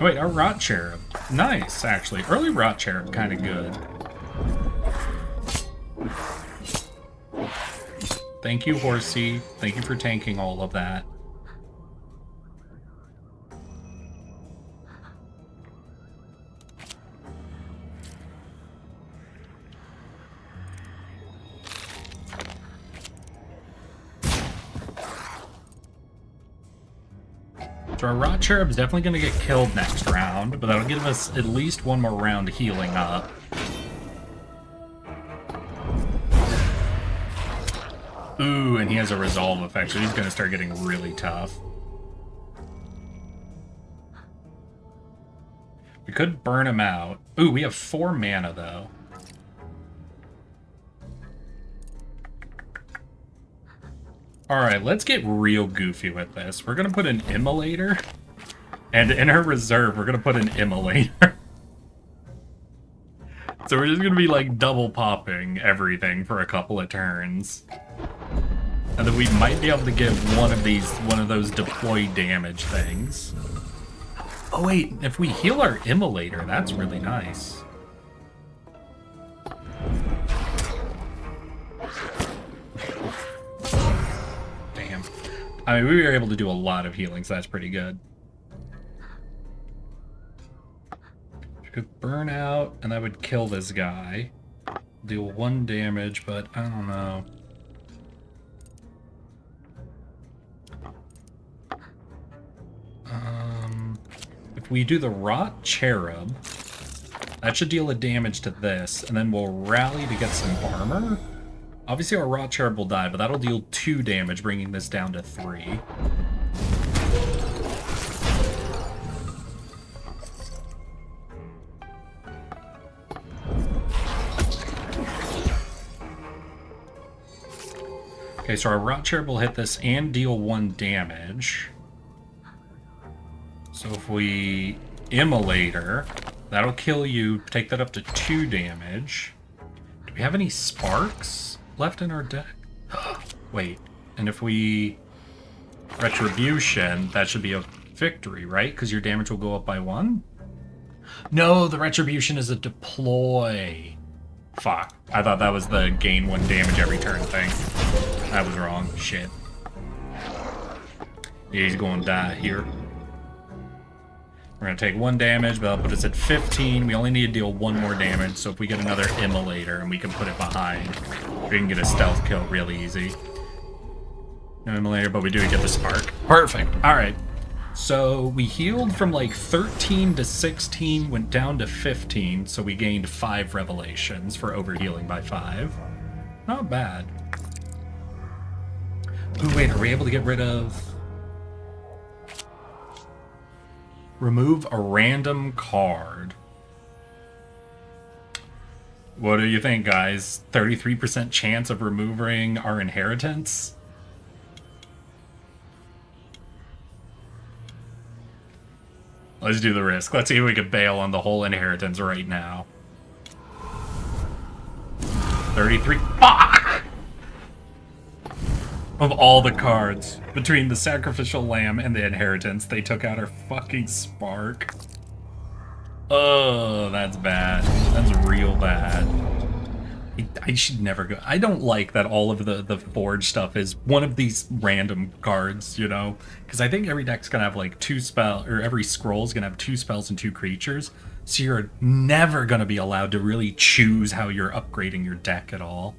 Oh wait, our Rot Cherub. Nice, actually. Early Rot Cherub, kind of good. Thank you, Horsey. Thank you for tanking all of that. So our Rot Cherub's definitely going to get killed next round, but that'll give us at least 1 more round healing up. Ooh, and he has a resolve effect, so he's going to start getting really tough. We could burn him out. Ooh, we have 4 mana, though. Alright, let's get real goofy with this. We're going to put an Immolator, and in our reserve, we're going to put an Immolator. So we're just gonna be like double popping everything for a couple of turns. And then we might be able to get one of those deploy damage things. Oh wait, if we heal our immolator, that's really nice. Damn. I mean, we were able to do a lot of healing, so that's pretty good. We could burn out, and that would kill this guy. Deal 1 damage, but I don't know. If we do the Rot Cherub, that should deal a damage to this, and then we'll rally to get some armor. Obviously our Rot Cherub will die, but that'll deal 2 damage, bringing this down to 3. Okay, so our Rot Cherub will hit this and deal 1 damage. So if we Immolator, that'll kill you, take that up to 2 damage. Do we have any sparks left in our deck? Wait, and if we Retribution, that should be a victory, right? Because your damage will go up by 1? No, the Retribution is a deploy. Fuck, I thought that was the gain 1 damage every turn thing. I was wrong, shit. Yeah, he's going to die here. We're going to take 1 damage, but that'll put us at 15. We only need to deal 1 more damage, so if we get another Immolator and we can put it behind, we can get a stealth kill real easy. No Immolator, but we do get the spark. Perfect. Alright. So we healed from like 13 to 16, went down to 15, so we gained 5 revelations for overhealing by 5. Not bad. Ooh, wait, are we able to get rid of... Remove a random card. What do you think, guys? 33% chance of removing our inheritance? Let's do the risk. Let's see if we can bail on the whole inheritance right now. 33. Fuck! Of all the cards, between the Sacrificial Lamb and the Inheritance, they took out our fucking Spark. Oh, that's bad. That's real bad. I should never go. I don't like that all of the Forge stuff is one of these random cards, you know? Because I think every deck's gonna have like 2 spells, or every scroll's gonna have 2 spells and 2 creatures. So you're never gonna be allowed to really choose how you're upgrading your deck at all.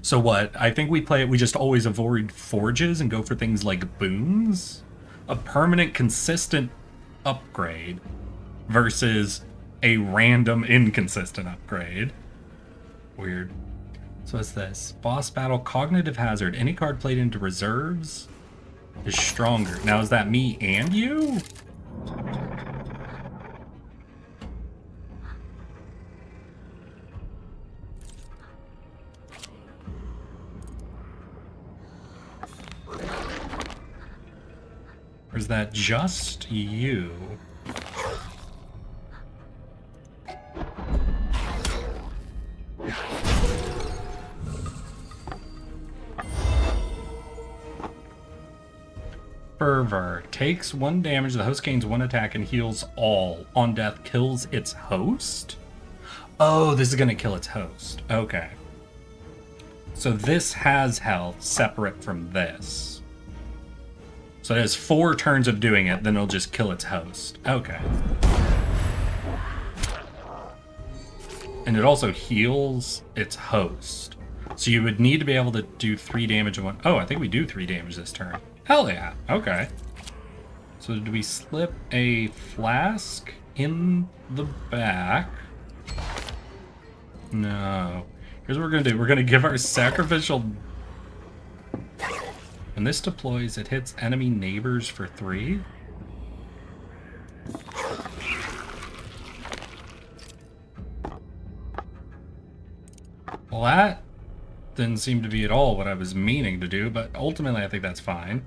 So what? I think we just always avoid forges and go for things like boons? A permanent, consistent upgrade versus a random, inconsistent upgrade. Weird. So what's this? Boss battle, cognitive hazard. Any card played into reserves is stronger. Now is that me and you? Or is that just you? Fervor. Takes 1 damage, the host gains 1 attack and heals all. On death, kills its host? Oh, this is going to kill its host. Okay. So this has health separate from this. So it has 4 turns of doing it, then it'll just kill its host. Okay. And it also heals its host. So you would need to be able to do 3 damage in 1. Oh, I think we do 3 damage this turn. Hell yeah. Okay. So do we slip a flask in the back? No. Here's what we're going to do. We're going to give our sacrificial... When this deploys, it hits enemy neighbors for 3. Well, that didn't seem to be at all what I was meaning to do, but ultimately I think that's fine.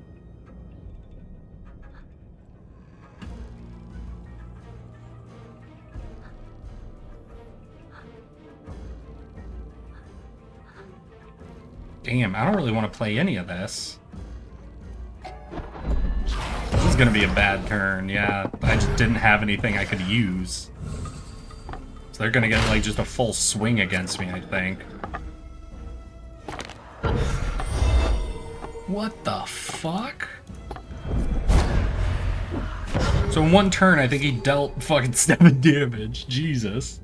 Damn, I don't really want to play any of this. This is gonna be a bad turn, yeah. I just didn't have anything I could use. So they're gonna get, like, just a full swing against me, I think. What the fuck? So in one turn, I think he dealt fucking 7 damage. Jesus.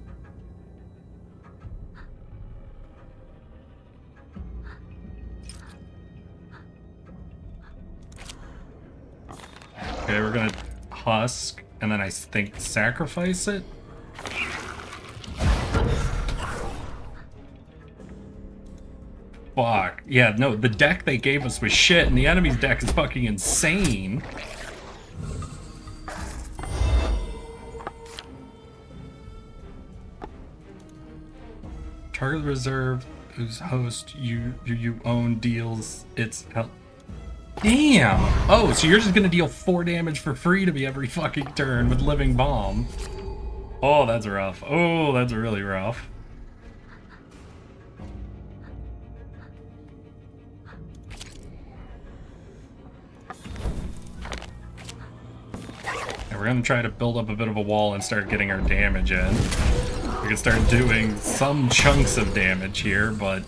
Okay, we're gonna husk, and then I think sacrifice it. Fuck. Yeah, no, the deck they gave us was shit, and the enemy's deck is fucking insane. Target reserve whose host you own deals its health. Damn! Oh, so you're just gonna deal 4 damage for free to me every fucking turn with Living Bomb. Oh, that's rough. Oh, that's really rough. And we're gonna try to build up a bit of a wall and start getting our damage in. We can start doing some chunks of damage here, but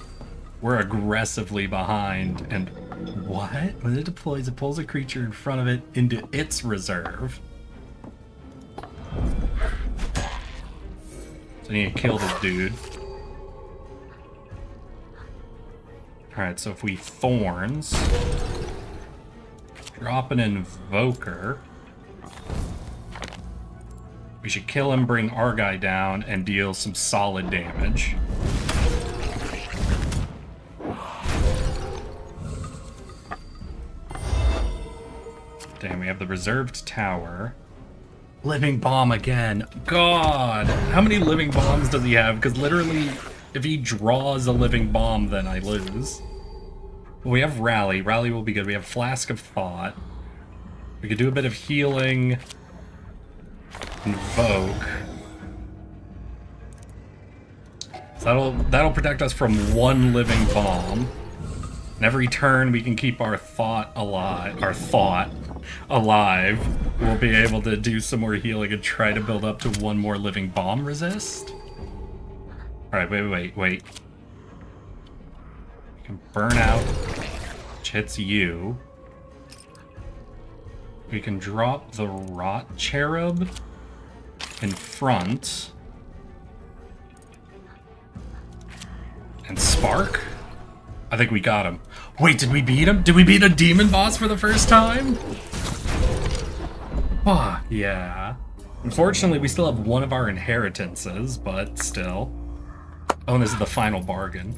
we're aggressively behind. And what? When it deploys, it pulls a creature in front of it into its reserve. So I need to kill this dude. Alright, so if we Thorns, drop an Invoker, we should kill him, bring our guy down, and deal some solid damage. Damn, we have the reserved tower. Living Bomb again. God! How many Living Bombs does he have? Because literally, if he draws a Living Bomb, then I lose. Well, we have Rally. Rally will be good. We have Flask of Thought. We could do a bit of healing. Invoke. So that'll protect us from 1 Living Bomb. And every turn we can keep our thought alive. We'll be able to do some more healing and try to build up to 1 more Living Bomb resist. Alright, wait. We can burn out, which hits you. We can drop the Rot Cherub in front. And Spark? I think we got him. Wait, did we beat him? Did we beat a demon boss for the first time? Oh, yeah. Unfortunately, we still have one of our inheritances, but still. Oh, and this is the final bargain.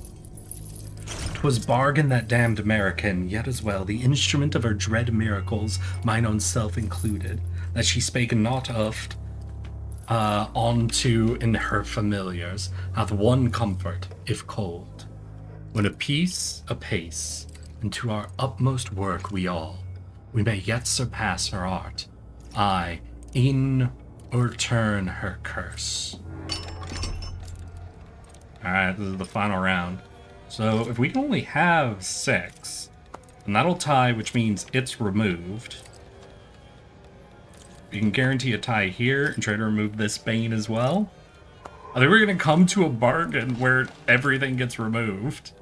'Twas bargain that damned American, yet as well the instrument of her dread miracles, mine own self included, that she spake not oft unto in her familiars, hath one comfort, if cold. When apace, and to our utmost work we may yet surpass her art, aye, e'en o'erturn her curse. Alright, this is the final round. So if we can only have 6, then that'll tie, which means it's removed. We can guarantee a tie here and try to remove this Bane as well. I think we're gonna come to a bargain where everything gets removed.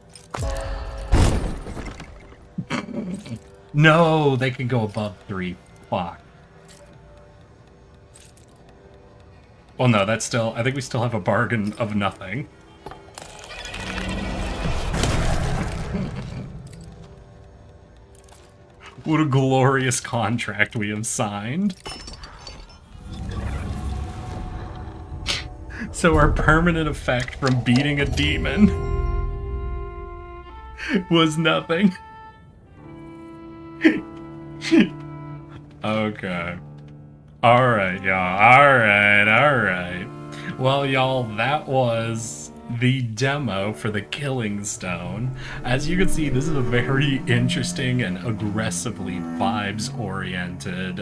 No, they can go above 3. Fuck. Well, no, that's still... I think we still have a bargain of nothing. What a glorious contract we have signed. So our permanent effect from beating a demon was nothing. Okay. Alright, y'all. Alright. Well, y'all, that was the demo for the Killing Stone. As you can see, this is a very interesting and aggressively vibes-oriented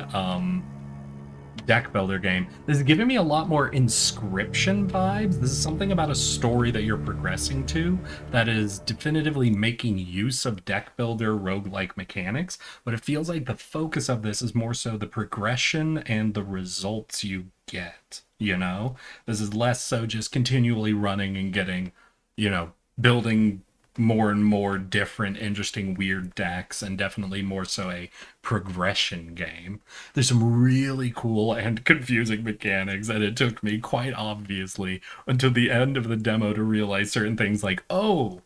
deck builder game. This is giving me a lot more Inscription vibes. This is something about a story that you're progressing to that is definitively making use of deck builder roguelike mechanics, but it feels like the focus of this is more so the progression and the results you get, you know? This is less so just continually running and getting, you know, building more and more different, interesting, weird decks, and definitely more so a progression game. There's some really cool and confusing mechanics, and it took me quite obviously until the end of the demo to realize certain things like, oh,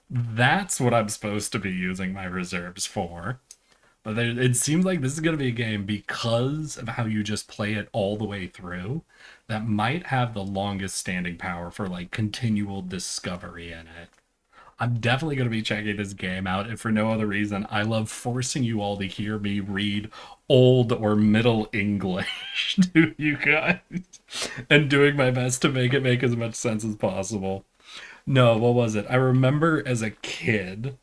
that's what I'm supposed to be using my reserves for. But it seems like this is going to be a game, because of how you just play it all the way through, that might have the longest standing power for like continual discovery in it. I'm definitely going to be checking this game out, and for no other reason, I love forcing you all to hear me read Old or Middle English to you guys, and doing my best to make it make as much sense as possible. No, what was it? I remember as a kid,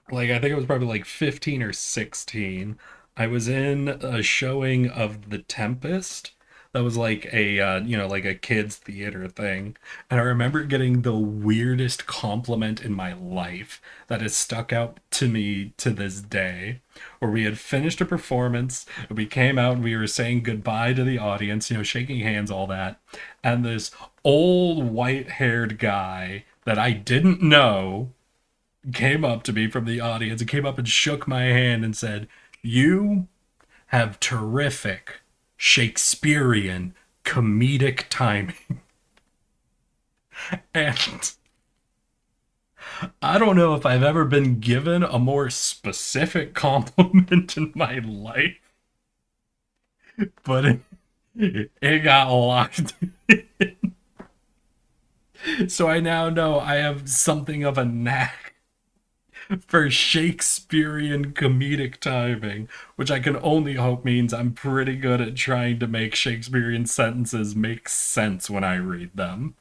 like I think it was probably like 15 or 16, I was in a showing of The Tempest. That was like a, you know, like a kid's theater thing. And I remember getting the weirdest compliment in my life that has stuck out to me to this day, where we had finished a performance, and we came out and we were saying goodbye to the audience, you know, shaking hands, all that. And this old white-haired guy that I didn't know came up to me from the audience and came up and shook my hand and said, "You have terrific Shakespearean comedic timing." And I don't know if I've ever been given a more specific compliment in my life, but it got locked in. So I now know I have something of a knack for Shakespearean comedic timing, which I can only hope means I'm pretty good at trying to make Shakespearean sentences make sense when I read them.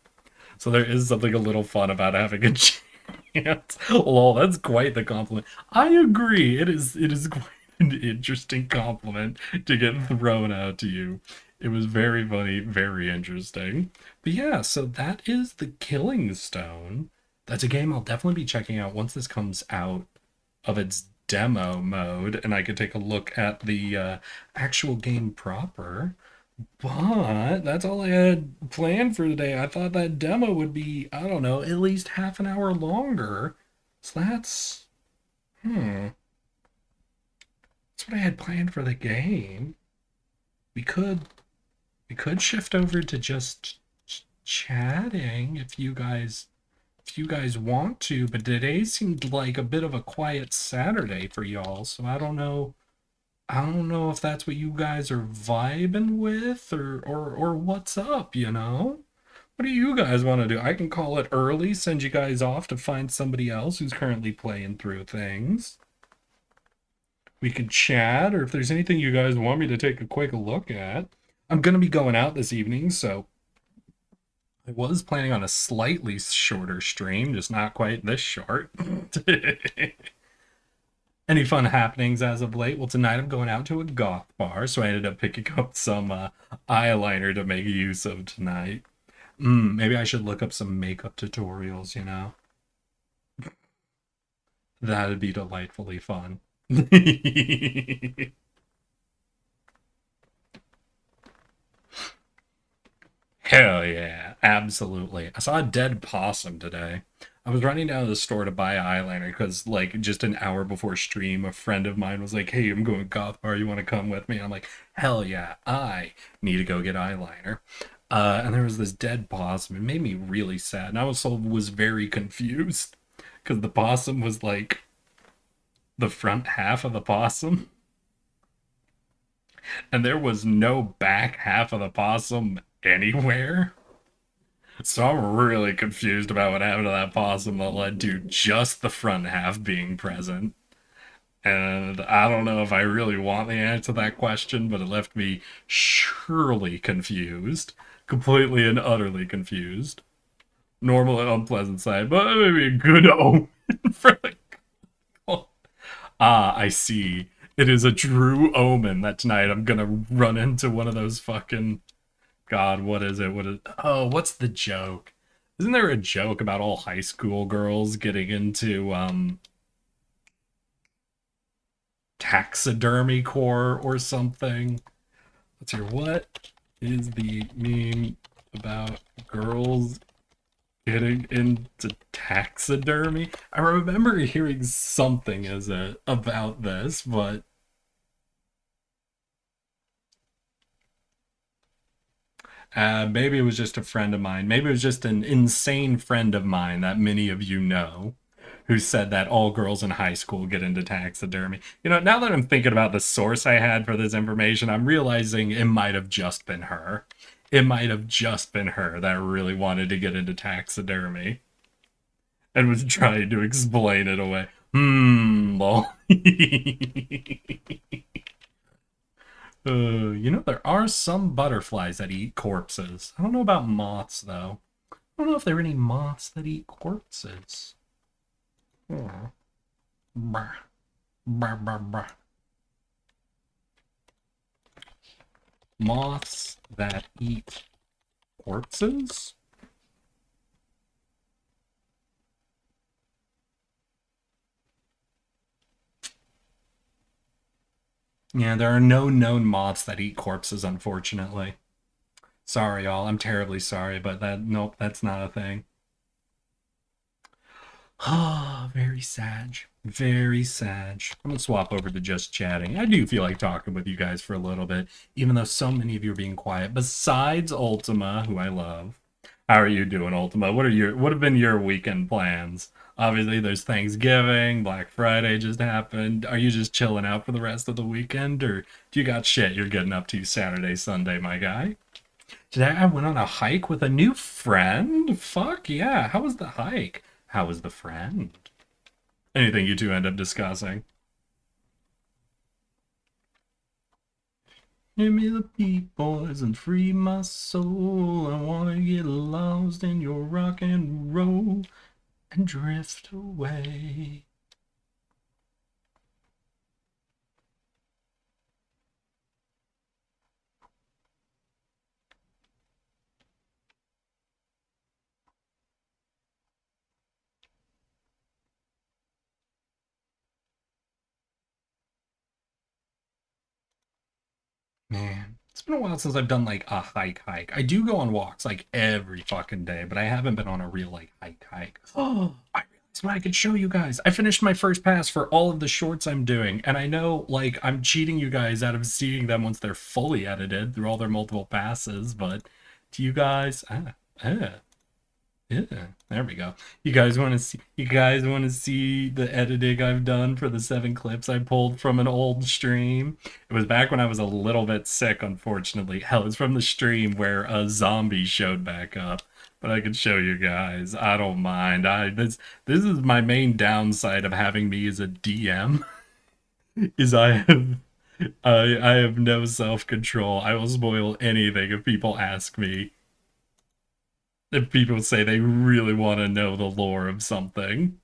So there is something a little fun about having a chance. Lol, that's quite the compliment. I agree. It is quite an interesting compliment to get thrown out to you. It was very funny, very interesting. But yeah, so that is The Killing Stone. That's a game I'll definitely be checking out once this comes out of its demo mode, and I could take a look at the actual game proper. But that's all I had planned for today. I thought that demo would be, I don't know, at least half an hour longer. So that's what I had planned for the game. We could shift over to just chatting if you guys want to, but today seemed like a bit of a quiet Saturday for y'all, so I don't know if that's what you guys are vibing with or what's up, you know? What do you guys want to do? I can call it early, send you guys off to find somebody else who's currently playing through things. We could chat, or if there's anything you guys want me to take a quick look at. I'm going to be going out this evening, so I was planning on a slightly shorter stream, just not quite this short. Any fun happenings as of late? Well, tonight I'm going out to a goth bar, so I ended up picking up some eyeliner to make use of tonight. Maybe I should look up some makeup tutorials, you know? That'd be delightfully fun. Hell yeah, absolutely. I saw a dead possum today. I was running down to the store to buy eyeliner because, like, just an hour before stream, a friend of mine was like, "Hey, I'm going to goth bar. You want to come with me?" And I'm like, hell yeah, I need to go get eyeliner. And there was this dead possum. It made me really sad. And I was very confused because the possum was, like, the front half of the possum. And there was no back half of the possum anywhere. So I'm really confused about what happened to that possum that led to just the front half being present. And I don't know if I really want the answer to that question, but it left me surely confused. Completely and utterly confused. Normal and unpleasant side, but maybe a good omen for the... I see. It is a true omen that tonight I'm gonna run into one of those fucking... God, what is it? Oh, what's the joke? Isn't there a joke about all high school girls getting into, taxidermy core or something? Let's hear, what is the meme about girls getting into taxidermy? I remember hearing something about this, but maybe it was just a friend of mine. Maybe it was just an insane friend of mine that many of you know, who said that all girls in high school get into taxidermy. You know, now that I'm thinking about the source I had for this information, I'm realizing it might have just been her. It might have just been her that really wanted to get into taxidermy and was trying to explain it away. Lol. You know, there are some butterflies that eat corpses. I don't know about moths, though. I don't know if there are any moths that eat corpses. Brr. Brr, brr, brr. Moths that eat corpses? Yeah, there are no known moths that eat corpses, unfortunately. Sorry, y'all. I'm terribly sorry, but nope, that's not a thing. Ah, very sad. Very sad. I'm gonna swap over to just chatting. I do feel like talking with you guys for a little bit, even though so many of you are being quiet. Besides Ultima, who I love. How are you doing, Ultima? What have been your weekend plans? Obviously, there's Thanksgiving, Black Friday just happened. Are you just chilling out for the rest of the weekend, or do you got shit you're getting up to Saturday, Sunday, my guy? Today I went on a hike with a new friend. Fuck yeah! How was the hike? How was the friend? Anything you two end up discussing? Give me the beat, boys, and free my soul. I wanna get lost in your rock and roll and drift away. Man, it's been a while since I've done like a hike. I do go on walks like every fucking day, but I haven't been on a real like hike. Oh, I realized what I could show you guys. I finished my first pass for all of the shorts I'm doing, and I know like I'm cheating you guys out of seeing them once they're fully edited through all their multiple passes, but do you guys yeah, there we go. You guys want to see? You guys want to see the editing I've done for the 7 clips I pulled from an old stream? It was back when I was a little bit sick, unfortunately. Hell, it's from the stream where a zombie showed back up. But I can show you guys. I don't mind. This is my main downside of having me as a DM. Is I have no self-control. I will spoil anything if people ask me. If people say they really want to know the lore of something.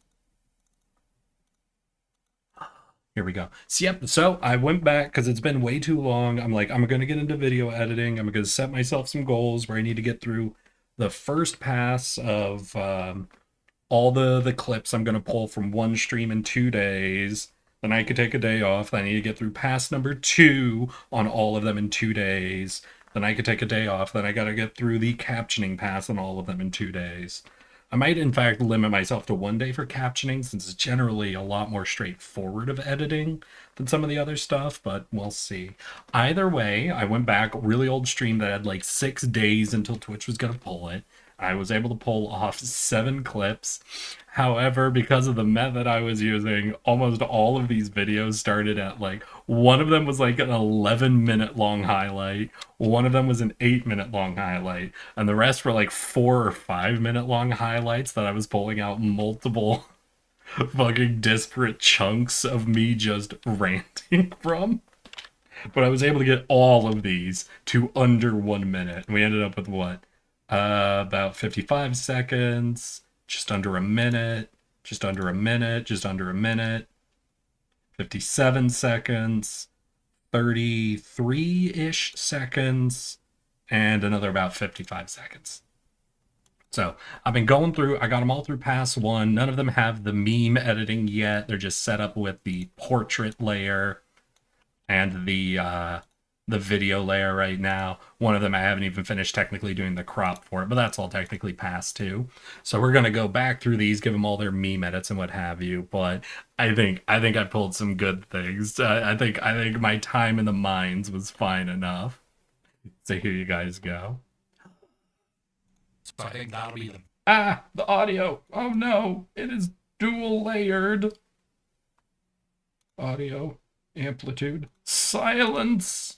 Here we go. So I went back because it's been way too long. I'm like, I'm going to get into video editing. I'm going to set myself some goals where I need to get through the first pass of all the clips I'm going to pull from one stream in 2 days. Then I could take a day off. Then I need to get through pass number 2 on all of them in 2 days. Then I could take a day off. Then I gotta get through the captioning pass on all of them in 2 days. I might, in fact, limit myself to 1 day for captioning, since it's generally a lot more straightforward of editing than some of the other stuff, but we'll see. Either way, I went back, really old stream that had like 6 days until Twitch was gonna pull it. I was able to pull off 7 clips. However, because of the method I was using, almost all of these videos started at like, one of them was like an 11-minute long highlight, one of them was an 8-minute long highlight, and the rest were like 4 or 5-minute long highlights that I was pulling out multiple fucking disparate chunks of me just ranting from. But I was able to get all of these to under 1 minute. And we ended up with what? About 55 seconds, just under a minute, just under a minute, just under a minute, 57 seconds, 33-ish seconds, and another about 55 seconds. So I've been going through, I got them all through pass 1. None of them have the meme editing yet. They're just set up with the portrait layer and the video layer right now. One of them I haven't even finished technically doing the crop for it, but that's all technically pass 2. So we're gonna go back through these, give them all their meme edits and what have you. But I think I pulled some good things. I think my time in the mines was fine enough. So here you guys go. So I think that'll be the The audio. Oh no, it is dual layered. Audio, amplitude, silence.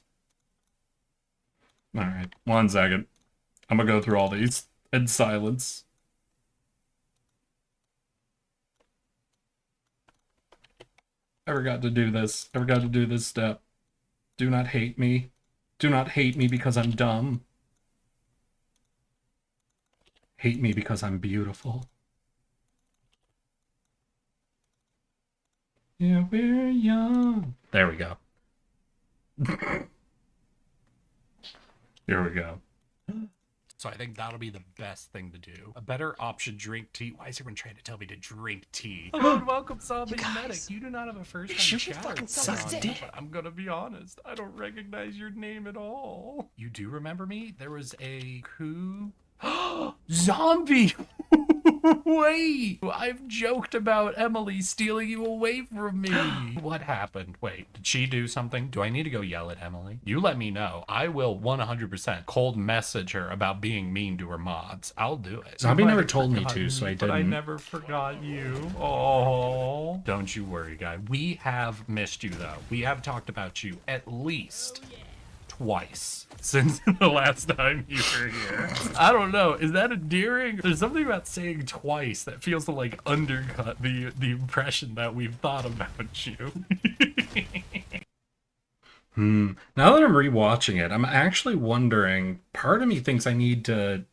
All right, 1 second. I'm gonna go through all these in silence. I forgot to do this. I forgot to do this step. Do not hate me. Do not hate me because I'm dumb. Hate me because I'm beautiful. Yeah, we're young. There we go. Here we go. So I think that'll be the best thing to do. A better option, drink tea. Why is everyone trying to tell me to drink tea? Hello and welcome, Zombie Medic. You do not have a first time chatter. But I'm gonna be honest, I don't recognize your name at all. You do remember me? There was a coup. Zombie! Wait! I've joked about Emily stealing you away from me. What happened? Wait, did she do something? Do I need to go yell at Emily? You let me know. I will 100% cold message her about being mean to her mods. I'll do it. Zombie never told me to, so I But I didn't. never forgot you. Oh. Don't you worry, guy. We have missed you, though. We have talked about you at least twice since the last time you were here. I don't know. Is that endearing? There's something about saying twice that feels to like undercut the impression that we've thought about you. Now that I'm rewatching it, I'm actually wondering, part of me thinks I need to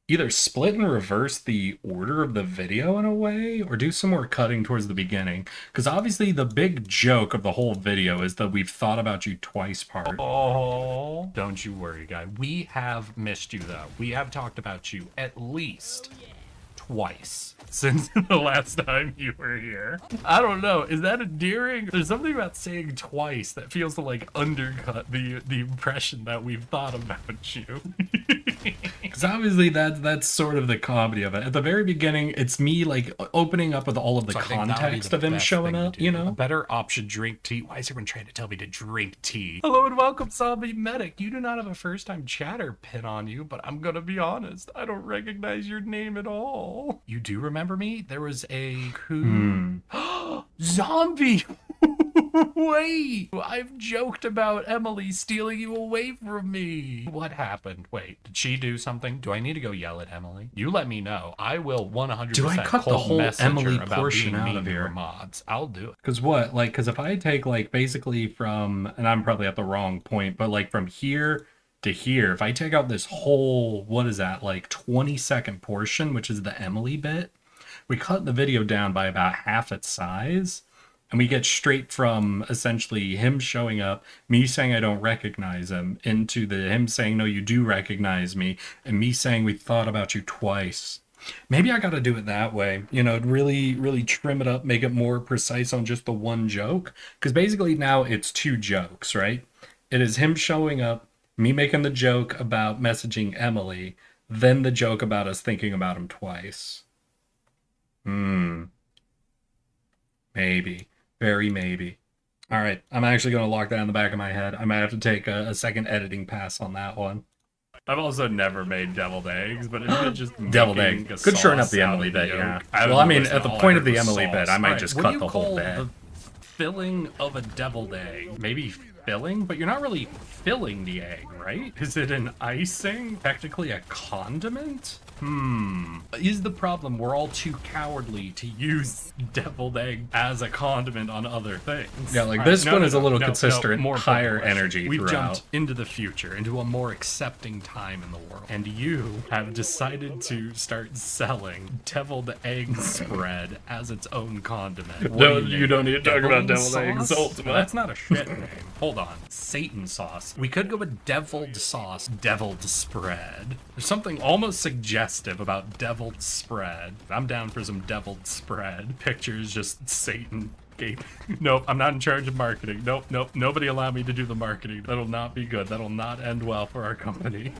either split and reverse the order of the video in a way, or do some more cutting towards the beginning. Because obviously the big joke of the whole video is that we've thought about you twice part. Oh, don't you worry, guy. We have missed you, though. We have talked about you at least twice since the last time you were here. I don't know. Is that endearing? There's something about saying twice that feels to like undercut the impression that we've thought about you. Because obviously that's sort of the comedy of it. At the very beginning, it's me like opening up with all of the So I think that'll be context the of him best showing thing to up, do. you A know? better option, drink tea. Why is everyone trying to tell me to drink tea? Hello and welcome, Zombie Medic. You do not have a first-time chatter pin on you, but I'm gonna be honest, I don't recognize your name at all. You do remember me? There was a coup. Zombie! Wait! I've joked about Emily stealing you away from me. What happened? Wait, did she do something? Do I need to go yell at Emily? You let me know. I will 100% Do I cut the cold whole message Emily her about portion being out mean of to her here? mods. I'll do it. Because what? Like, because if I take, like, basically from, and I'm probably at the wrong point, but, like, from here to here, if I take out this whole, what is that, like, 20-second portion, which is the Emily bit, we cut the video down by about half its size, and we get straight from, essentially, him showing up, me saying I don't recognize him, into him saying, no, you do recognize me, and me saying we thought about you twice. Maybe I got to do it that way, you know, really, really trim it up, make it more precise on just the one joke. Because basically now it's 2 jokes, right? It is him showing up, me making the joke about messaging Emily, then the joke about us thinking about him twice. Maybe. Very maybe. All right, I'm actually going to lock that in the back of my head. I might have to take a second editing pass on that one. I've also never made deviled eggs, but it's just deviled egg. Good shorten up the Emily bit, yeah. Well, I mean, at the point of the Emily bit, I might just cut the whole bit. The filling of a deviled egg. Maybe filling, but you're not really filling the egg, right? Is it an icing? Technically a condiment? Is the problem we're all too cowardly to use deviled egg as a condiment on other things? Yeah, like, All this one is a little no, consistent, more important higher question. energy We've throughout. jumped into the future, into a more accepting time in the world, and you have decided to start selling deviled egg spread as its own condiment. What No, do you name don't it? need to talk about Deviled deviled eggs, sauce? Ultima. That's not a shit name. Hold on. Satan sauce. We could go with deviled sauce, deviled spread. There's something almost suggestive about deviled spread. I'm down for some deviled spread. Pictures just Satan. Nope, I'm not in charge of marketing. Nope, nobody allow me to do the marketing. That'll not be good. That'll not end well for our company.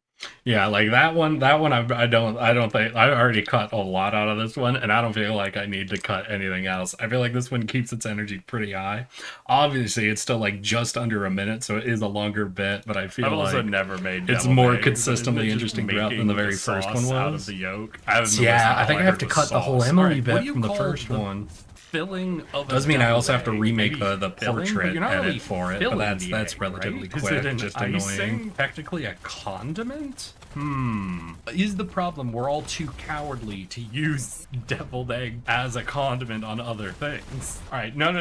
Yeah, like that one I don't think I already cut a lot out of this one, and I don't feel like I need to cut anything else. I feel like this one keeps its energy pretty high. Obviously, it's still like just under a minute, so it is a longer bit, but I feel I've like also never made it's deviled more eggs. consistently Isn't it just interesting throughout than the very making first sauce one out was. of the yolk? Yeah, I think I have to cut the whole Emily bit from the first one. Filling of Does a mean I deviled also have to egg. remake Maybe the filling, but portrait you're not edit really for it, but filling that's the that's egg, relatively right? quick, Is it an just icing? annoying. Technically a condiment? Is the problem we're all too cowardly to use deviled egg as a condiment on other things? All right, no,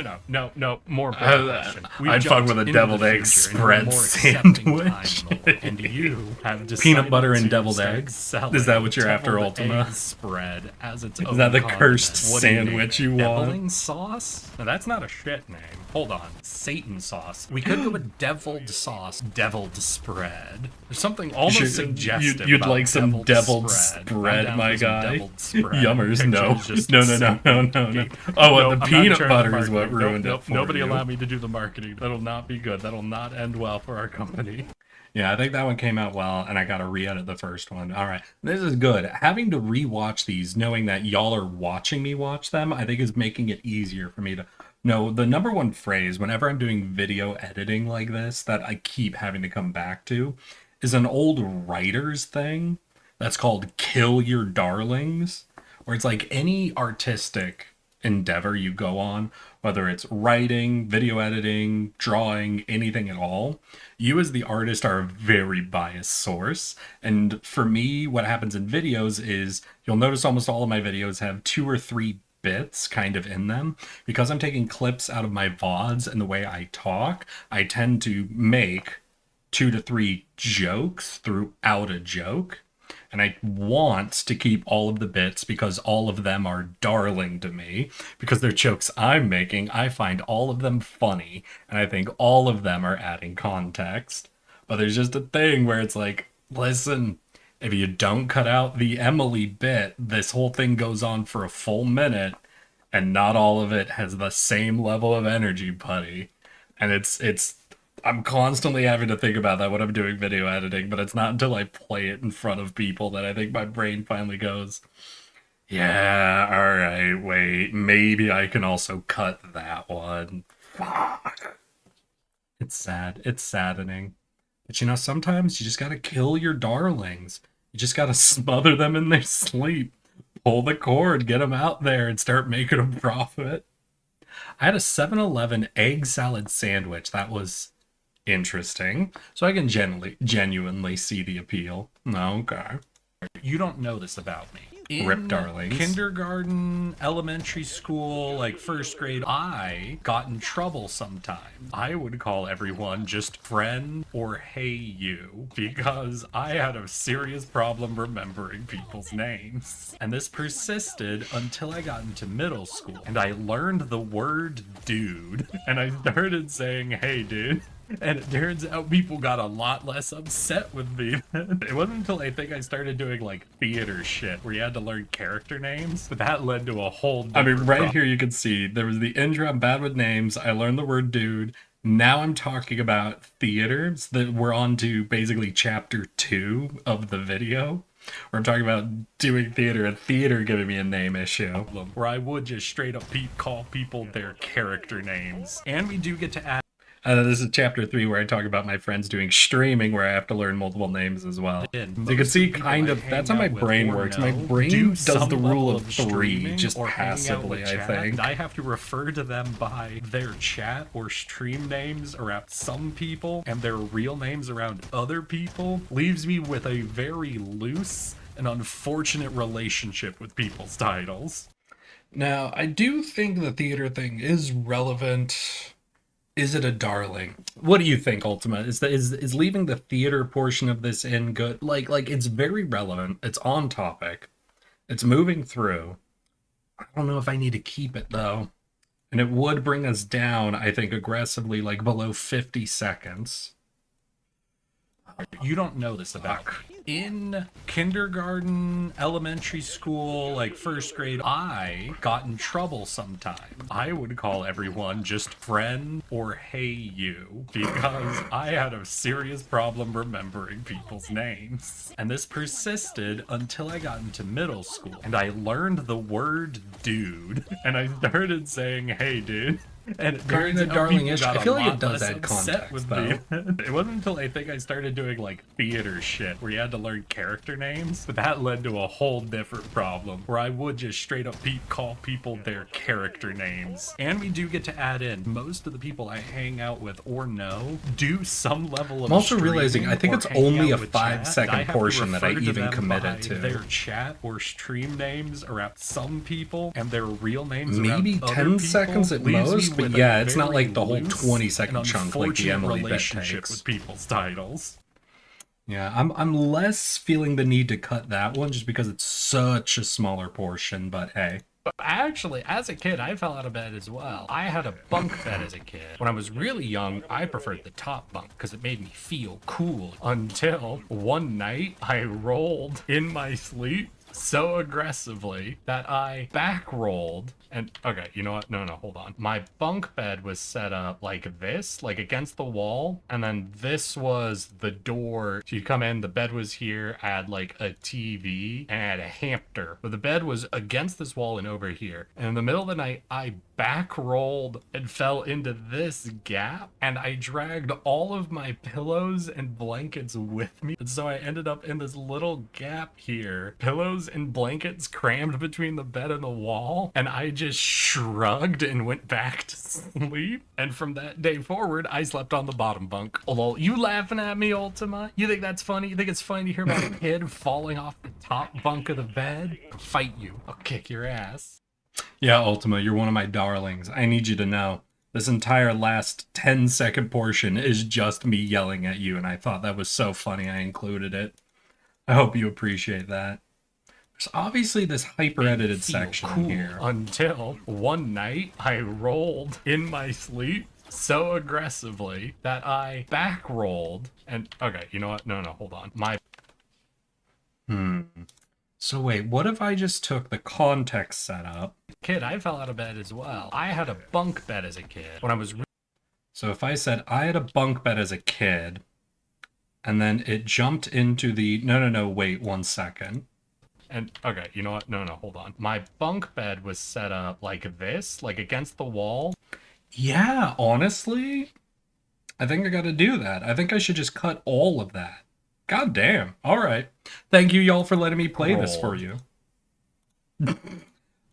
more important question. We've I'd fuck jumped with a into deviled the egg future into a spread more accepting time in sandwich. the world, and you have decided Peanut butter and to deviled start egg? selling Is that what you're after, deviled Ultima? egg spread as its own that the condiment. cursed What do you name sandwich it? you want? Deviling sauce? Now that's not a shit name. Hold on. Satan sauce. We could go with deviled sauce, deviled spread. There's something almost suggestive. You'd about like some deviled spread, spread, my guy. Yummers, Pictures no. just No. Satan. Oh, what, Nope, the I'm not in peanut charge of butter is what marketing. ruined Nope, it for Nobody you. allow me to do the marketing. That'll not be good. That'll not end well for our company. Yeah, I think that one came out well, and I got to re-edit the first one. All right, this is good. Having to re-watch these, knowing that y'all are watching me watch them, I think is making it easier for me to know the number one phrase whenever I'm doing video editing like this that I keep having to come back to is an old writer's thing that's called "kill your darlings," where it's like any artistic endeavor you go on, whether it's writing, video editing, drawing, anything at all, you as the artist are a very biased source. And for me, what happens in videos is you'll notice almost all of my videos have 2 or 3 bits kind of in them. Because I'm taking clips out of my VODs and the way I talk, I tend to make 2 to 3 jokes throughout a joke. And I want to keep all of the bits because all of them are darling to me. Because they're jokes I'm making, I find all of them funny. And I think all of them are adding context. But there's just a thing where it's like, listen, if you don't cut out the Emily bit, this whole thing goes on for a full minute. And not all of it has the same level of energy, buddy. And it's I'm constantly having to think about that when I'm doing video editing, but it's not until I play it in front of people that I think my brain finally goes, yeah, all right, wait, maybe I can also cut that one. Fuck. It's sad. It's saddening. But you know, sometimes you just gotta kill your darlings. You just gotta smother them in their sleep. Pull the cord, get them out there, and start making a profit. I had a 7-Eleven egg salad sandwich that was interesting, so I can genuinely see the appeal. Okay. You don't know this about me. Rip darlings. Kindergarten, elementary school, like first grade, I got in trouble sometimes. I would call everyone just friend or hey you because I had a serious problem remembering people's names. And this persisted until I got into middle school and I learned the word dude and I started saying, hey dude. And it turns out people got a lot less upset with me. It wasn't until I think I started doing like theater shit where you had to learn character names, but that led to a whole I mean, different right problem. here you can see there was the intro. I'm bad with names. I learned the word dude. Now I'm talking about theaters that we're on to basically chapter 2 of the video. Where I'm talking about doing theater and theater giving me a name issue. Where I would just straight up call people their character names. And we do get to add This is chapter 3 where I talk about my friends doing streaming where I have to learn multiple names as well. So you can see kind of, that's how my brain works. My brain does the rule of 3 just passively, I think. I have to refer to them by their chat or stream names around some people and their real names around other people. Leaves me with a very loose and unfortunate relationship with people's titles. Now, I do think the theater thing is relevant. Is it a darling? What do you think, Ultima? Is leaving the theater portion of this in good? Like it's very relevant. It's on topic. It's moving through. I don't know if I need to keep it though. And it would bring us down, I think, aggressively, like below 50 seconds. You don't know this about in kindergarten, elementary school, like first grade, I got in trouble sometimes. I would call everyone just friend or hey you because I had a serious problem remembering people's names. And this persisted until I got into middle school and I learned the word dude and I started saying hey dude. And Calling the darling ish, I feel like it does add context context, though. though. It wasn't until I think I started doing like theater shit where you had to learn character names, but that led to a whole different problem where I would just straight up call people their character names. And we do get to add in most of the people I hang out with or know do some level of I'm also streaming realizing I think or it's hang only out a with 5-second chat. I have to portion that I refer to even them committed by to. their chat or stream names around some people and their real names Maybe around other 10 people seconds at leaves me most, but with a yeah, it's not very like the whole loose 20-second and chunk like the unfortunate Emily bit relationship takes. with people's titles. Yeah, I'm less feeling the need to cut that one just because it's such a smaller portion, but hey. But actually, as a kid, I fell out of bed as well. I had a bunk bed as a kid. When I was really young, I preferred the top bunk because it made me feel cool. Until one night, I rolled in my sleep so aggressively that I back rolled. And okay, you know what? No, hold on. My bunk bed was set up like this, like against the wall. And then this was the door. So you come in, the bed was here. I had like a TV and I had a hamper. But the bed was against this wall and over here. And in the middle of the night, I back rolled and fell into this gap. And I dragged all of my pillows and blankets with me. And so I ended up in this little gap here. Pillows and blankets crammed between the bed and the wall. And I just shrugged and went back to sleep. And from that day forward, I slept on the bottom bunk. Lol, you laughing at me, Ultima? You think that's funny? You think it's funny to hear about a kid falling off the top bunk of the bed? I'll fight you. I'll kick your ass. Yeah, Ultima, you're one of my darlings. I need you to know. This entire last 10-second portion is just me yelling at you, and I thought that was so funny I included it. I hope you appreciate that. There's obviously this hyper-edited Feel section cool here. Until one night, I rolled in my sleep so aggressively that I back rolled. And okay, you know what? No, hold on. So wait, what if I just took the context setup? Kid, I fell out of bed as well. I had a bunk bed as a kid. When I was So if I said I had a bunk bed as a kid, and then it jumped into the... No, wait 1 second. And okay, you know what? No, hold on. My bunk bed was set up like this, like against the wall. Yeah, honestly, I think I gotta do that. I think I should just cut all of that. God damn. All right. Thank you, y'all, for letting me play this for you.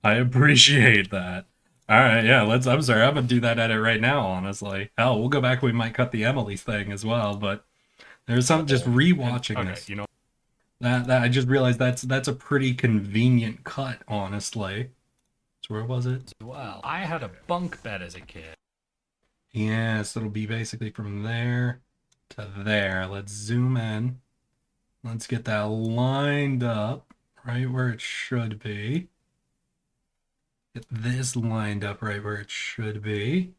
I appreciate that. All right, yeah, I'm sorry. I'm gonna do that edit right now, honestly. Hell, we'll go back. We might cut the Emily thing as well, but there's something just rewatching this. You know, That I just realized that's a pretty convenient cut, honestly. So where was it? well, I had a bunk bed as a kid. Yes, it'll be basically from there to there. Let's zoom in. Let's get that lined up right where it should be. Get this lined up right where it should be.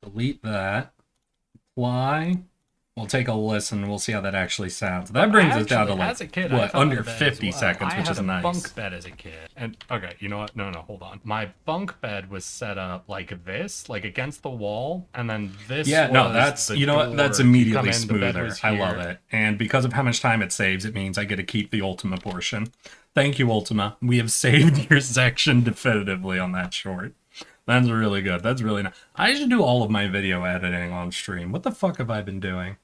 Delete that. Apply. We'll take a listen. We'll see how that actually sounds. That brings us down to like, as a kid, what, I under fell out of bed 50 as well. seconds, I which had is a nice. bunk bed as a kid. And okay, you know what? No, hold on. My bunk bed was set up like this, like against the wall, and then this. Yeah, no, was that's, the you know what, that's door. You come immediately in, the bed smoother. was I love here. it. And because of how much time it saves, it means I get to keep the Ultima portion. Thank you, Ultima. We have saved your section definitively on that short. That's really good. That's really nice. I should do all of my video editing on stream. What the fuck have I been doing?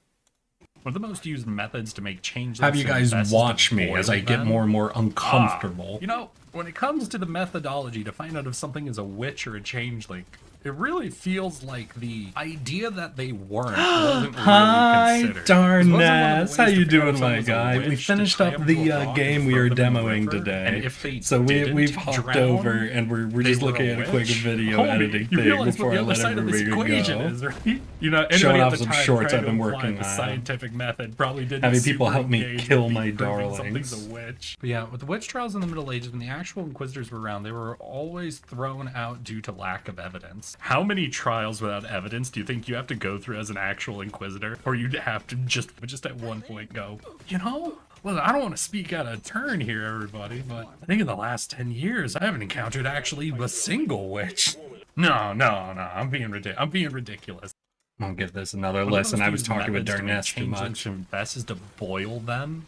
One of the most used methods to make changes. Have you to guys invest is watch to me as I boil get them. more and more uncomfortable? You know, when it comes to the methodology to find out if something is a witch or a changeling, it really feels like the idea that they weren't wasn't Hi, really considered. 'Cause wasn't one of the Darness. ways How to you figure out doing, if my someone's a guy? We witch to finished tie up them to the a rock game and we throw were them in the demoing river, today. and if they So didn't we've hopped drown, over and we're they just were looking at a quick witch. video Homie, editing you thing realize before what I the other let side of this everybody equation go. is, right? You know, Showing anybody off at the some time shorts trying I've been to apply working the on. scientific method probably didn't Having people super help me engage kill with my proving darlings. something's a witch. But yeah, with the witch trials in the Middle Ages, when the actual inquisitors were around, they were always thrown out due to lack of evidence. How many trials without evidence do you think you have to go through as an actual inquisitor, or you'd have to just at one point go, you know? Well, I don't want to speak out of turn here, everybody, but I think in the last 10 years, I haven't encountered actually a single witch. No, I'm being ridiculous. I'll give this another One of listen. those I was used talking with methods to make Darness too changes much. to invest is to boil them.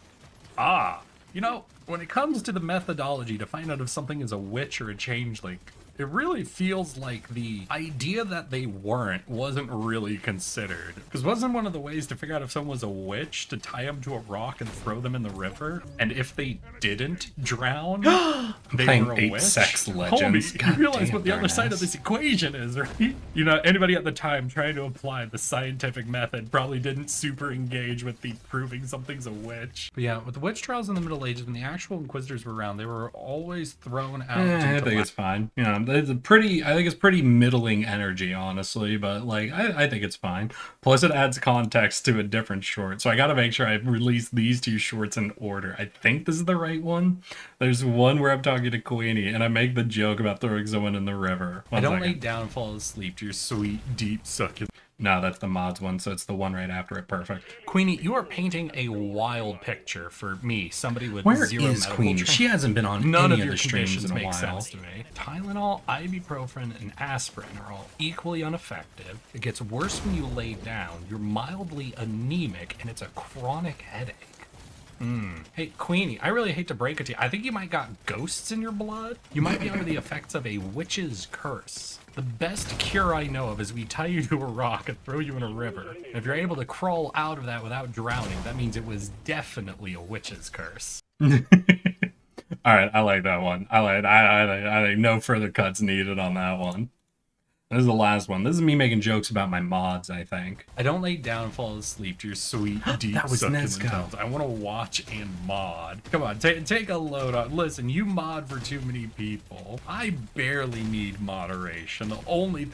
You know, when it comes to the methodology to find out if something is a witch or a changeling, it really feels like the idea that they weren't wasn't really considered. Because wasn't one of the ways to figure out if someone was a witch to tie them to a rock and throw them in the river? And if they didn't drown, they Playing were a 8 witch? Sex Legends. Homie, God you realize damn, what the other side of Darness. this equation is, right? You know, anybody at the time trying to apply the scientific method probably didn't super engage with the proving something's a witch. But yeah, with the witch trials in the Middle Ages, when the actual inquisitors were around, they were always thrown out. I due to think lack it's fine. You know, I think it's pretty middling energy, honestly. But like, I think it's fine. Plus, it adds context to a different short. So I got to make sure I release these 2 shorts in order. I think this is the right one. There's one where I'm talking to Queenie, and I make the joke about throwing someone in the river. I One don't second. lay down and fall asleep to your sweet, deep succulent. No, that's the mods one, so it's the one right after it. Perfect. Queenie, you are painting a wild picture for me, somebody with Where zero is medical Queenie? training. She hasn't been on None any of of your the streams conditions in a make while. sense to me. Tylenol, ibuprofen, and aspirin are all equally ineffective. It gets worse when you lay down. You're mildly anemic, and it's a chronic headache. Hey, Queenie, I really hate to break it to you. I think you might got ghosts in your blood. You might be under the effects of a witch's curse. The best cure I know of is we tie you to a rock and throw you in a river. And if you're able to crawl out of that without drowning, that means it was definitely a witch's curse. All right, I like that one. I think no further cuts needed on that one. This is the last one. This is me making jokes about my mods, I think. I don't lay down and fall asleep to your sweet, deep, That was succulent Nesco. tones. I want to watch and mod. Come on, take a load on. Listen, you mod for too many people. I barely need moderation. The only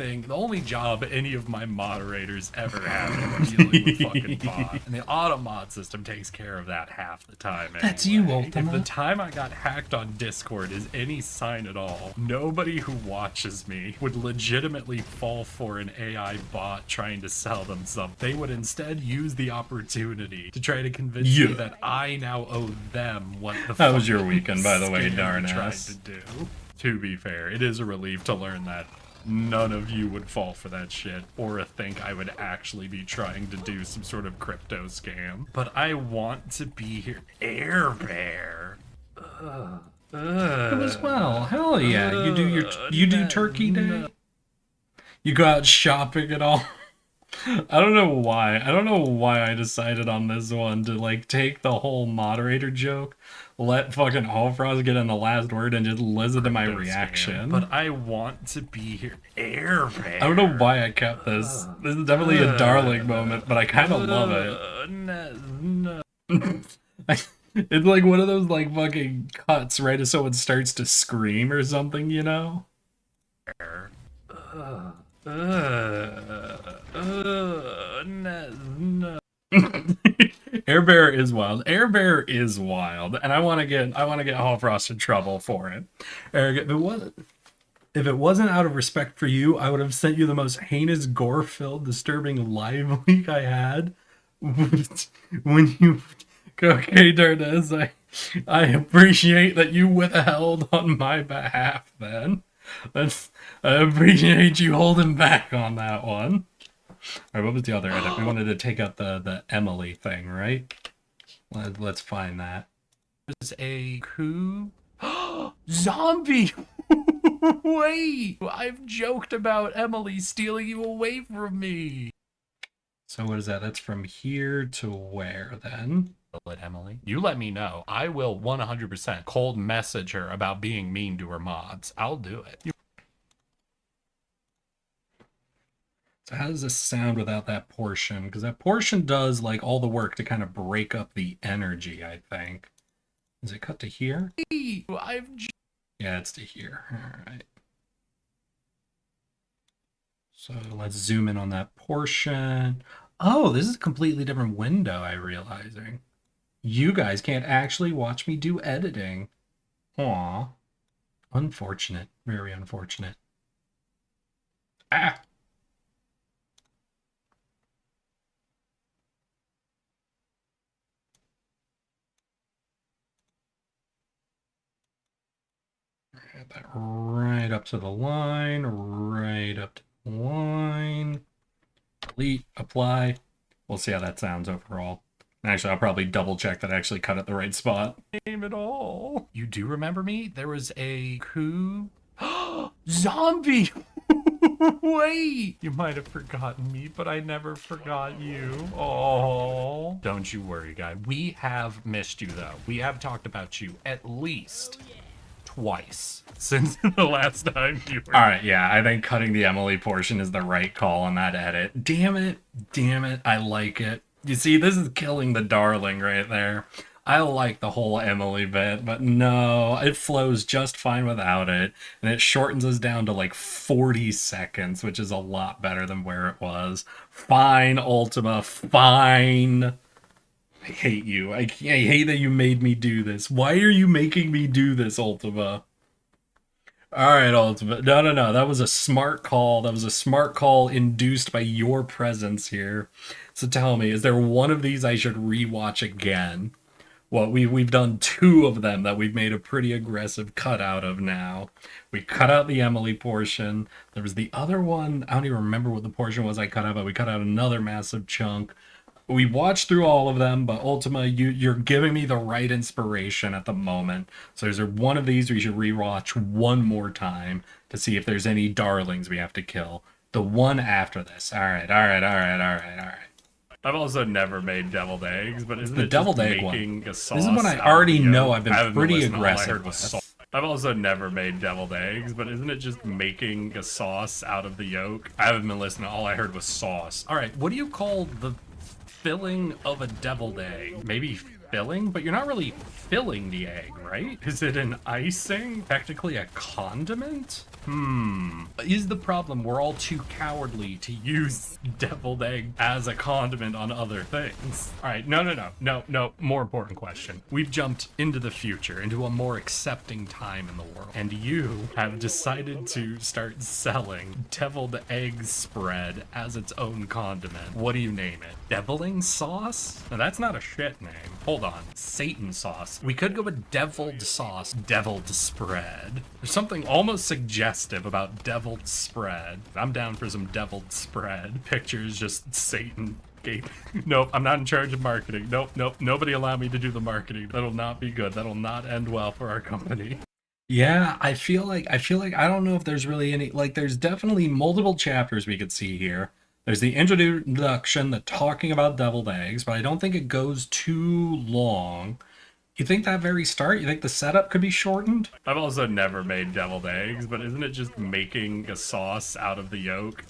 job any of my moderators ever have is dealing with fucking mod. And the auto mod system takes care of that half the time. That's anyway. you, If the Ultima. time I got hacked on Discord is any sign at all, nobody who watches me would legitimately fall for an AI bot trying to sell them something. They would instead use the opportunity to try to convince me Yeah. that I now owe them what the That was fuck your weekend, by the way, scam darn tried ass. to do. To be fair, it is a relief to learn that none of you would fall for that shit or think I would actually be trying to do some sort of crypto scam. But I want to be here. Air Bear. As well. Hell yeah. You do turkey day? You go out shopping and all? I don't know why. I don't know why I decided on this one to like take the whole moderator joke, let fucking Hallfrost get in the last word, and just listen to my Crypto scam. reaction. But I want to be here. Air Bear. I don't know why I kept this. This is definitely a darling moment, but I kind of love it. No. It's like one of those like fucking cuts right as someone starts to scream or something, you know? No. Air Bear is wild. Air Bear is wild, and I want to get Hallfrost in trouble for it. Eric, if it wasn't out of respect for you, I would have sent you the most heinous, gore-filled, disturbing live leak I had. When you, okay, Darnez, I appreciate that you withheld on my behalf. Then, I appreciate you holding back on that one. All right, what was the other edit? We wanted to take out the Emily thing, right? Let's find that. There's a coup. Zombie! Wait, I've joked about Emily stealing you away from me. So what is that? That's from here to where then? Let Emily. You let me know. I will 100% cold message her about being mean to her mods. I'll do it. So how does this sound without that portion? Because that portion does like all the work to kind of break up the energy, I think. Is it cut to here? Yeah, it's to here. All right. So let's zoom in on that portion. Oh, this is a completely different window, I'm realizing. You guys can't actually watch me do editing. Aw. Unfortunate. Very unfortunate. Ah! Get that right up to the line, right up to the line. Delete, apply. We'll see how that sounds overall. Actually, I'll probably double check that I actually cut at the right spot. Name it all. You do remember me? There was a coup. Zombie! Wait! You might have forgotten me, but I never forgot you. Oh. Don't you worry, guy. We have missed you, though. We have talked about you at least twice since the last time you were. All right, yeah, I think cutting the Emily portion is the right call on that edit. Damn it, I like it. You see, this is killing the darling right there. I like the whole Emily bit, but no, it flows just fine without it, and it shortens us down to like 40 seconds, which is a lot better than where it was. Fine, Ultima, fine. I hate you. I hate that you made me do this. Why are you making me do this, Ultima? Alright, Ultima. No. That was a smart call. That was a smart call induced by your presence here. So tell me, is there one of these I should rewatch again? Well, we've done 2 of them that we've made a pretty aggressive cut out of now. We cut out the Emily portion. There was the other one. I don't even remember what the portion was I cut out, but we cut out another massive chunk. We watched through all of them, but Ultima, you're giving me the right inspiration at the moment. So is there one of these we should rewatch one more time to see if there's any darlings we have to kill? The one after this. All right. I've also never made deviled eggs, but isn't the deviled egg one? This is one I already know I've been pretty aggressive with. I've also never made deviled eggs, but isn't it just making a sauce out of the yolk? I haven't been listening. All I heard was sauce. All right, what do you call the filling of a deviled egg? Maybe filling, but you're not really filling the egg, right? Is it an icing? Technically a condiment? Is the problem we're all too cowardly to use deviled egg as a condiment on other things? All right, no. More important question. We've jumped into the future, into a more accepting time in the world, and you have decided to start selling deviled egg spread as its own condiment. What do you name it? Deviling sauce? Now that's not a shit name. Hold on. Satan sauce. We could go with deviled sauce, deviled spread. There's something almost suggestive about deviled spread. I'm down for some deviled spread. Pictures just Satan gaping. Nope, I'm not in charge of marketing. Nope. Nobody allow me to do the marketing. That'll not be good. That'll not end well for our company. Yeah, I feel like I don't know if there's really any, like, there's definitely multiple chapters we could see here. There's the introduction, the talking about deviled eggs, but I don't think it goes too long. You think that very start? You think the setup could be shortened? I've also never made deviled eggs, but isn't it just making a sauce out of the yolk?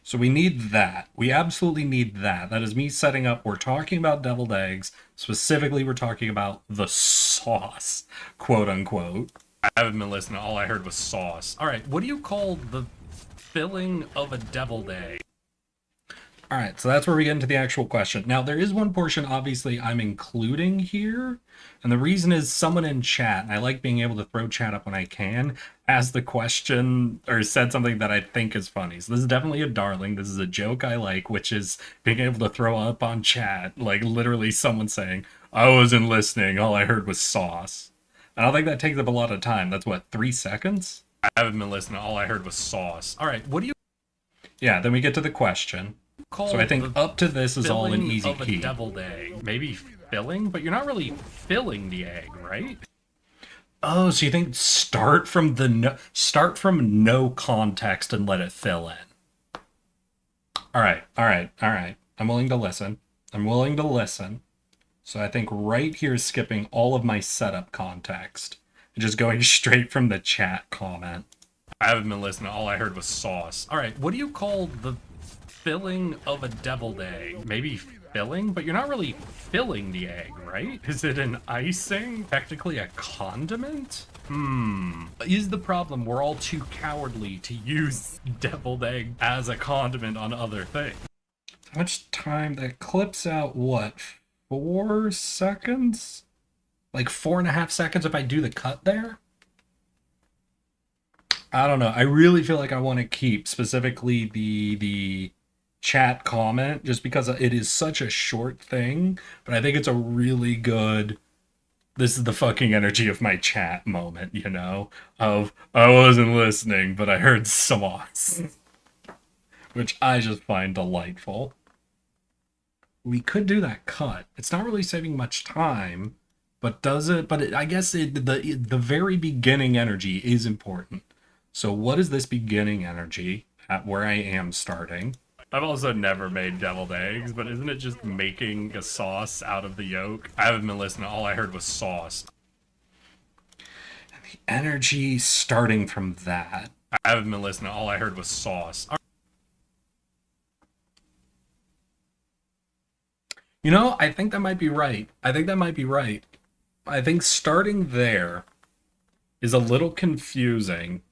So we need that. We absolutely need that. That is me setting up. We're talking about deviled eggs. Specifically, we're talking about the sauce, quote unquote. I haven't been listening. All I heard was sauce. All right, what do you call the filling of a deviled egg? All right, so that's where we get into the actual question. Now, there is one portion, obviously, I'm including here. And the reason is someone in chat, and I like being able to throw chat up when I can, asked the question or said something that I think is funny. So this is definitely a darling. This is a joke I like, which is being able to throw up on chat. Like literally someone saying, I wasn't listening. All I heard was sauce. I don't think that takes up a lot of time. That's what, 3 seconds? I haven't been listening. All I heard was sauce. All right, what do you... Yeah, then we get to the question. So I think up to this is all an easy key. A deviled egg. Maybe filling, but you're not really filling the egg, right? Oh, so you think start from no context and let it fill in. All right. I'm willing to listen. So I think right here is skipping all of my setup context and just going straight from the chat comment. I haven't been listening. All I heard was sauce. All right. What do you call the filling of a deviled egg? Maybe filling, but you're not really filling the egg, right? Is it an icing? Technically a condiment? Is the problem we're all too cowardly to use deviled egg as a condiment on other things? How much time? That clips out what? 4 seconds? Like 4.5 seconds if I do the cut there? I don't know. I really feel like I want to keep specifically the chat comment just because it is such a short thing, but I think it's a really good this is the fucking energy of my chat moment, you know, of I wasn't listening but I heard sauce, which I just find delightful. We could do that cut. It's not really saving much time, but does it? But I guess the very beginning energy is important. So what is this beginning energy at where I am starting? I've also never made deviled eggs, but isn't it just making a sauce out of the yolk? I haven't been listening. All I heard was sauce. And the energy starting from that. I haven't been listening. All I heard was sauce. You know, I think that might be right. I think starting there is a little confusing,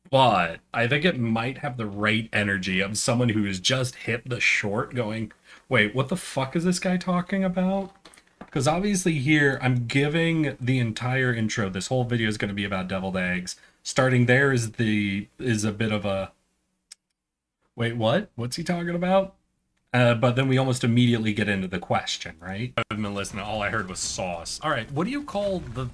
but I think it might have the right energy of someone who has just hit the short going, wait, what the fuck is this guy talking about? Because obviously here I'm giving the entire intro. This whole video is going to be about deviled eggs. Starting there is a bit of a, wait, what? What's he talking about? But then we almost immediately get into the question, right? I haven't been listening. All I heard was sauce. All right, what do you call the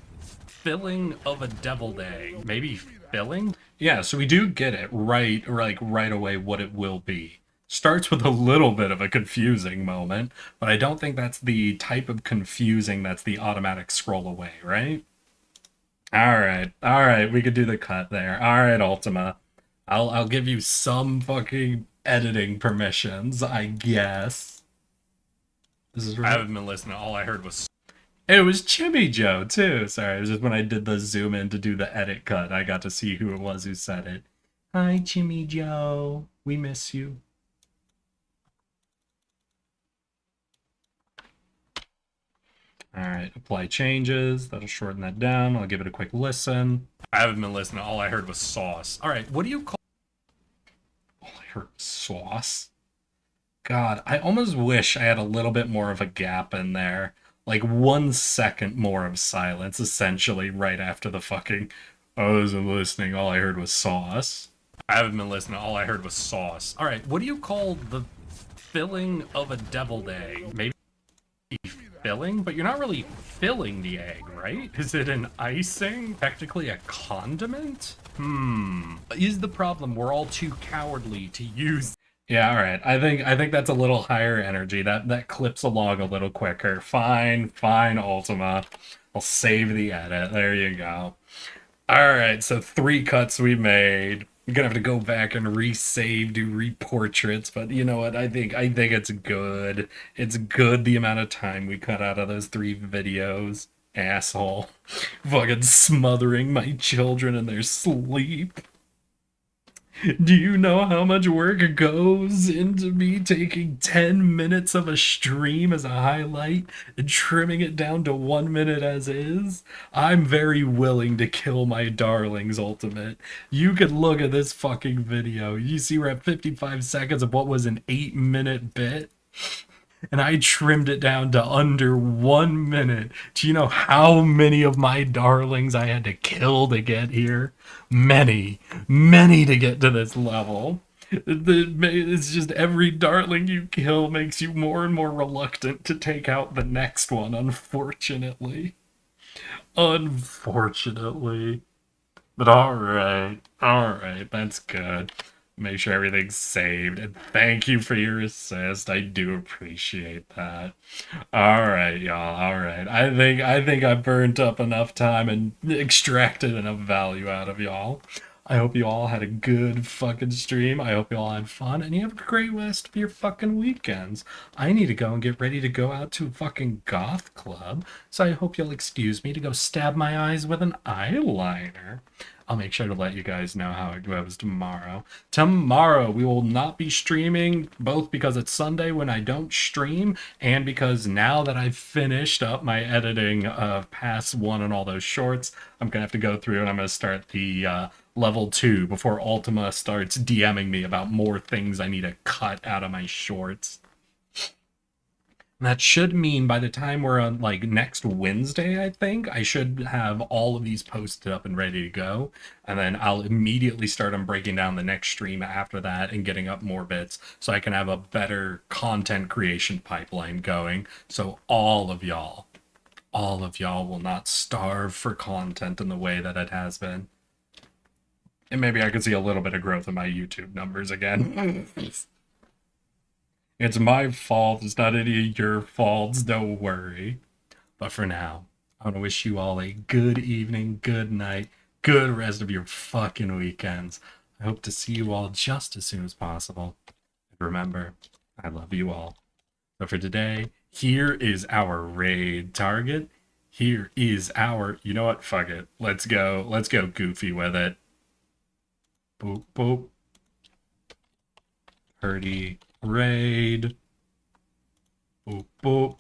filling of a deviled egg? Maybe filling? Yeah, so we do get it right away what it will be. Starts with a little bit of a confusing moment, but I don't think that's the type of confusing that's the automatic scroll away, right? All right, we could do the cut there. All right, Ultima. I'll give you some fucking editing permissions, I guess. This is right. I haven't been listening. All I heard was it was Chimmy Joe too. Sorry, it was just when I did the zoom in to do the edit cut, I got to see who it was who said it. Hi, Chimmy Joe. We miss you. All right, apply changes. That'll shorten that down. I'll give it a quick listen. I haven't been listening. All I heard was sauce. All right, what do you call? All I heard was sauce. God, I almost wish I had a little bit more of a gap in there. Like 1 second more of silence, essentially, right after the fucking, I wasn't listening, all I heard was sauce. I haven't been listening, all I heard was sauce. All right, what do you call the filling of a deviled egg? Maybe filling, but you're not really filling the egg, right? Is it an icing? Technically a condiment? Is the problem we're all too cowardly to use? Yeah, all right. I think that's a little higher energy. That clips along a little quicker. Fine, Ultima. I'll save the edit. There you go. All right, so 3 cuts we made. I'm gonna have to go back and resave, do reportraits, but you know what? I think it's good. It's good the amount of time we cut out of those 3 videos. Asshole. Fucking smothering my children in their sleep. Do you know how much work goes into me taking 10 minutes of a stream as a highlight and trimming it down to 1 minute as is? I'm very willing to kill my darlings, Ultimate. You could look at this fucking video. You see we're at 55 seconds of what was an 8-minute bit? And I trimmed it down to under 1 minute. Do you know how many of my darlings I had to kill to get here? Many to get to this level. It's just every darling you kill makes you more and more reluctant to take out the next one, unfortunately. But alright, that's good. Make sure everything's saved. And thank you for your assist. I do appreciate that. All right, y'all. All right. I think I burnt up enough time and extracted enough value out of y'all. I hope you all had a good fucking stream. I hope you all had fun, and you have a great rest of your fucking weekends. I need to go and get ready to go out to a fucking goth club, so I hope you'll excuse me to go stab my eyes with an eyeliner. I'll make sure to let you guys know how it goes tomorrow. Tomorrow we will not be streaming, both because it's Sunday when I don't stream, and because now that I've finished up my editing of Pass 1 and all those shorts, I'm going to have to go through and I'm going to start the level 2 before Ultima starts DMing me about more things I need to cut out of my shorts. And that should mean by the time we're on like next Wednesday, I think, I should have all of these posted up and ready to go. And then I'll immediately start on breaking down the next stream after that and getting up more bits so I can have a better content creation pipeline going. So all of y'all will not starve for content in the way that it has been. And maybe I could see a little bit of growth in my YouTube numbers again. It's my fault. It's not any of your faults. Don't worry. But for now, I want to wish you all a good evening, good night, good rest of your fucking weekends. I hope to see you all just as soon as possible. And remember, I love you all. So for today, here is our raid target. Here is our... You know what? Fuck it. Let's go. Let's go goofy with it. Boop, boop. Purdy. Raid. Boop, boop.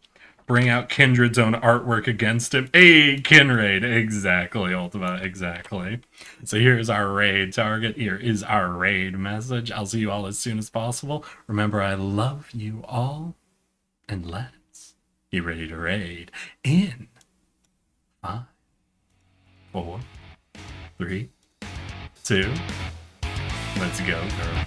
Bring out Kindred's own artwork against him. Hey, Kinraid. Exactly, Ultima. Exactly. So here's our raid target. Here is our raid message. I'll see you all as soon as possible. Remember, I love you all. And let's be ready to raid in 5, 4, 3, 2. Let's go, girl.